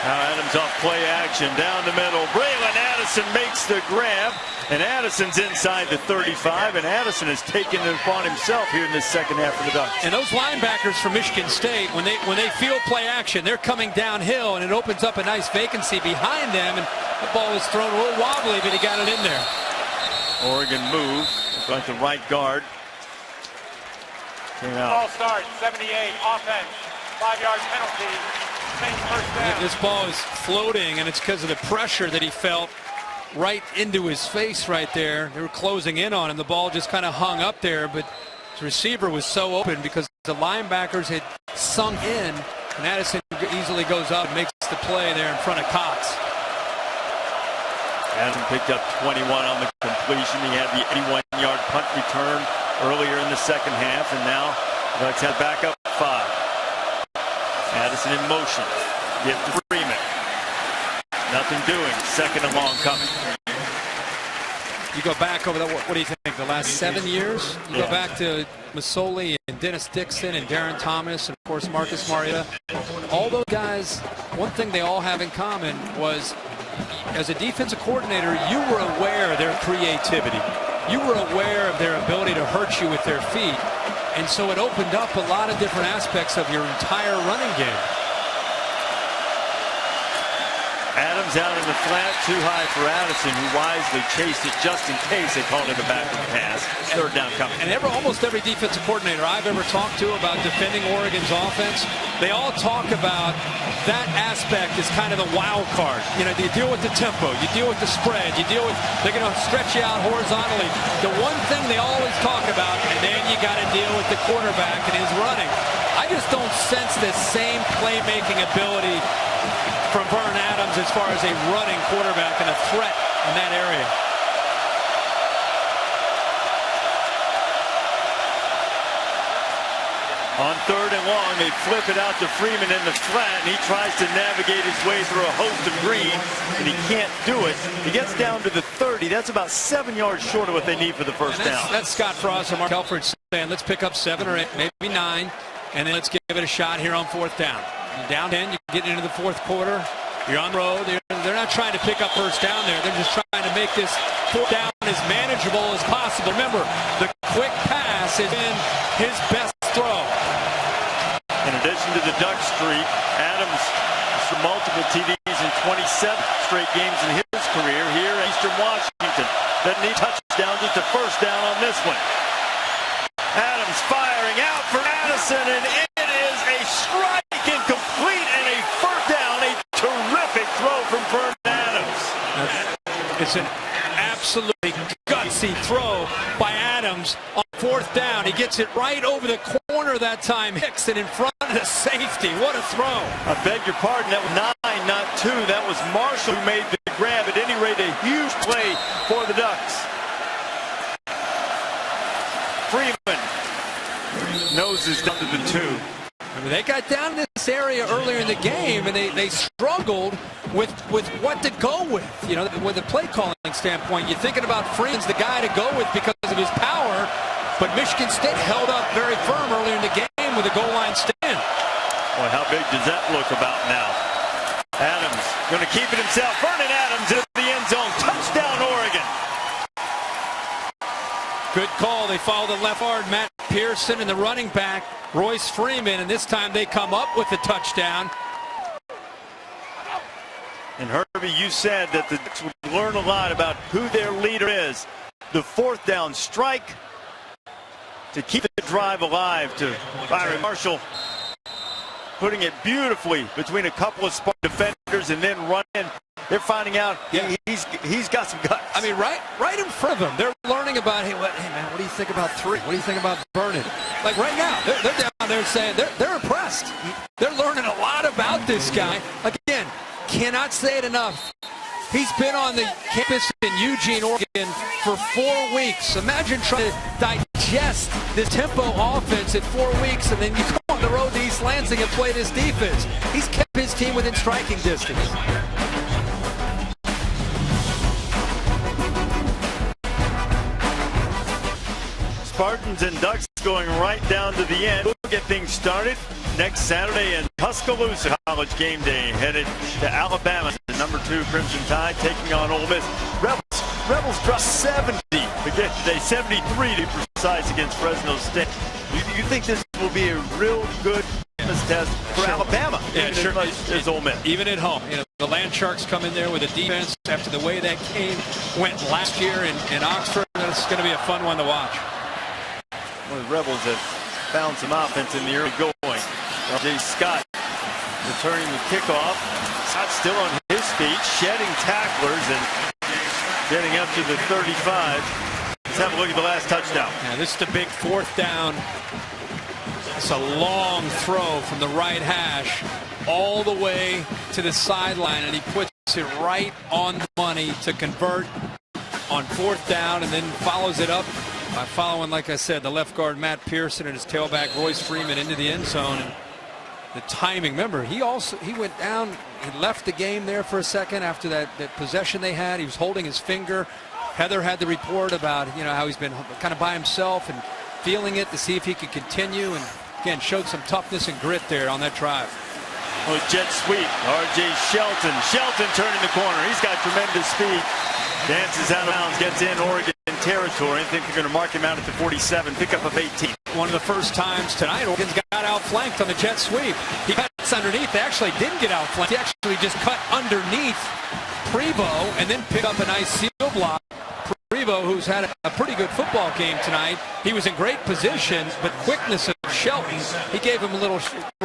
Now Adams off play action down the middle. Braylon Addison makes the grab, and Addison's inside the 35, and Addison has taken it upon himself here in this second half of the Ducks. And those linebackers from Michigan State, when they feel play action, they're coming downhill, and it opens up a nice vacancy behind them, and the ball was thrown a little wobbly, but he got it in there. Oregon move, like the right guard. Came out. Ball start, 78, offense, 5-yard penalty. This ball is floating, and it's because of the pressure that he felt right into his face right there. They were closing in on him. The ball just kind of hung up there, but the receiver was so open because the linebackers had sunk in, and Addison easily goes up and makes the play there in front of Cox. Addison picked up 21 on the completion. He had the 81-yard punt return earlier in the second half, and now the Ducks have back up 5. Addison in motion. Give to Freeman. Nothing doing. Second and long coming. You go back over the, what do you think, the last 7 years? You go back to Masoli and Dennis Dixon and Darren Thomas and, of course, Marcus Mariota. All those guys, one thing they all have in common was, as a defensive coordinator, you were aware of their creativity. You were aware of their ability to hurt you with their feet. And so it opened up a lot of different aspects of your entire running game. Adams out in the flat, too high for Addison, who wisely chased it just in case they called it a backward pass. Third down coming. And almost every defensive coordinator I've ever talked to about defending Oregon's offense, they all talk about that aspect is kind of the wild card. You know, you deal with the tempo, you deal with the spread, you deal with, they're going to stretch you out horizontally. The one thing they always talk about, and then you got to deal with the quarterback and his running. I just don't sense the same playmaking ability from Vernon Adams as far as a running quarterback and a threat in that area. On third and long, they flip it out to Freeman in the flat, and he tries to navigate his way through a host of green, and he can't do it. He gets down to the 30. That's about 7 yards short of what they need for the first down. That's Scott Frost and Mark Helford saying, let's pick up 7 or 8, maybe 9, and then let's give it a shot here on fourth down. Down 10, you get into the fourth quarter. You're on the road. They're not trying to pick up first down there. They're just trying to make this fourth down as manageable as possible. Remember, the quick pass has been his best throw. In addition to the Duck streak, Adams has multiple TDs in 27 straight games in his career here at Eastern Washington. Doesn't need touchdowns, just a first down on this one. Adams firing out for Addison, and it is a strike incomplete and a first down. A terrific throw from Vernon Adams. It's an absolutely gutsy throw by Adams on fourth down. He gets it right over the corner that time. Hicks it in front of the safety. What a throw. I beg your pardon. That was 9, not 2. That was Marshall who made the grab. At any rate, a huge play for the Ducks. Freeman noses down to the 2. I mean, they got down in this area earlier in the game, and they struggled with what to go with. You know, with a play calling standpoint, you're thinking about Freeman's the guy to go with because of his power, but Michigan State held up very firm earlier in the game with a goal line stand. Boy, how big does that look about now? Adams going to keep it himself. Vernon Adams into the end zone. Touchdown, Oregon. Good call. They follow the left guard, Matt Pearson, and the running back, Royce Freeman, and this time they come up with the touchdown. And Herbie, you said that the Ducks would learn a lot about who their leader is. The fourth down strike to keep the drive alive to Byron Marshall. putting it beautifully between a couple of Spartan defenders and then run in. They're finding out he's got some guts. I mean, right in front of them, they're learning about, hey man, what do you think about three? What do you think about Vernon? Like right now, they're down there saying they're impressed. They're learning a lot about this guy. Again, cannot say it enough. He's been on the campus in Eugene, Oregon for 4 weeks. Imagine trying to digest this tempo offense in 4 weeks, and then you go on the road to East Lansing and play this defense. He's kept his team within striking distance. Spartans and Ducks going right down to the end. We'll get things started next Saturday in Tuscaloosa. College game day headed to Alabama. The #2 Crimson Tide taking on Ole Miss. Rebels dropped 70 again today, 73 to be precise against Fresno State. You think this will be a real good test for Alabama? Yeah, sure. As much as Ole Miss. Even at home. You know, the Land Sharks come in there with a defense after the way that game went last year in Oxford. It's going to be a fun one to watch. Well, the Rebels have found some offense in the early going. L.J. Scott returning the kickoff. Scott still on his feet, shedding tacklers and getting up to the 35. Let's have a look at the last touchdown. Yeah, this is the big 4th down. It's a long throw from the right hash all the way to the sideline, and he puts it right on the money to convert on 4th down, and then follows it up by following, like I said, the left guard Matt Pearson and his tailback Royce Freeman into the end zone. And the timing, remember, he went down, he left the game there for a second after that possession they had. He was holding his finger. Heather had the report about, you know, how he's been kind of by himself and feeling it to see if he could continue, and again showed some toughness and grit there on that drive. Oh, jet sweep. R.J. Shelton turning the corner. He's got tremendous speed. Dances out of bounds, gets in Oregon territory. I think they're going to mark him out at the 47, pickup of 18. One of the first times tonight, Oregon's got outflanked on the jet sweep. He cuts underneath. They actually didn't get outflanked. He actually just cut underneath Prevo and then picked up a nice seal block. Prevo, who's had a pretty good football game tonight, he was in great position, but quickness of Shelton, he gave him a little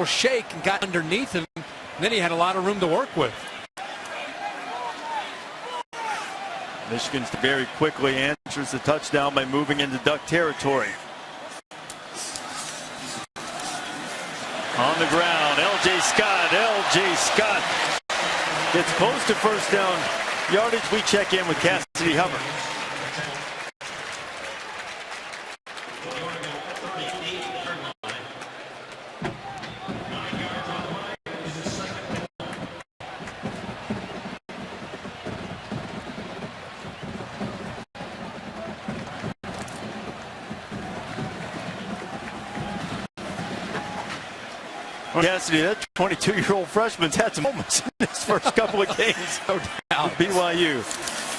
shake and got underneath him. And then he had a lot of room to work with. Michigan very quickly answers the touchdown by moving into Duck territory. On the ground, L.J. Scott gets close to first down yardage. We check in with Cassidy Hubbard. Cassidy, that 22-year-old freshman's had some moments in his first couple of games. No doubt. BYU.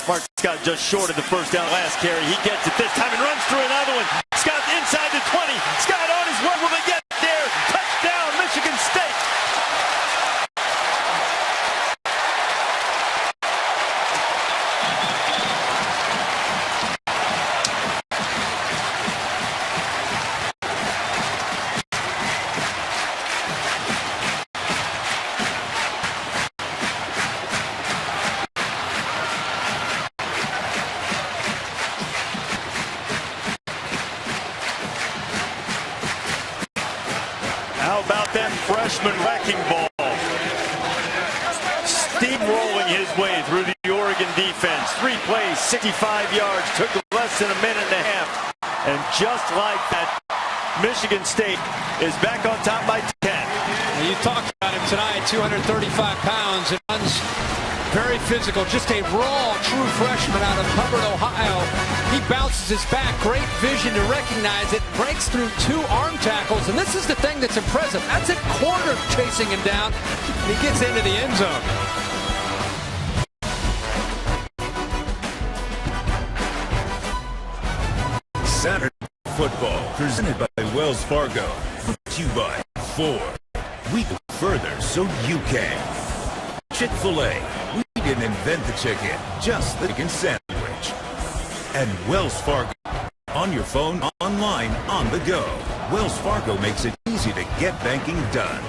Mark Scott just short of the first down last carry. He gets it this time and runs through another one. Scott inside the 20. Scott on his way. Will they get there? Touchdown, Michigan State. Freshman wrecking ball. Steamrolling his way through the Oregon defense. 3 plays, 65 yards. Took less than a minute and a half. And just like that, Michigan State is back on top by 10. Well, you talked about him tonight, 235 pounds. And runs very physical. Just a raw, true freshman out of Hubbard, Ohio. He bounces his back. Great vision to recognize it. Breaks through 2 arm tackles. And this is the thing that's impressive. That's a corner chasing him down. He gets into the end zone. Saturday football presented by Wells Fargo. Brought to you by Ford. We go further so you can. Chick-fil-A. We didn't invent the chicken, just the chicken sandwich. And Wells Fargo. On your phone, online, on the go. Wells Fargo makes it easy to get banking done.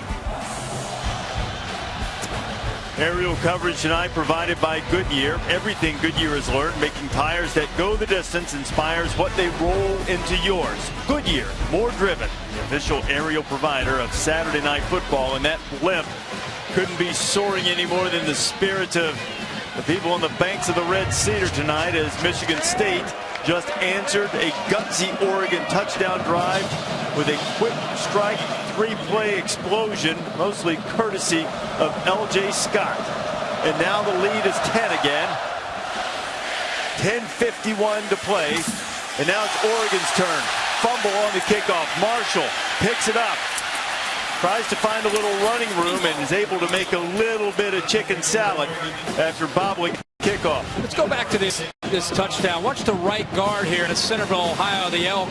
Aerial coverage tonight provided by Goodyear. Everything Goodyear has learned, making tires that go the distance, inspires what they roll into yours. Goodyear, more driven, the official aerial provider of Saturday Night Football. And that blimp couldn't be soaring any more than the spirit of the people on the banks of the Red Cedar tonight, as Michigan State just answered a gutsy Oregon touchdown drive with a quick strike 3-play explosion, mostly courtesy of L.J. Scott. And now the lead is 10 again. 10:51 to play. And now it's Oregon's turn. Fumble on the kickoff. Marshall picks it up. Tries to find a little running room and is able to make a little bit of chicken salad after bobbling kickoff. Let's go back to this touchdown. Watch the right guard here in Centerville, Ohio, the Elk.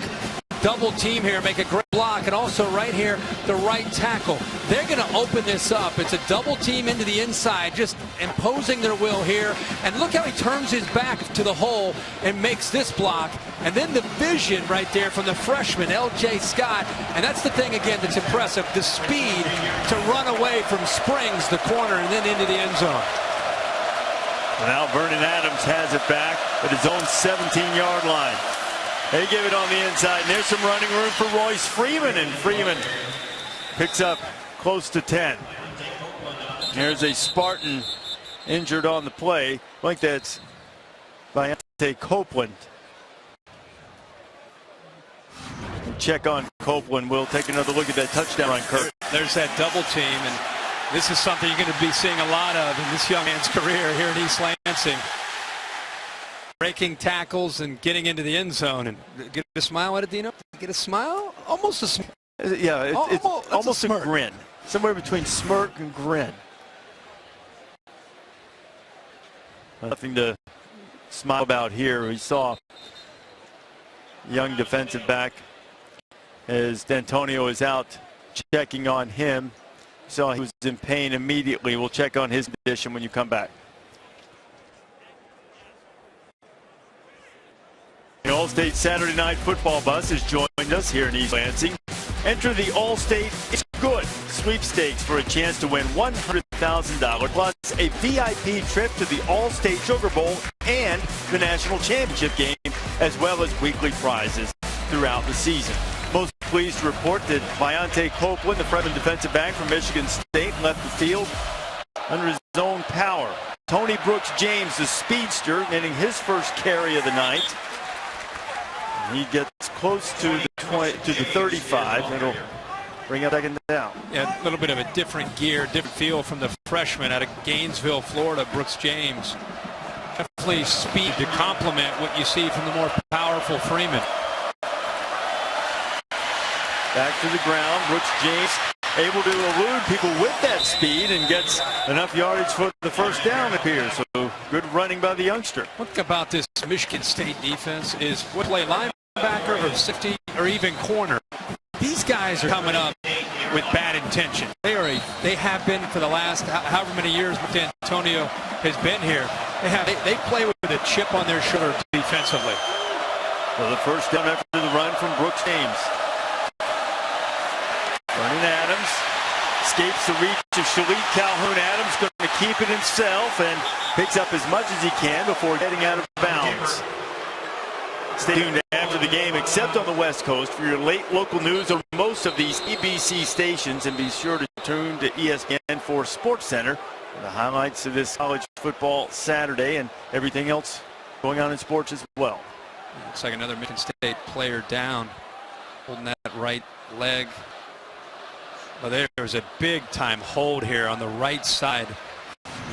Double team here, make a great block, and also right here, the right tackle. They're going to open this up. It's a double team into the inside, just imposing their will here. And look how he turns his back to the hole and makes this block. And then the vision right there from the freshman, L.J. Scott. And that's the thing, again, that's impressive. The speed to run away from Springs, the corner, and then into the end zone. Now Vernon Adams has it back at his own 17-yard line. They give it on the inside, and there's some running room for Royce Freeman, and Freeman picks up close to 10. There's a Spartan injured on the play. I think that's Viante Copeland. Check on Copeland. We'll take another look at that touchdown run, Kurt. There's that double team, and this is something you're going to be seeing a lot of in this young man's career here in East Lansing. Breaking tackles and getting into the end zone. And get a smile at it, Dino? Get a smile? Almost a smile. Yeah, it's almost a grin. Somewhere between smirk and grin. Nothing to smile about here. We saw young defensive back as D'Antonio is out checking on him. Saw he was in pain immediately. We'll check on his condition when you come back. The All-State Saturday Night Football bus has joined us here in East Lansing. Enter the All-State It's Good sweepstakes for a chance to win $100,000 plus a VIP trip to the All-State Sugar Bowl and the National Championship game, as well as weekly prizes throughout the season. Most pleased to report that Viante Copeland, the freshman defensive back from Michigan State, left the field under his own power. Tony Brooks James, the speedster, getting his first carry of the night. He gets close to the 35. It'll bring it second down. Yeah, a little bit of a different gear, different feel from the freshman out of Gainesville, Florida, Brooks James. Definitely speed to complement what you see from the more powerful Freeman. Back to the ground. Brooks James able to elude people with that speed and gets enough yardage for the first down, it appears. So good running by the youngster. What about this Michigan State defense is what play linebacker or safety or even corner. These guys are coming up with bad intention. They have been for the last however many years D'Antonio has been here. They play with a chip on their shoulder defensively. So the first down after the run from Brooks James. Vernon Adams escapes the reach of Shalit Calhoun. Adams going to keep it himself and picks up as much as he can before getting out of bounds. Stay tuned after the game, except on the West Coast, for your late local news on most of these EBC stations, and be sure to tune to ESPN for Sports Center for the highlights of this college football Saturday and everything else going on in sports as well. Looks like another Michigan State player down, holding that right leg. Well, there's a big-time hold here on the right side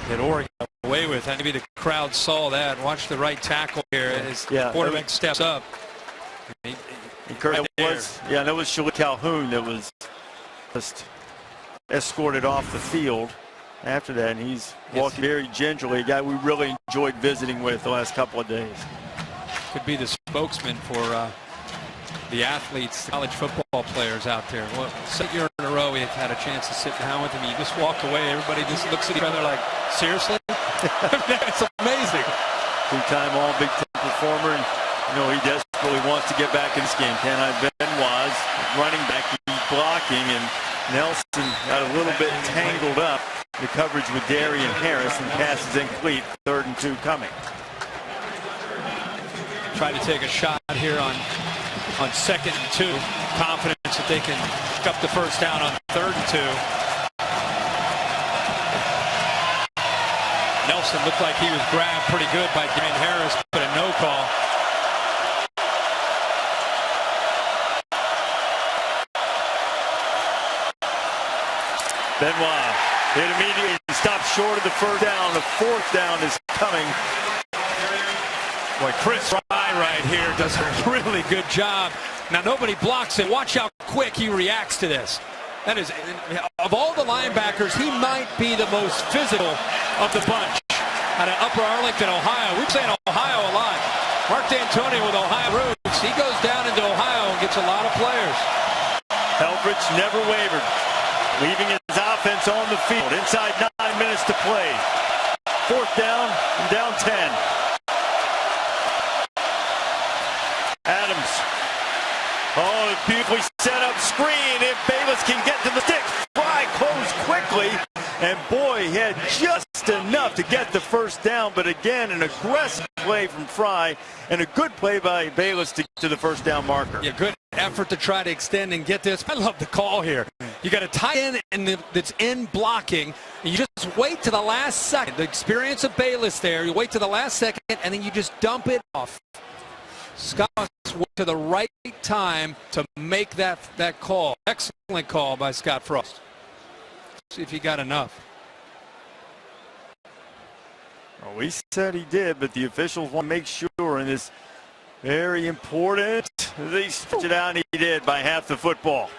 that Oregon got away with. Maybe the crowd saw that. Watch the right tackle here as the quarterback steps up. That was Shalit Calhoun that was just escorted off the field after that, and he's walking very gingerly. A guy we really enjoyed visiting with the last couple of days. Could be the spokesman for the athletes, the college football players out there. Well, 2nd year in a row we've had a chance to sit down with him. You just walk away. Everybody just looks at each other like, seriously? It's amazing. Two-time All-Big Ten performer. And, he desperately wants to get back in this game. Ben was running back, he's blocking, and Nelson got a little bit tangled up. The coverage with Darian Harris, and pass is incomplete. 3rd and 2 coming. Try to take a shot here on 2nd and 2. Confidence that they can pick up the first down on 3rd and 2. Nelson looked like he was grabbed pretty good by Darian Harris, but a no call. Benoit hit immediately, stopped short of the 1st down. The 4th down is coming. Boy, Chris Fry right here does a really good job. Now nobody blocks it. Watch how quick he reacts to this. That is, of all the linebackers, he might be the most physical of the bunch. Out of Upper Arlington, Ohio. We're saying Ohio a lot. Mark D'Antonio with Ohio roots. He goes down into Ohio and gets a lot of players. Eldridge never wavered, leaving his offense on the field. Inside 9 minutes to play. 4th down and down 10. Adams. Oh, beautifully set up screen. If Bayless can get to the stick, Fry closed quickly. And boy, he had just enough to get the 1st down. But again, an aggressive play from Fry and a good play by Bayless to get to the 1st down marker. Yeah, good effort to try to extend and get this. I love the call here. You got a tight end and that's in blocking. And you just wait to the last second. The experience of Bayless there. You wait to the last second and then you just dump it off. Scott went to the right time to make that call. Excellent call by Scott Frost. See if he got enough. Well, we said he did, but the officials want to make sure in this very important. They stretch it out, and he did by half the football.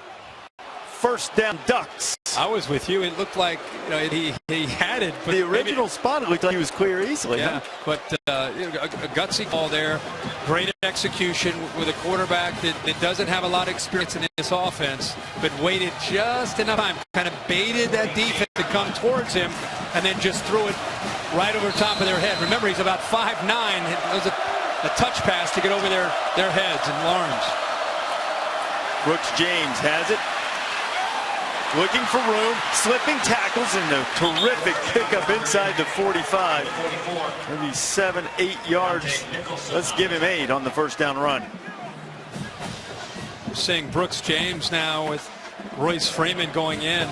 1st down, Ducks. I was with you. It looked like he had it. But the original spot looked like he was clear easily. Yeah, huh? But a gutsy call there. Great execution with a quarterback that doesn't have a lot of experience in this offense, but waited just enough time, kind of baited that defense to come towards him, and then just threw it right over top of their head. Remember, he's about 5'9". It was a touch pass to get over their heads, and Lawrence. Brooks James has it. Looking for room, slipping tackles, and a terrific pickup inside the 45. Maybe 7-8 yards. Let's give him 8 on the 1st down run. We're seeing Brooks James now with Royce Freeman going in.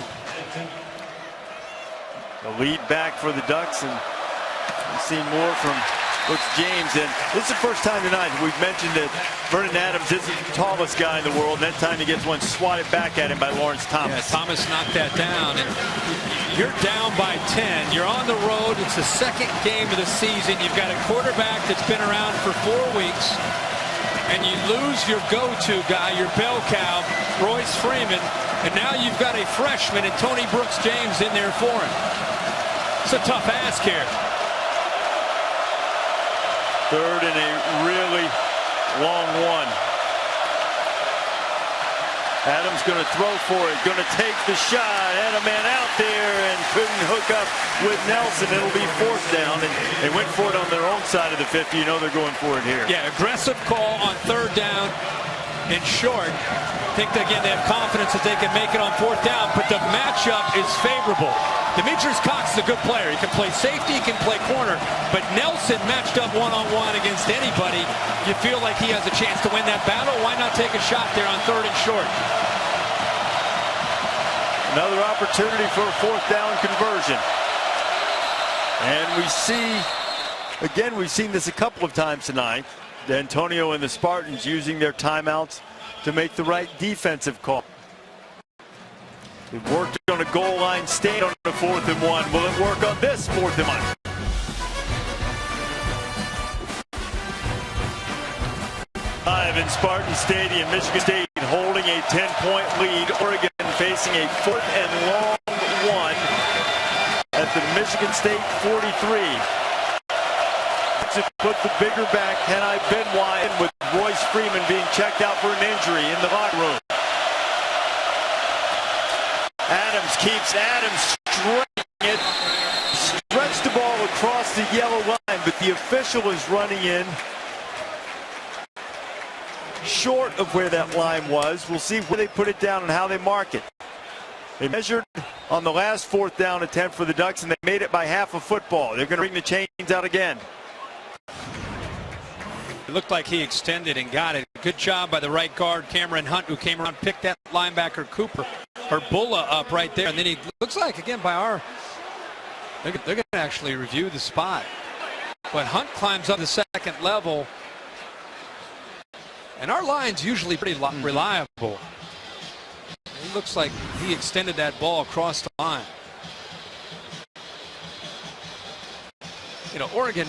The lead back for the Ducks, and we've seen more from Brooks James. And this is the first time tonight we've mentioned that Vernon Adams isn't the tallest guy in the world. And that time he gets one swatted back at him by Lawrence Thomas. Yeah, Thomas knocked that down. And you're down by 10. You're on the road. It's the 2nd game of the season. You've got a quarterback that's been around for 4 weeks. And you lose your go-to guy, your bell cow, Royce Freeman. And now you've got a freshman and Tony Brooks James in there for him. It's a tough ask here. 3rd and a really long one. Adams going to throw for it, going to take the shot, and a man out there and couldn't hook up with Nelson. It'll be 4th down, and they went for it on their own side of the 50. You know they're going for it here. Yeah, aggressive call on 3rd down and short. I think, again, they have confidence that they can make it on 4th down, but the matchup is favorable. Demetrius Cox is a good player. He can play safety, he can play corner, but Nelson matched up one-on-one against anybody. You feel like he has a chance to win that battle. Why not take a shot there on 3rd and short? Another opportunity for a 4th down conversion. And we see, again, we've seen this a couple of times tonight. D'Antonio and the Spartans using their timeouts to make the right defensive call. It worked on a goal line stand on the 4th and 1. Will it work on this 4th and 1? Live in Spartan Stadium, Michigan State holding a 10-point lead. Oregon facing a 4th and long one at the Michigan State 43. To put the bigger back, Kenai Benoit in with Royce Freeman being checked out for an injury in the locker room. Adams keeps stretching it. Stretched the ball across the yellow line, but the official is running in short of where that line was. We'll see where they put it down and how they mark it. They measured on the last fourth down attempt for the Ducks, and they made it by half a football. They're going to bring the chains out again. It looked like he extended and got it. Good job by the right guard, Cameron Hunt, who came around, picked that linebacker Cooper, or Bulla up right there. And then he looks like, again, by our, they're going to actually review the spot. But Hunt climbs up the second level. And our line's usually pretty reliable. It looks like he extended that ball across the line. You know, Oregon,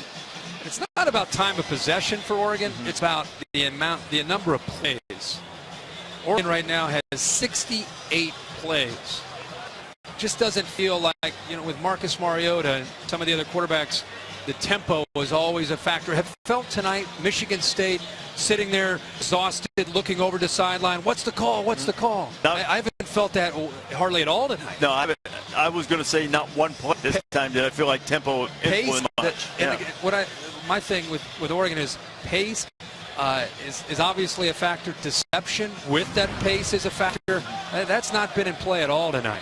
it's not about time of possession for Oregon. It's about the number of plays. Oregon right now has 68 plays. Just doesn't feel like, you know, with Marcus Mariota and some of the other quarterbacks, the tempo was always a factor. Have felt tonight, Michigan State sitting there exhausted, looking over the sideline. What's the call? What's the call? I haven't felt that hardly at all tonight. No, I was going to say not one play this time did I feel like tempo influenced much. My thing with Oregon is pace is obviously a factor. Deception with that pace is a factor. That's not been in play at all tonight.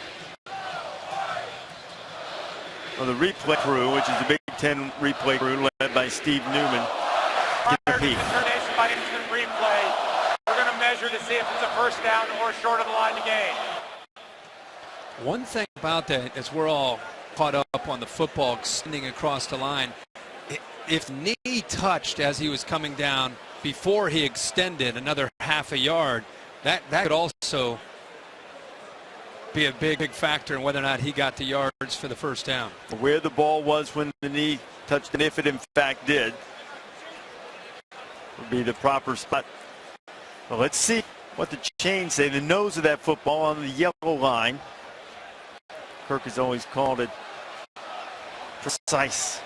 Well, the replay crew, which is the Big Ten replay crew led by Steve Newman. Determination by instant replay. We're going to measure to see if it's a first down or short of the line to gain. One thing about that is we're all caught up on the football extending across the line. If knee touched as he was coming down before he extended another half a yard, that could also be a big factor in whether or not he got the yards for the first down. Where the ball was when the knee touched, and if it in fact did, would be the proper spot. Well, let's see what the chains say. The nose of that football on the yellow line. Kirk has always called it precise.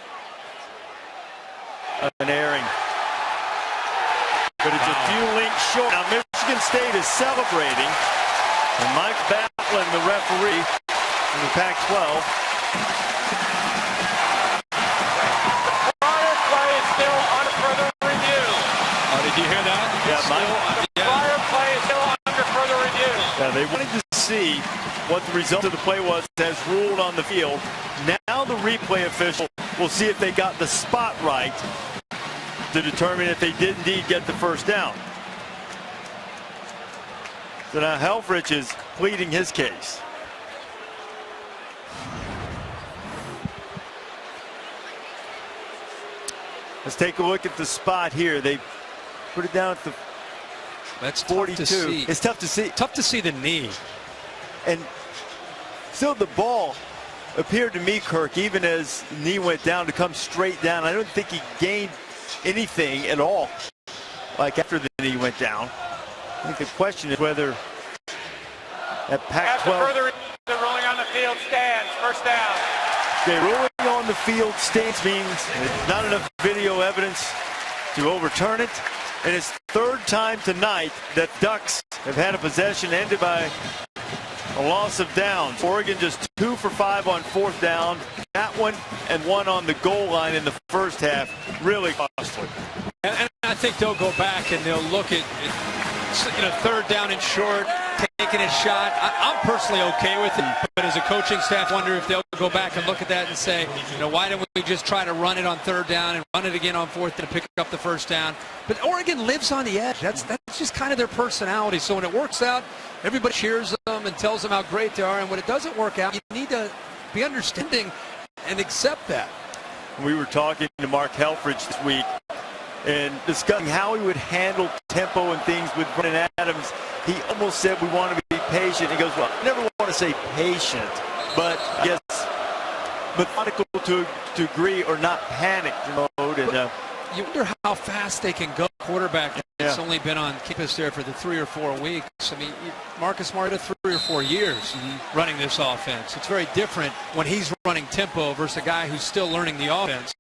An airing. But it's a few links short. Now Michigan State is celebrating. And Mike Batlin, the referee in the Pac-12. Prior play is still under further review. Oh, did you hear that? Yeah, Mike. Prior play is still under further review. Yeah, they wanted to see what the result of the play was as ruled on the field. Now the replay official will see if they got the spot right to determine if they did indeed get the first down. So now Helfrich is pleading his case. Let's take a look at the spot here. They put it down at the That's 42. Tough to see. It's tough to see. Tough to see the knee. And still the ball appeared to me, Kirk, even as the knee went down, to come straight down. I don't think he gained anything at all, like after the knee went down. I think the question is whether that Pac-12... After further, the ruling on the field stands. First down. Okay, ruling on the field stands means there's not enough video evidence to overturn it. And it's third time tonight that Ducks have had a possession ended by a loss of downs. Oregon just 2 for 5 on fourth down. That one and one on the goal line in the first half. Really costly. And I think they'll go back and they'll look at third down and short, taking a shot. I'm personally okay with it, but as a coaching staff, wonder if they'll go back and look at that and say, why don't we just try to run it on third down and run it again on fourth to pick up the first down? But Oregon lives on the edge. That's just kind of their personality. So when it works out, everybody cheers them and tells them how great they are. And when it doesn't work out, you need to be understanding and accept that. We were talking to Mark Helfrich this week and discussing how he would handle tempo and things with Vernon Adams. He almost said we want to be patient. He goes, well, I never want to say patient, but I guess methodical to agree or not panicked mode. And you wonder how fast they can go. Quarterback that's only been on campus there for the 3 or 4 weeks. I mean, Marcus Mariota 3 or 4 years running this offense. It's very different when he's running tempo versus a guy who's still learning the offense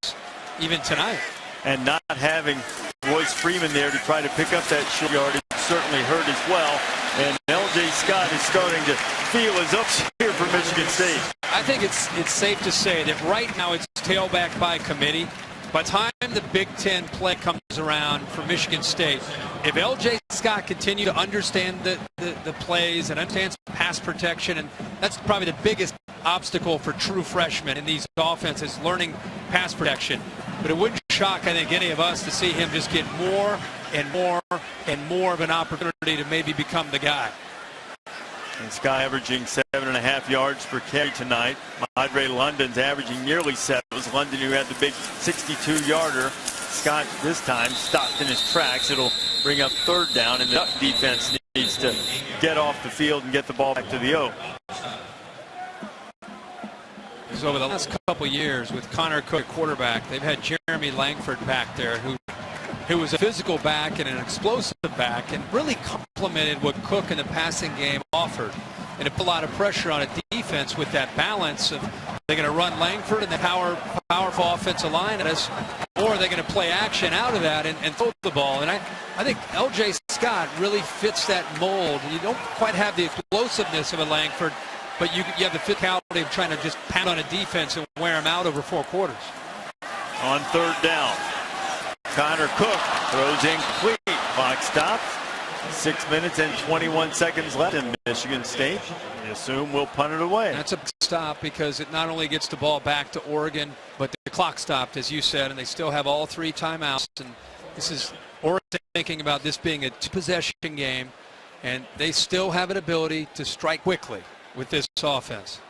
even tonight. And not having Royce Freeman there to try to pick up that short yardage certainly hurt as well. And L.J. Scott is starting to feel his ups here for Michigan State. I think it's safe to say that right now it's tailback by committee. By the time the Big Ten play comes around for Michigan State, if L.J. Scott continue to understand the plays and understands pass protection, and that's probably the biggest obstacle for true freshmen in these offenses, learning pass protection. But it wouldn't shock, I think, any of us to see him just get more and more and more of an opportunity to maybe become the guy. And Sky averaging 7.5 yards per carry tonight. Madre London's averaging nearly 7. It was London who had the big 62-yarder. Scott this time stopped in his tracks. It'll bring up 3rd down, and the Duck defense needs to get off the field and get the ball back to the O. Because over the last couple years with Connor Cook at quarterback, they've had Jeremy Langford back there who was a physical back and an explosive back and really complemented what Cook in the passing game offered. And it put a lot of pressure on a defense with that balance of they're going to run Langford and the powerful offensive line at us, or they're going to play action out of that and throw the ball. And I think L.J. Scott really fits that mold. You don't quite have the explosiveness of a Langford, but you have the physicality of trying to just pound on a defense and wear them out over 4 quarters. On 3rd down, Connor Cook throws incomplete. Clock stopped. 6 minutes and 21 seconds left in Michigan State. We assume we'll punt it away. That's a stop because it not only gets the ball back to Oregon, but the clock stopped, as you said, and they still have all 3 timeouts. And this is Oregon thinking about this being a 2-possession game, and they still have an ability to strike quickly with this offense.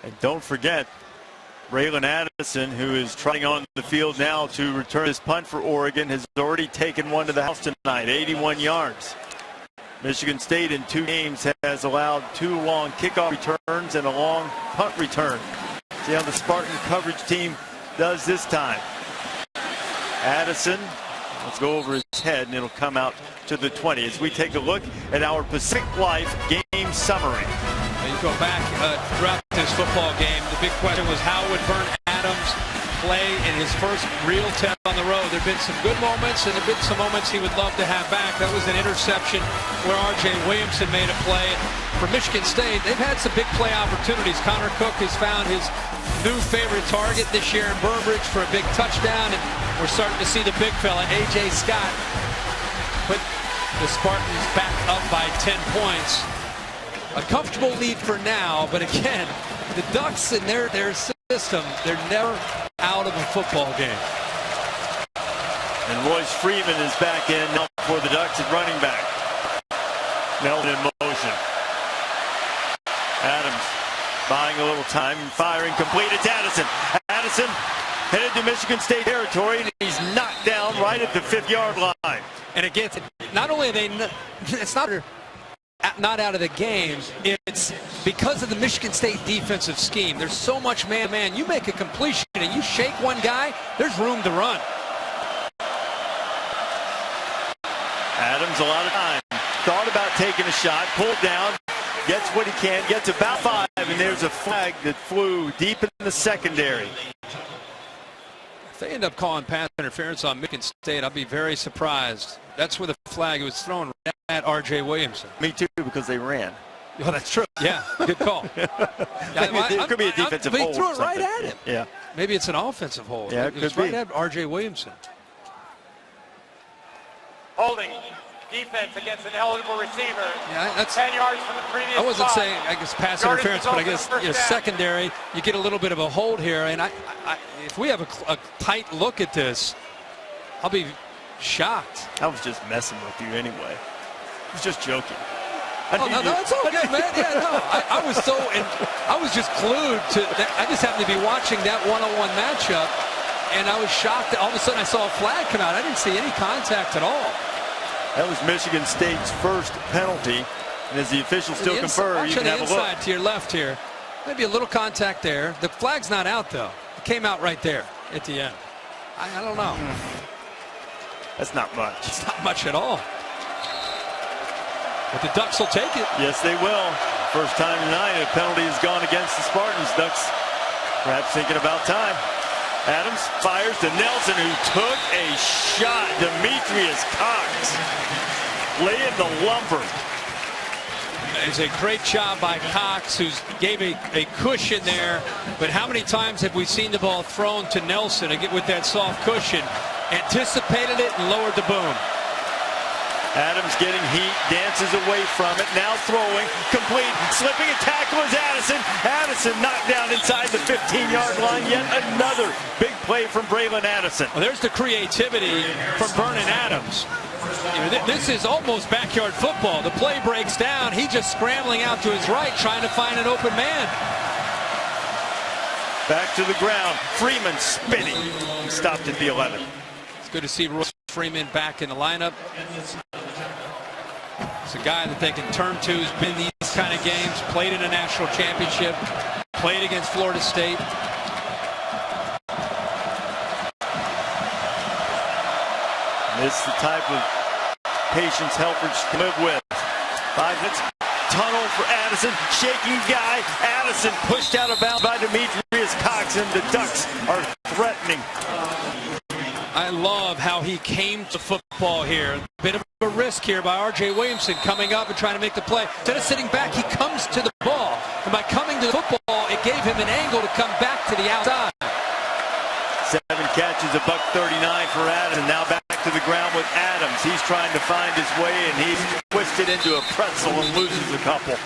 And don't forget, Braylon Addison, who is trotting on the field now to return this punt for Oregon, has already taken one to the house tonight, 81 yards. Michigan State in 2 games has allowed 2 long kickoff returns and a long punt return. See how the Spartan coverage team does this time. Addison, let's go over his head, and it'll come out to the 20 as we take a look at our Pacific Life game summary. You go back throughout this football game, the big question was how would Vern Adams play in his first real test on the road. There have been some good moments, and there have been some moments he would love to have back. That was an interception where R.J. Williamson made a play. For Michigan State, they've had some big play opportunities. Connor Cook has found his new favorite target this year in Burbridge for a big touchdown, and we're starting to see the big fella, A.J. Scott, put the Spartans back up by 10 points. A comfortable lead for now, but again, the Ducks in their system, they're never out of a football game. And Royce Freeman is back in now for the Ducks at running back. Nelson in motion. Adams buying a little time and firing complete. It's Addison. Addison headed to Michigan State territory, and he's knocked down right at the 5-yard line. And again, not only are they, it's not out of the game, it's because of the Michigan State defensive scheme. There's so much man-to-man. You make a completion and you shake one guy, there's room to run. Adams a lot of time. Thought about taking a shot, pulled down, gets what he can, gets about 5, and there's a flag that flew deep in the secondary. If they end up calling pass interference on Michigan State, I'll be very surprised. That's where the flag was thrown right at R.J. Williamson. Me too, because they ran. Oh, that's true. Yeah, good call. It could be a defensive hold. They threw it right at him. Yeah. Maybe it's an offensive hold. Yeah, it was could right be. at R.J. Williamson. Holding defense against an eligible receiver. Yeah, that's 10 yards from the previous I wasn't spot. saying, I guess, pass interference, but I guess secondary, you get a little bit of a hold here. And if we have a tight look at this, I'll be shocked. I was just messing with you anyway. I was just joking. Oh, no, it's all good, man. Yeah, no, I was just glued to that. I just happened to be watching that one-on-one matchup, and I was shocked that all of a sudden I saw a flag come out. I didn't see any contact at all. That was Michigan State's first penalty, and as the officials still confirm, you can have a look. Inside to your left here, maybe a little contact there. The flag's not out though. It came out right there at the end. I don't know. That's not much. It's not much at all. But the Ducks will take it. Yes, they will. First time tonight, a penalty has gone against the Spartans. Ducks perhaps thinking about time. Adams fires to Nelson, who took a shot. Demetrius Cox laying the lumber. It's a great job by Cox, who gave a cushion there. But how many times have we seen the ball thrown to Nelson to get with that soft cushion? Anticipated it and lowered the boom. Adams getting heat, dances away from it, now throwing, complete, slipping a tackle is Addison. Addison knocked down inside the 15-yard line. Yet another big play from Braylon Addison. Well, there's the creativity from Vernon Adams. This is almost backyard football. The play breaks down. He's just scrambling out to his right, trying to find an open man. Back to the ground. Freeman spinning. Stopped at the 11. It's good to see Royce Freeman back in the lineup. It's a guy that they can turn to, who's been in these kind of games, played in a national championship, played against Florida State. This is the type of patience Helfrich can live with. 5 minutes. Tunnel for Addison. Shaking guy. Addison pushed out of bounds by Demetrius Cox, and the Ducks are threatening. I love how he came to football here. A bit of a risk here by R.J. Williamson coming up and trying to make the play. Instead of sitting back, he comes to the ball. And by coming to the football, it gave him an angle to come back to the outside. 7 catches, $139 for Adams. Now back to the ground with Adams. He's trying to find his way, and he's twisted into a pretzel and loses a couple.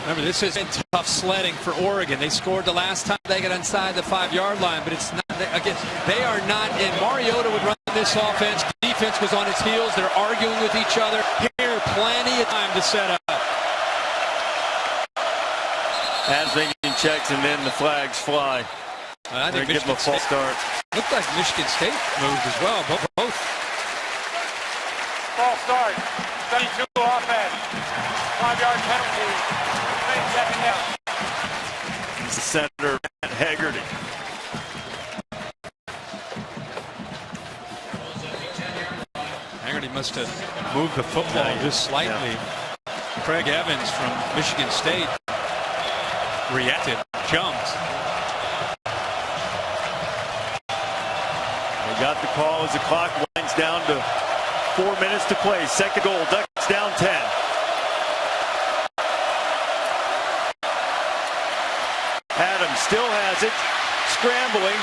Remember, this has been tough sledding for Oregon. They scored the last time they got inside the 5-yard line, but it's not, again, they are not in. Mariota would run this offense. Defense was on its heels. They're arguing with each other. Here, plenty of time to set up. Adams making checks, and then the flags fly. I think give them a false start. Looked like Michigan State moved as well. Both. False start. 72 offense. 5-yard penalty. Second down. He's the center, Matt Haggerty. Haggerty must have moved the football just slightly. Yeah. Craig Evans from Michigan State reacted, jumped. They got the call as the clock winds down to 4 minutes to play. Second goal, Ducks down 10. Adams still has it, scrambling,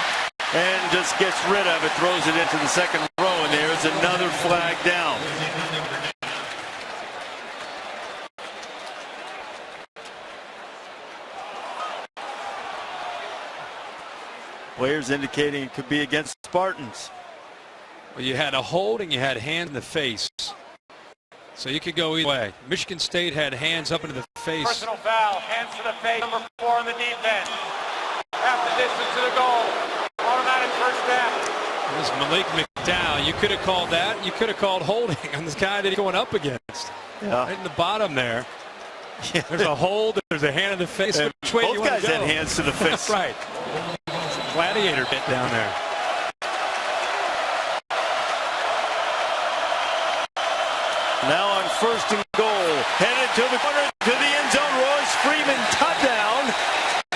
and just gets rid of it, throws it into the second row, and there's another flag down. Players indicating it could be against Spartans. Well, you had a hold and you had hand in the face. So you could go either way. Michigan State had hands up into the face. Personal foul, hands to the face, number 4 on the defense. Half the distance to the goal. Automatic first down. This Malik McDowell, you could have called that. You could have called holding on this guy that he's going up against. Yeah. Right in the bottom there. Yeah. There's a hold, there's a hand in the face. Which way both do you want guys to go? had hands to the face. Right. It's a gladiator bit down there. Now on first and goal, headed to the corner, to the end zone. Royce Freeman touchdown,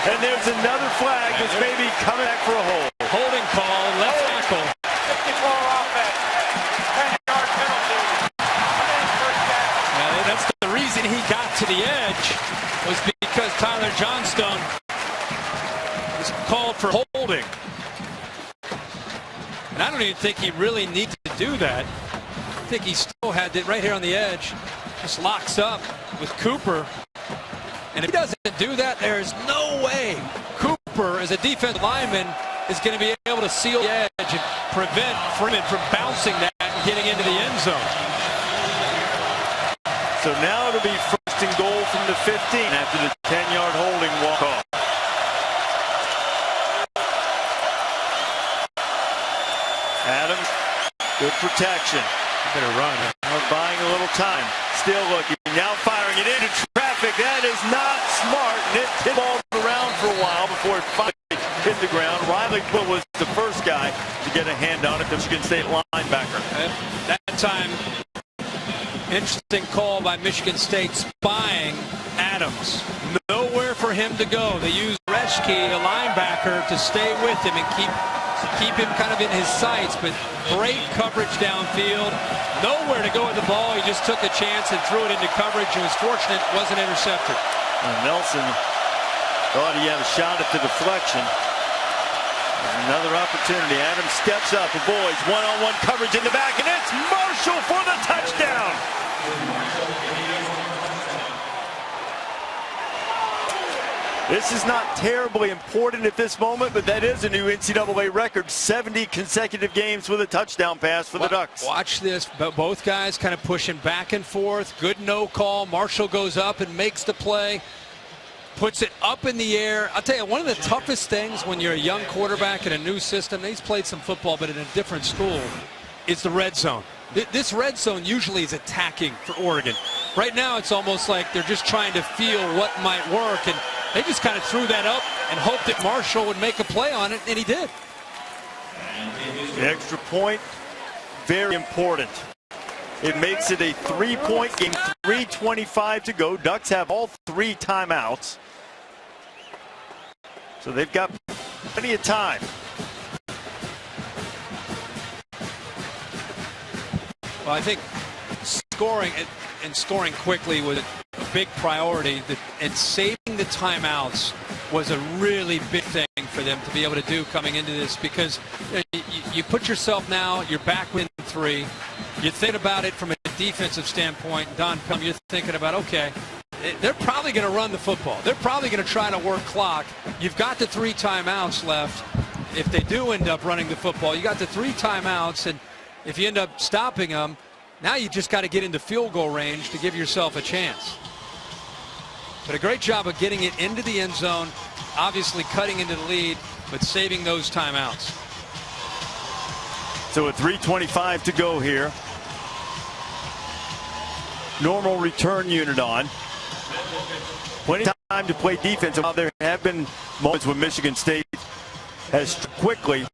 and there's another flag that's maybe coming back for a hold. Holding call, left tackle. 54 offense, 10-yard penalty. That's the reason he got to the edge, was because Tyler Johnstone was called for holding. And I don't even think he really needed to do that. I think he still had it right here on the edge. Just locks up with Cooper. And if he doesn't do that, there's no way Cooper, as a defensive lineman, is going to be able to seal the edge and prevent Freeman from bouncing that and getting into the end zone. So now it'll be first and goal from the 15 after the 10-yard holding walk-off. Adams, good protection. Better run. Buying a little time. Still looking. Now firing it into traffic. That is not smart. And it hit the ball around for a while before it finally hit the ground. Riley was the first guy to get a hand on it. The Michigan State linebacker. That time, interesting call by Michigan State, spying Adams. Nowhere for for him to go. They used Reschke, a linebacker, to stay with him and keep him kind of in his sights, but great coverage downfield. Nowhere to go with the ball. He just took a chance and threw it into coverage and was fortunate it wasn't intercepted. Nelson thought he had a shot at the deflection. Another opportunity. Adams steps up, avoids one-on-one coverage in the back, and it's Marshall for the touchdown. This is not terribly important at this moment, but that is a new NCAA record. 70 consecutive games with a touchdown pass for the Ducks. Watch this. Both guys kind of pushing back and forth. Good no call. Marshall goes up and makes the play. Puts it up in the air. I'll tell you, one of the toughest things when you're a young quarterback in a new system, he's played some football but in a different school, is the red zone. This red zone usually is attacking for Oregon. Right now it's almost like they're just trying to feel what might work, and they just kind of threw that up and hoped that Marshall would make a play on it, and he did. The extra point, very important. It makes it a 3-point game, 3:25 to go. Ducks have all 3 timeouts. So they've got plenty of time. Well, I think scoring and scoring quickly was a big priority, and saving the timeouts was a really big thing for them to be able to do coming into this, because you put yourself now, you're back within 3. You think about it from a defensive standpoint. Don Pelham, you're thinking about, okay, they're probably going to run the football. They're probably going to try to work clock. You've got the 3 timeouts left. If they do end up running the football, you got the 3 timeouts, and if you end up stopping them, now you just got to get into field goal range to give yourself a chance. But a great job of getting it into the end zone, obviously cutting into the lead, but saving those timeouts. So with 3:25 to go here. Normal return unit on. Plenty of time to play defense. While there have been moments when Michigan State has quickly,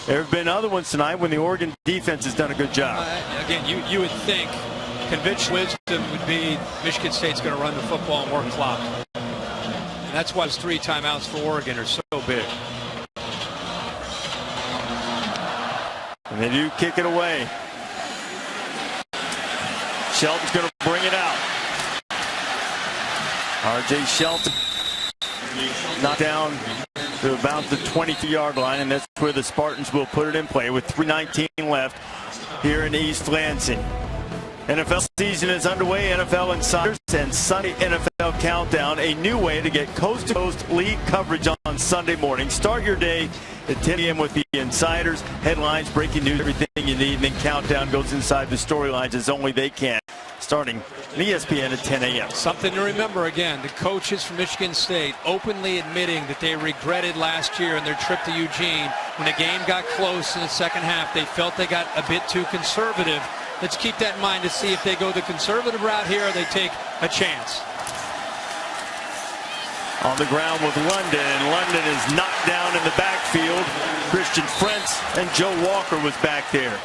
there have been other ones tonight when the Oregon defense has done a good job. Again, you would think conventional wisdom would be Michigan State's going to run the football and work clock. And that's why those 3 timeouts for Oregon are so big. And they do kick it away. Shelton's going to bring it out. R.J. Shelton knocked down to about the 22-yard line, and that's where the Spartans will put it in play with 3:19 left here in East Lansing. NFL season is underway. NFL Insiders and Sunday NFL Countdown, a new way to get coast-to-coast league coverage on Sunday morning. Start your day at 10 a.m. with the Insiders. Headlines, breaking news, everything you need, and then Countdown goes inside the storylines as only they can, starting on ESPN at 10 a.m. Something to remember again, the coaches from Michigan State openly admitting that they regretted last year in their trip to Eugene when the game got close in the second half. They felt they got a bit too conservative. Let's keep that in mind to see if they go the conservative route here or they take a chance. On the ground with London. London is knocked down in the backfield. Christian Frentz and Joe Walker was back there.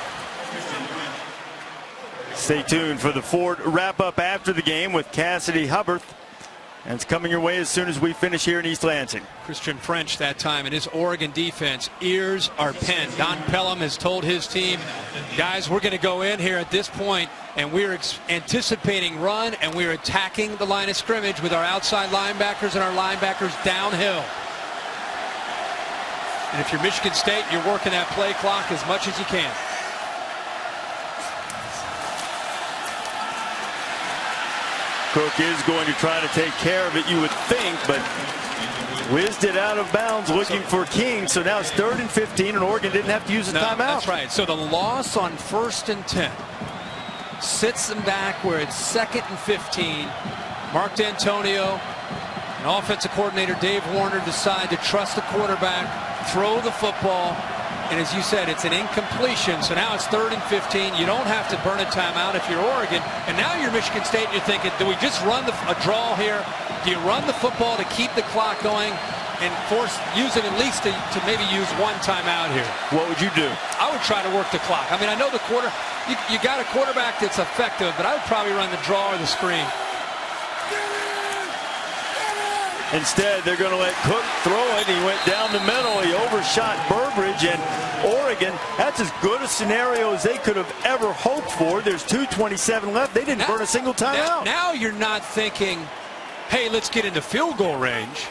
Stay tuned for the Ford wrap-up after the game with Cassidy Hubbard. And it's coming your way as soon as we finish here in East Lansing. Christian French that time and his Oregon defense. Ears are pinned. Don Pelham has told his team, guys, we're going to go in here at this point and we're anticipating run and we're attacking the line of scrimmage with our outside linebackers and our linebackers downhill. And if you're Michigan State, you're working that play clock as much as you can. Cook is going to try to take care of it, you would think, but whizzed it out of bounds looking for King. So now it's 3rd and 15, and Oregon didn't have to use a timeout. That's right. So the loss on 1st and 10 sits them back where it's 2nd and 15. Mark D'Antonio and offensive coordinator Dave Warner decide to trust the quarterback, throw the football, and as you said, it's an incompletion. So now it's 3rd and 15. You don't have to burn a timeout if you're Oregon. And now you're Michigan State, and you're thinking, do we just run a draw here? Do you run the football to keep the clock going and use it at least to maybe use 1 timeout here? What would you do? I would try to work the clock. I mean, I know you got a quarterback that's effective, but I would probably run the draw or the screen. Instead, they're going to let Cook throw it. He went down the middle. He overshot Burbridge, and Oregon, that's as good a scenario as they could have ever hoped for. There's 2:27 left. They didn't burn a single timeout. Now you're not thinking, hey, let's get into field goal range.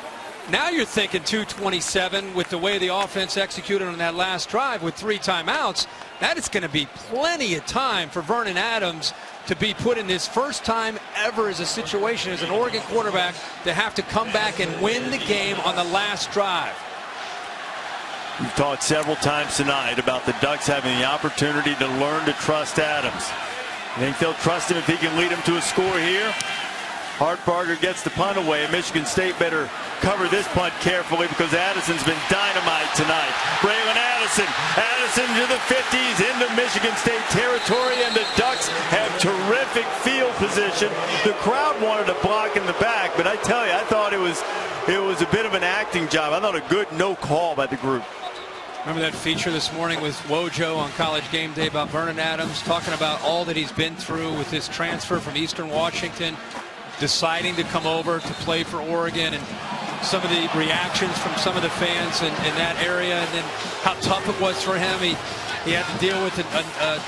Now you're thinking 2:27 with the way the offense executed on that last drive with 3 timeouts. That is going to be plenty of time for Vernon Adams to be put in his first time ever as a situation as an Oregon quarterback to have to come back and win the game on the last drive. We've talked several times tonight about the Ducks having the opportunity to learn to trust Adams. You think they'll trust him if he can lead them to a score here? Hartbarger gets the punt away. Michigan State better cover this punt carefully because Addison's been dynamite tonight. Braylon Addison to the 50s into Michigan State territory, and the Ducks have terrific field position. The crowd wanted to block in the back, but I tell you, I thought it was a bit of an acting job. I thought a good no call by the group. Remember that feature this morning with Wojo on College Game Day about Vernon Adams, talking about all that he's been through with his transfer from Eastern Washington, deciding to come over to play for Oregon, and some of the reactions from some of the fans in that area, and then how tough it was for him. He had to deal with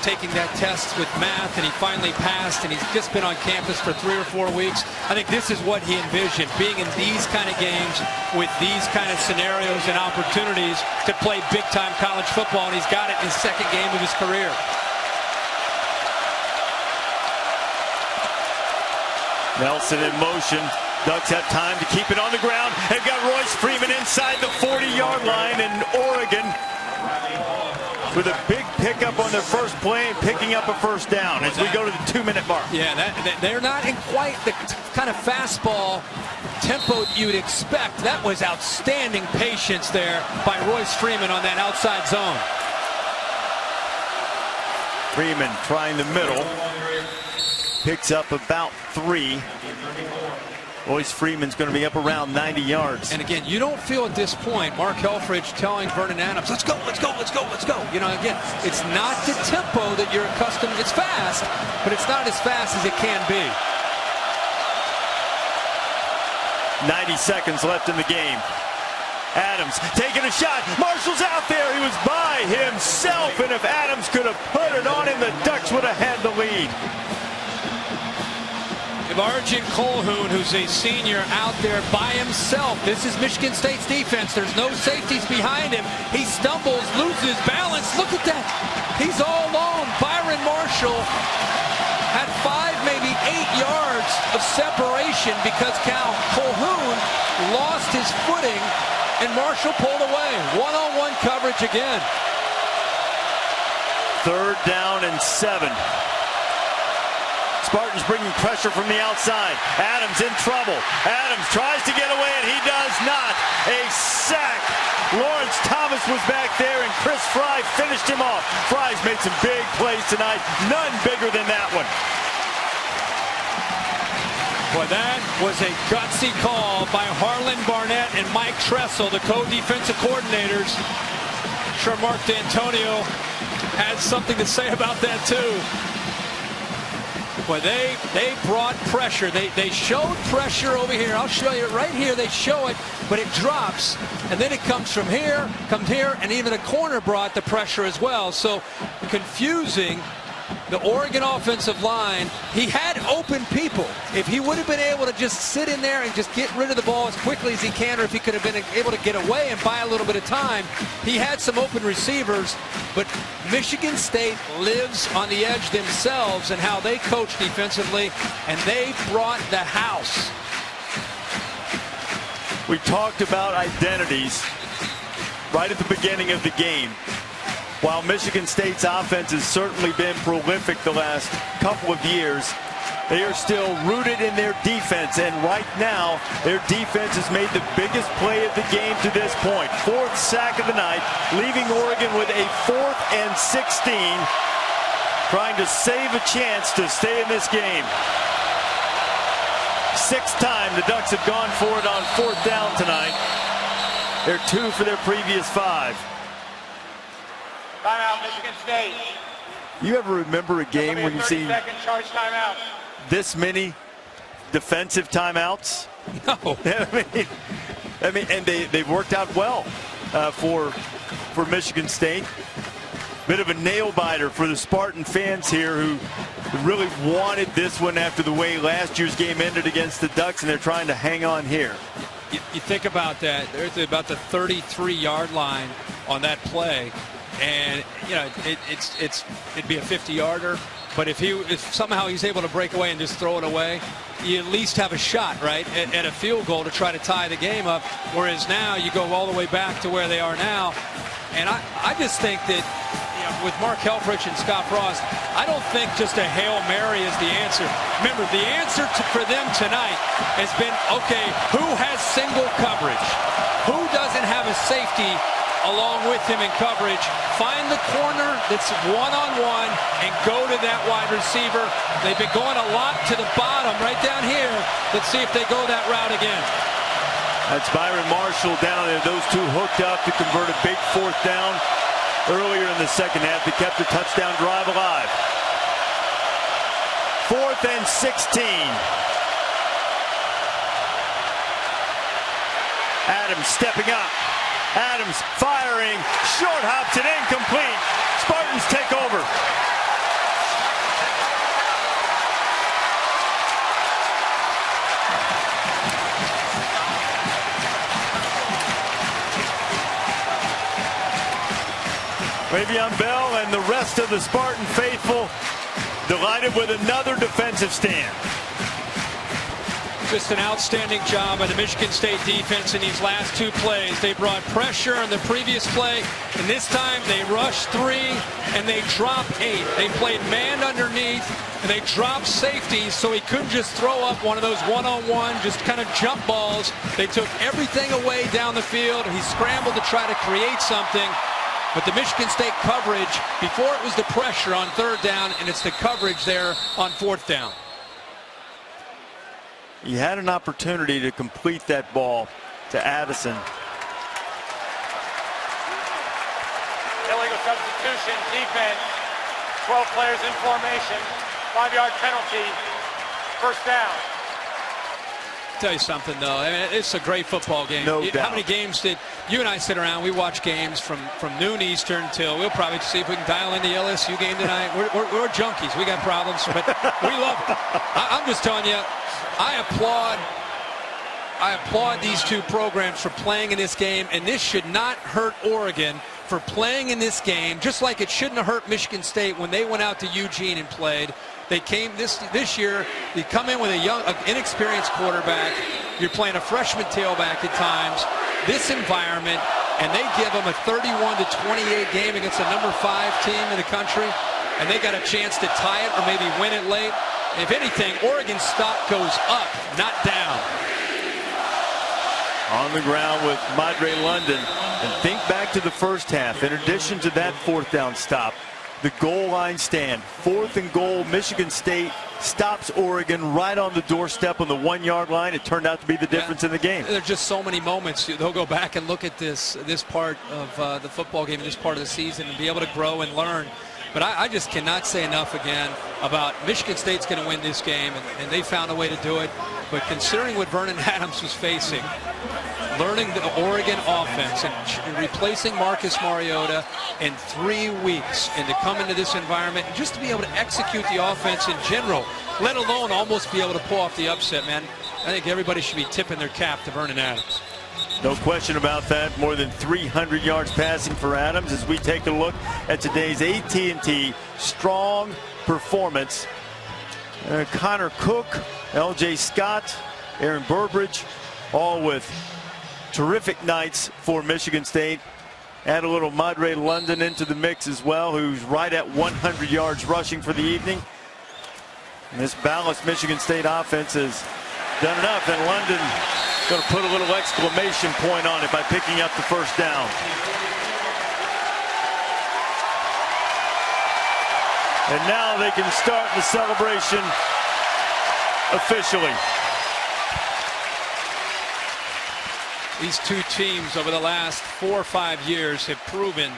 taking that test with math, and he finally passed, and he's just been on campus for 3 or 4 weeks. I think this is what he envisioned, being in these kind of games with these kind of scenarios and opportunities to play big-time college football, and he's got it in his second game of his career. Nelson in motion. Ducks have time to keep it on the ground. They've got Royce Freeman inside the 40-yard line, and Oregon with a big pickup on their first play and picking up a first down as we go to the 2-minute mark. Yeah, they're not in quite the kind of fastball tempo you'd expect. That was outstanding patience there by Royce Freeman on that outside zone. Freeman trying the middle. Picks up about 3. Royce Freeman's going to be up around 90 yards. And again, you don't feel at this point Mark Helfrich telling Vernon Adams, let's go, let's go, let's go, let's go. You know, again, it's not the tempo that you're accustomed. It's fast, but it's not as fast as it can be. 90 seconds left in the game. Adams taking a shot. Marshall's out there. He was by himself, and if Adams could have put it on him, the Ducks would have had the lead. Arjun Colhoun, who's a senior, out there by himself. This is Michigan State's defense. There's no safeties behind him. He stumbles, loses balance. Look at that. He's all alone. Byron Marshall had 5, maybe 8 yards of separation because Colhoun lost his footing, and Marshall pulled away. One-on-one coverage again. 3rd down and 7. Spartans bringing pressure from the outside. Adams in trouble. Adams tries to get away, and he does not. A sack. Lawrence Thomas was back there, and Chris Fry finished him off. Fry's made some big plays tonight. None bigger than that one. Boy, that was a gutsy call by Harlan Barnett and Mike Tressel, the co-defensive coordinators. I'm sure Mark D'Antonio had something to say about that, too. Boy, they brought pressure. They showed pressure over here. I'll show you right here. They show it, but it drops, and then it comes from here, and even a corner brought the pressure as well. So confusing. The Oregon offensive line, he had open people. If he would have been able to just sit in there and just get rid of the ball as quickly as he can, or if he could have been able to get away and buy a little bit of time, he had some open receivers. But Michigan State lives on the edge themselves and how they coach defensively, and they brought the house. We talked about identities right at the beginning of the game. While Michigan State's offense has certainly been prolific the last couple of years, they are still rooted in their defense, and right now their defense has made the biggest play of the game to this point. 4th sack of the night, leaving Oregon with a 4th and 16, trying to save a chance to stay in this game. 6th time the Ducks have gone for it on 4th down tonight. They're 2 for their previous 5. Timeout, Michigan State. You ever remember a game when you see charge timeout. this many defensive timeouts? No. I mean, and they've worked out well for Michigan State. Bit of a nail biter for the Spartan fans here who really wanted this one after the way last year's game ended against the Ducks, and they're trying to hang on here. You think about that. They're at about the 33-yard line on that play, and you know it'd be a 50-yarder. But if somehow he's able to break away and just throw it away, you at least have a shot, right, at a field goal to try to tie the game up. Whereas now you go all the way back to where they are now, and I just think that, you know, with Mark Helfrich and Scott Frost, I don't think just a Hail Mary is the answer. Remember, the answer for them tonight has been, okay, who has single coverage? Who doesn't have a safety along with him in coverage? Find the corner that's one-on-one and go to that wide receiver. They've been going a lot to the bottom right down here. Let's see if they go that route again. That's Byron Marshall down there. Those two hooked up to convert a big 4th down earlier in the second half. They kept the touchdown drive alive. 4th and 16. Adams stepping up. Adams firing. Short hops it incomplete. Spartans take over. Le'Veon Bell and the rest of the Spartan faithful delighted with another defensive stand. Just an outstanding job by the Michigan State defense in these last 2 plays. They brought pressure on the previous play, and this time they rushed 3 and they dropped 8. They played man underneath and they dropped safety, so he couldn't just throw up one of those one-on-one, just kind of jump balls. They took everything away down the field. He scrambled to try to create something. But the Michigan State coverage, before it was the pressure on 3rd down, and it's the coverage there on 4th down. He had an opportunity to complete that ball to Addison. Illegal substitution, defense, 12 players in formation, 5-yard penalty, 1st down. Tell you something, though. I mean, it's a great football game. No doubt. How many games did you and I sit around? We watch games from noon Eastern till we'll probably see if we can dial in the LSU game tonight. We're junkies. We got problems, but we love it. I'm just telling you, I applaud these 2 programs for playing in this game, and this should not hurt Oregon for playing in this game, just like it shouldn't have hurt Michigan State when they went out to Eugene and played. They came this year, they come in with an inexperienced quarterback. You're playing a freshman tailback at times. This environment, and they give them a 31-28 game against the number 5 team in the country, and they got a chance to tie it or maybe win it late. If anything, Oregon's stock goes up, not down. On the ground with Madre London. And think back to the first half. In addition to that 4th down stop, the goal line stand. 4th and goal. Michigan State stops Oregon right on the doorstep on the 1-yard line. It turned out to be the difference in the game. There's just so many moments. They'll go back and look at this part of the football game, this part of the season, and be able to grow and learn. But I just cannot say enough again about Michigan State's going to win this game, and they found a way to do it. But considering what Vernon Adams was facing, learning the Oregon offense and replacing Marcus Mariota in 3 weeks, and to come into this environment and just to be able to execute the offense in general, let alone almost be able to pull off the upset, man, I think everybody should be tipping their cap to Vernon Adams. No question about that. More than 300 yards passing for Adams as we take a look at today's AT&T strong performance. Connor Cook, L.J. Scott, Aaron Burbridge, all with terrific nights for Michigan State. Add a little Madre London into the mix as well, who's right at 100 yards rushing for the evening. And this balanced Michigan State offense has done enough, and London going to put a little exclamation point on it by picking up the 1st down. And now they can start the celebration officially. These 2 teams over the last 4 or 5 years have proven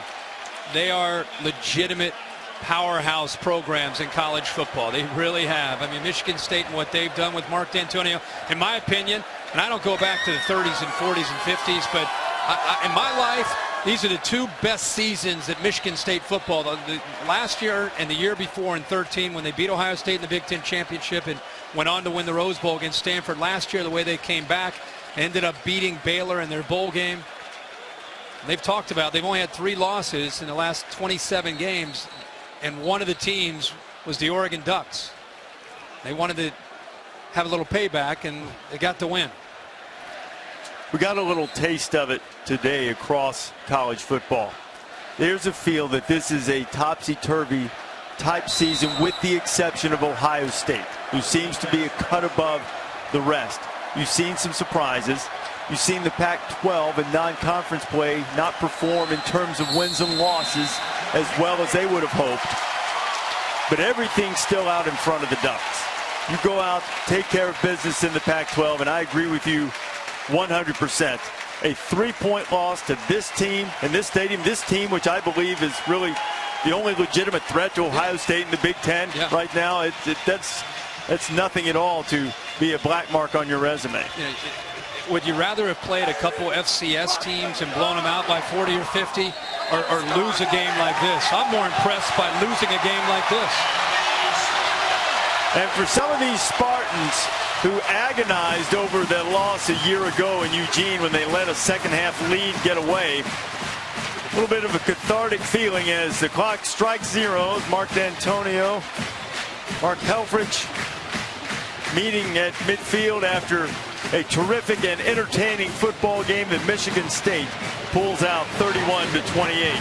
they are legitimate powerhouse programs in college football. They really have. I mean, Michigan State and what they've done with Mark D'Antonio, in my opinion, and I don't go back to the 30s and 40s and 50s, but in my life, these are the two best seasons that Michigan State football, the last year and the year before in 13 when they beat Ohio State in the Big Ten Championship and went on to win the Rose Bowl against Stanford. Last year, the way they came back, ended up beating Baylor in their bowl game. They've talked about they've only had 3 losses in the last 27 games, and one of the teams was the Oregon Ducks. They wanted to have a little payback, and they got the win. We got a little taste of it today across college football. There's a feel that this is a topsy-turvy type season with the exception of Ohio State, who seems to be a cut above the rest. You've seen some surprises. You've seen the Pac-12 and non-conference play not perform in terms of wins and losses as well as they would have hoped. But everything's still out in front of the Ducks. You go out, take care of business in the Pac-12, and I agree with you 100%. A 3-point loss to this team in this stadium, this team which I believe is really the only legitimate threat to Ohio State in the Big Ten right now. That's nothing at all to be a black mark on your resume. Would you rather have played a couple FCS teams and blown them out by 40 or 50 or lose a game like this? I'm more impressed by losing a game like this. And for some of these Spartans who agonized over that loss a year ago in Eugene when they let a second-half lead get away, a little bit of a cathartic feeling as the clock strikes 0. Mark D'Antonio, Mark Helfrich meeting at midfield after a terrific and entertaining football game that Michigan State pulls out 31-28.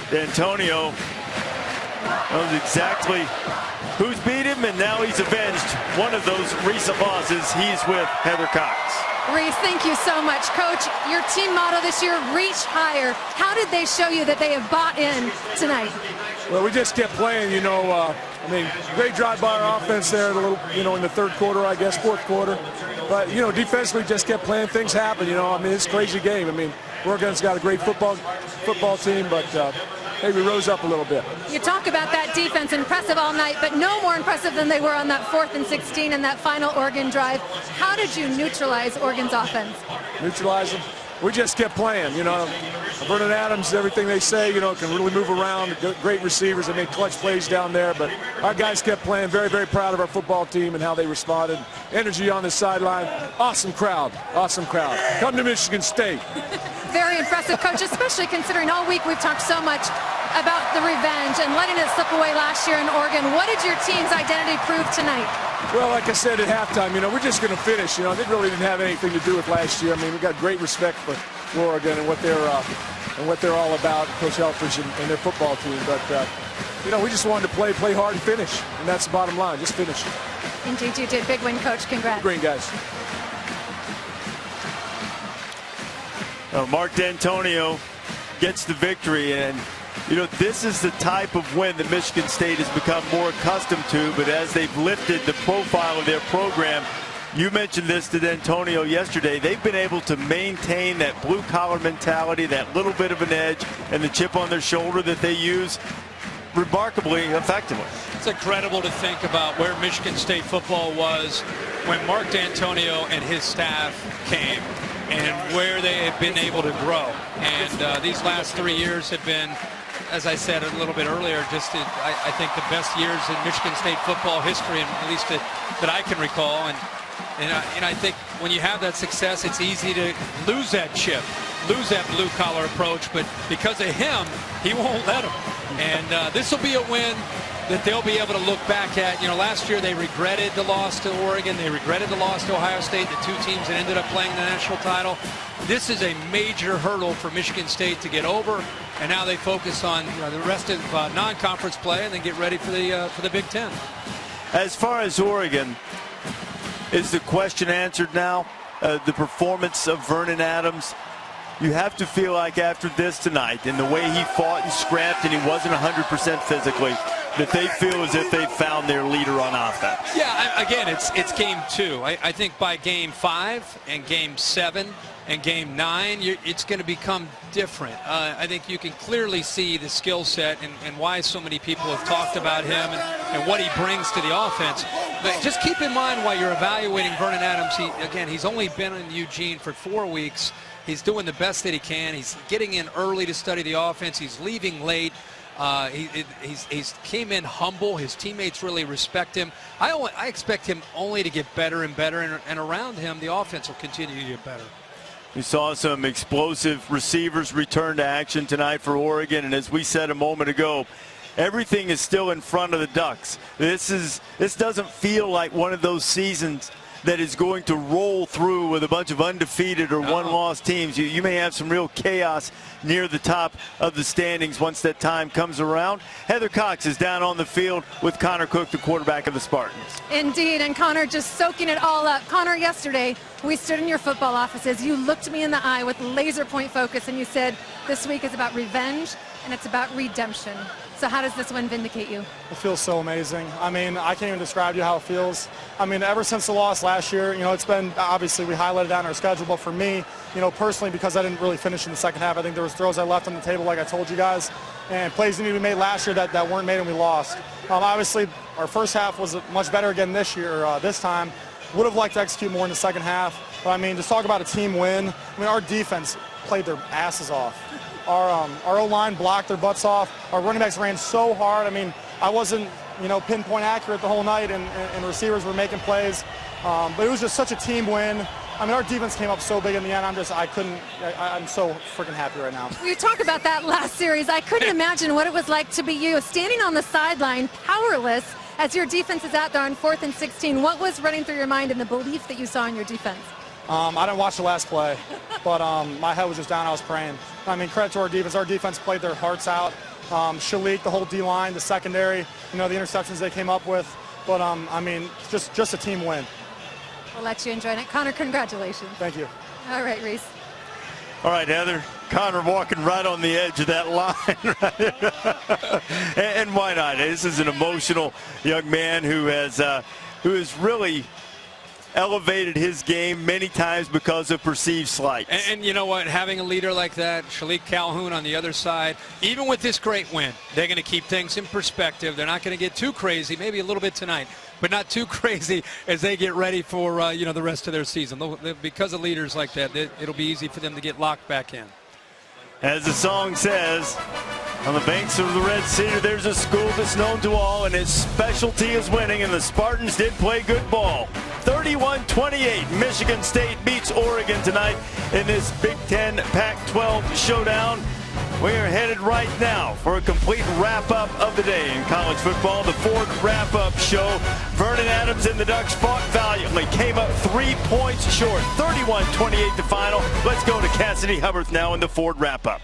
D'Antonio knows exactly who's beat him, and now he's avenged one of those recent losses. He's with Heather Cox. Reese, thank you so much. Coach, your team motto this year, reach higher. How did they show you that they have bought in tonight? Well, we just kept playing, I mean, great drive by our offense there, a little, in the third quarter, I guess, fourth quarter. But, defensively just kept playing. Things happen, I mean, it's a crazy game. I mean, Oregon's got a great football team, but hey, we rose up a little bit. You talk about that defense, impressive all night, but no more impressive than they were on that 4th and 16 and that final Oregon drive. How did you neutralize Oregon's offense? Neutralize them? We just kept playing, Vernon Adams, everything they say, can really move around. Great receivers. They made clutch plays down there, but our guys kept playing. Very, very proud of our football team and how they responded. Energy on the sideline. Awesome crowd. Awesome crowd. Come to Michigan State. Very impressive, Coach, especially considering all week we've talked so much about the revenge and letting it slip away last year in Oregon. What did your team's identity prove tonight? Well, like I said at halftime, we're just going to finish. They really didn't have anything to do with last year. I mean, we got great respect for Oregon and what they're all about, Coach Helfrich and their football team. But we just wanted to play hard and finish, and that's the bottom line. Just finish. Indeed, you did. Big win, Coach. Congrats. Great, guys. Mark D'Antonio gets the victory, and this is the type of win that Michigan State has become more accustomed to. But as they've lifted the profile of their program, you mentioned this to D'Antonio yesterday, they've been able to maintain that blue-collar mentality, that little bit of an edge, and the chip on their shoulder that they use remarkably effectively. It's incredible to think about where Michigan State football was when Mark D'Antonio and his staff came and where they have been able to grow. And these last 3 years have been, as I said a little bit earlier, I think the best years in Michigan State football history, and at least that I can recall. And I think when you have that success, it's easy to lose that chip, lose that blue-collar approach. But because of him, he won't let him. And this will be a win that they'll be able to look back at. Last year they regretted the loss to Oregon. They regretted the loss to Ohio State, the two teams that ended up playing the national title. This is a major hurdle for Michigan State to get over. And now they focus on the rest of non-conference play and then get ready for the Big Ten. As far as Oregon, is the question answered now? The performance of Vernon Adams, you have to feel like after this tonight and the way he fought and scrapped and he wasn't 100% physically, that they feel as if they've found their leader on offense. Yeah, again, it's game 2. I think by game 5 and game 7 and game 9, it's going to become different. I think you can clearly see the skill set and why so many people have talked about him. And and what he brings to the offense. But just keep in mind while you're evaluating Vernon Adams, he's only been in Eugene for 4 weeks. He's doing the best that he can. He's getting in early to study the offense. He's leaving late. He's came in humble. His teammates really respect him. I expect him only to get better and better, and around him, the offense will continue to get better. We saw some explosive receivers return to action tonight for Oregon, and as we said a moment ago, everything is still in front of the Ducks. This doesn't feel like one of those seasons that is going to roll through with a bunch of undefeated or one-loss teams. You may have some real chaos near the top of the standings once that time comes around. Heather Cox is down on the field with Connor Cook, the quarterback of the Spartans. Indeed, and Connor just soaking it all up. Connor, yesterday we stood in your football offices. You looked me in the eye with laser point focus, and you said this week is about revenge and it's about redemption. So how does this win vindicate you? It feels so amazing. I mean, I can't even describe to you how it feels. I mean, ever since the loss last year, it's been, obviously we highlighted that on our schedule, but for me, personally, because I didn't really finish in the second half, I think there was throws I left on the table, like I told you guys, and plays that needed to be made last year that weren't made and we lost. Obviously, our first half was much better again this year, this time. Would have liked to execute more in the second half. But I mean, just talk about a team win. I mean, our defense played their asses off. Our O-line blocked their butts off. Our running backs ran so hard. I mean, I wasn't, pinpoint accurate the whole night, and receivers were making plays. But it was just such a team win. I mean, our defense came up so big in the end. I'm so freaking happy right now. You talk about that last series. I couldn't imagine what it was like to be you standing on the sideline, powerless, as your defense is out there on 4th and 16. What was running through your mind and the belief that you saw in your defense? I didn't watch the last play, but my head was just down. I was praying. I mean, credit to our defense. Our defense played their hearts out. Shalik, the whole D-line, the secondary, the interceptions they came up with. But, I mean, just a team win. We'll let you enjoy it. Connor, congratulations. Thank you. All right, Reese. All right, Heather. Connor walking right on the edge of that line. And why not? This is an emotional young man who has really elevated his game many times because of perceived slights. And you know what? Having a leader like that, Shalik Calhoun on the other side, even with this great win, they're going to keep things in perspective. They're not going to get too crazy, maybe a little bit tonight, but not too crazy as they get ready for the rest of their season. Because of leaders like that, it'll be easy for them to get locked back in. As the song says, on the banks of the Red Cedar, there's a school that's known to all, and its specialty is winning, and the Spartans did play good ball. 31-28, Michigan State beats Oregon tonight in this Big Ten Pac-12 showdown. We are headed right now for a complete wrap-up of the day in college football, the Ford wrap-up show. Vernon Adams and the Ducks fought valiantly, came up 3 points short, 31-28 the final. Let's go to Cassidy Hubbard now in the Ford wrap-up.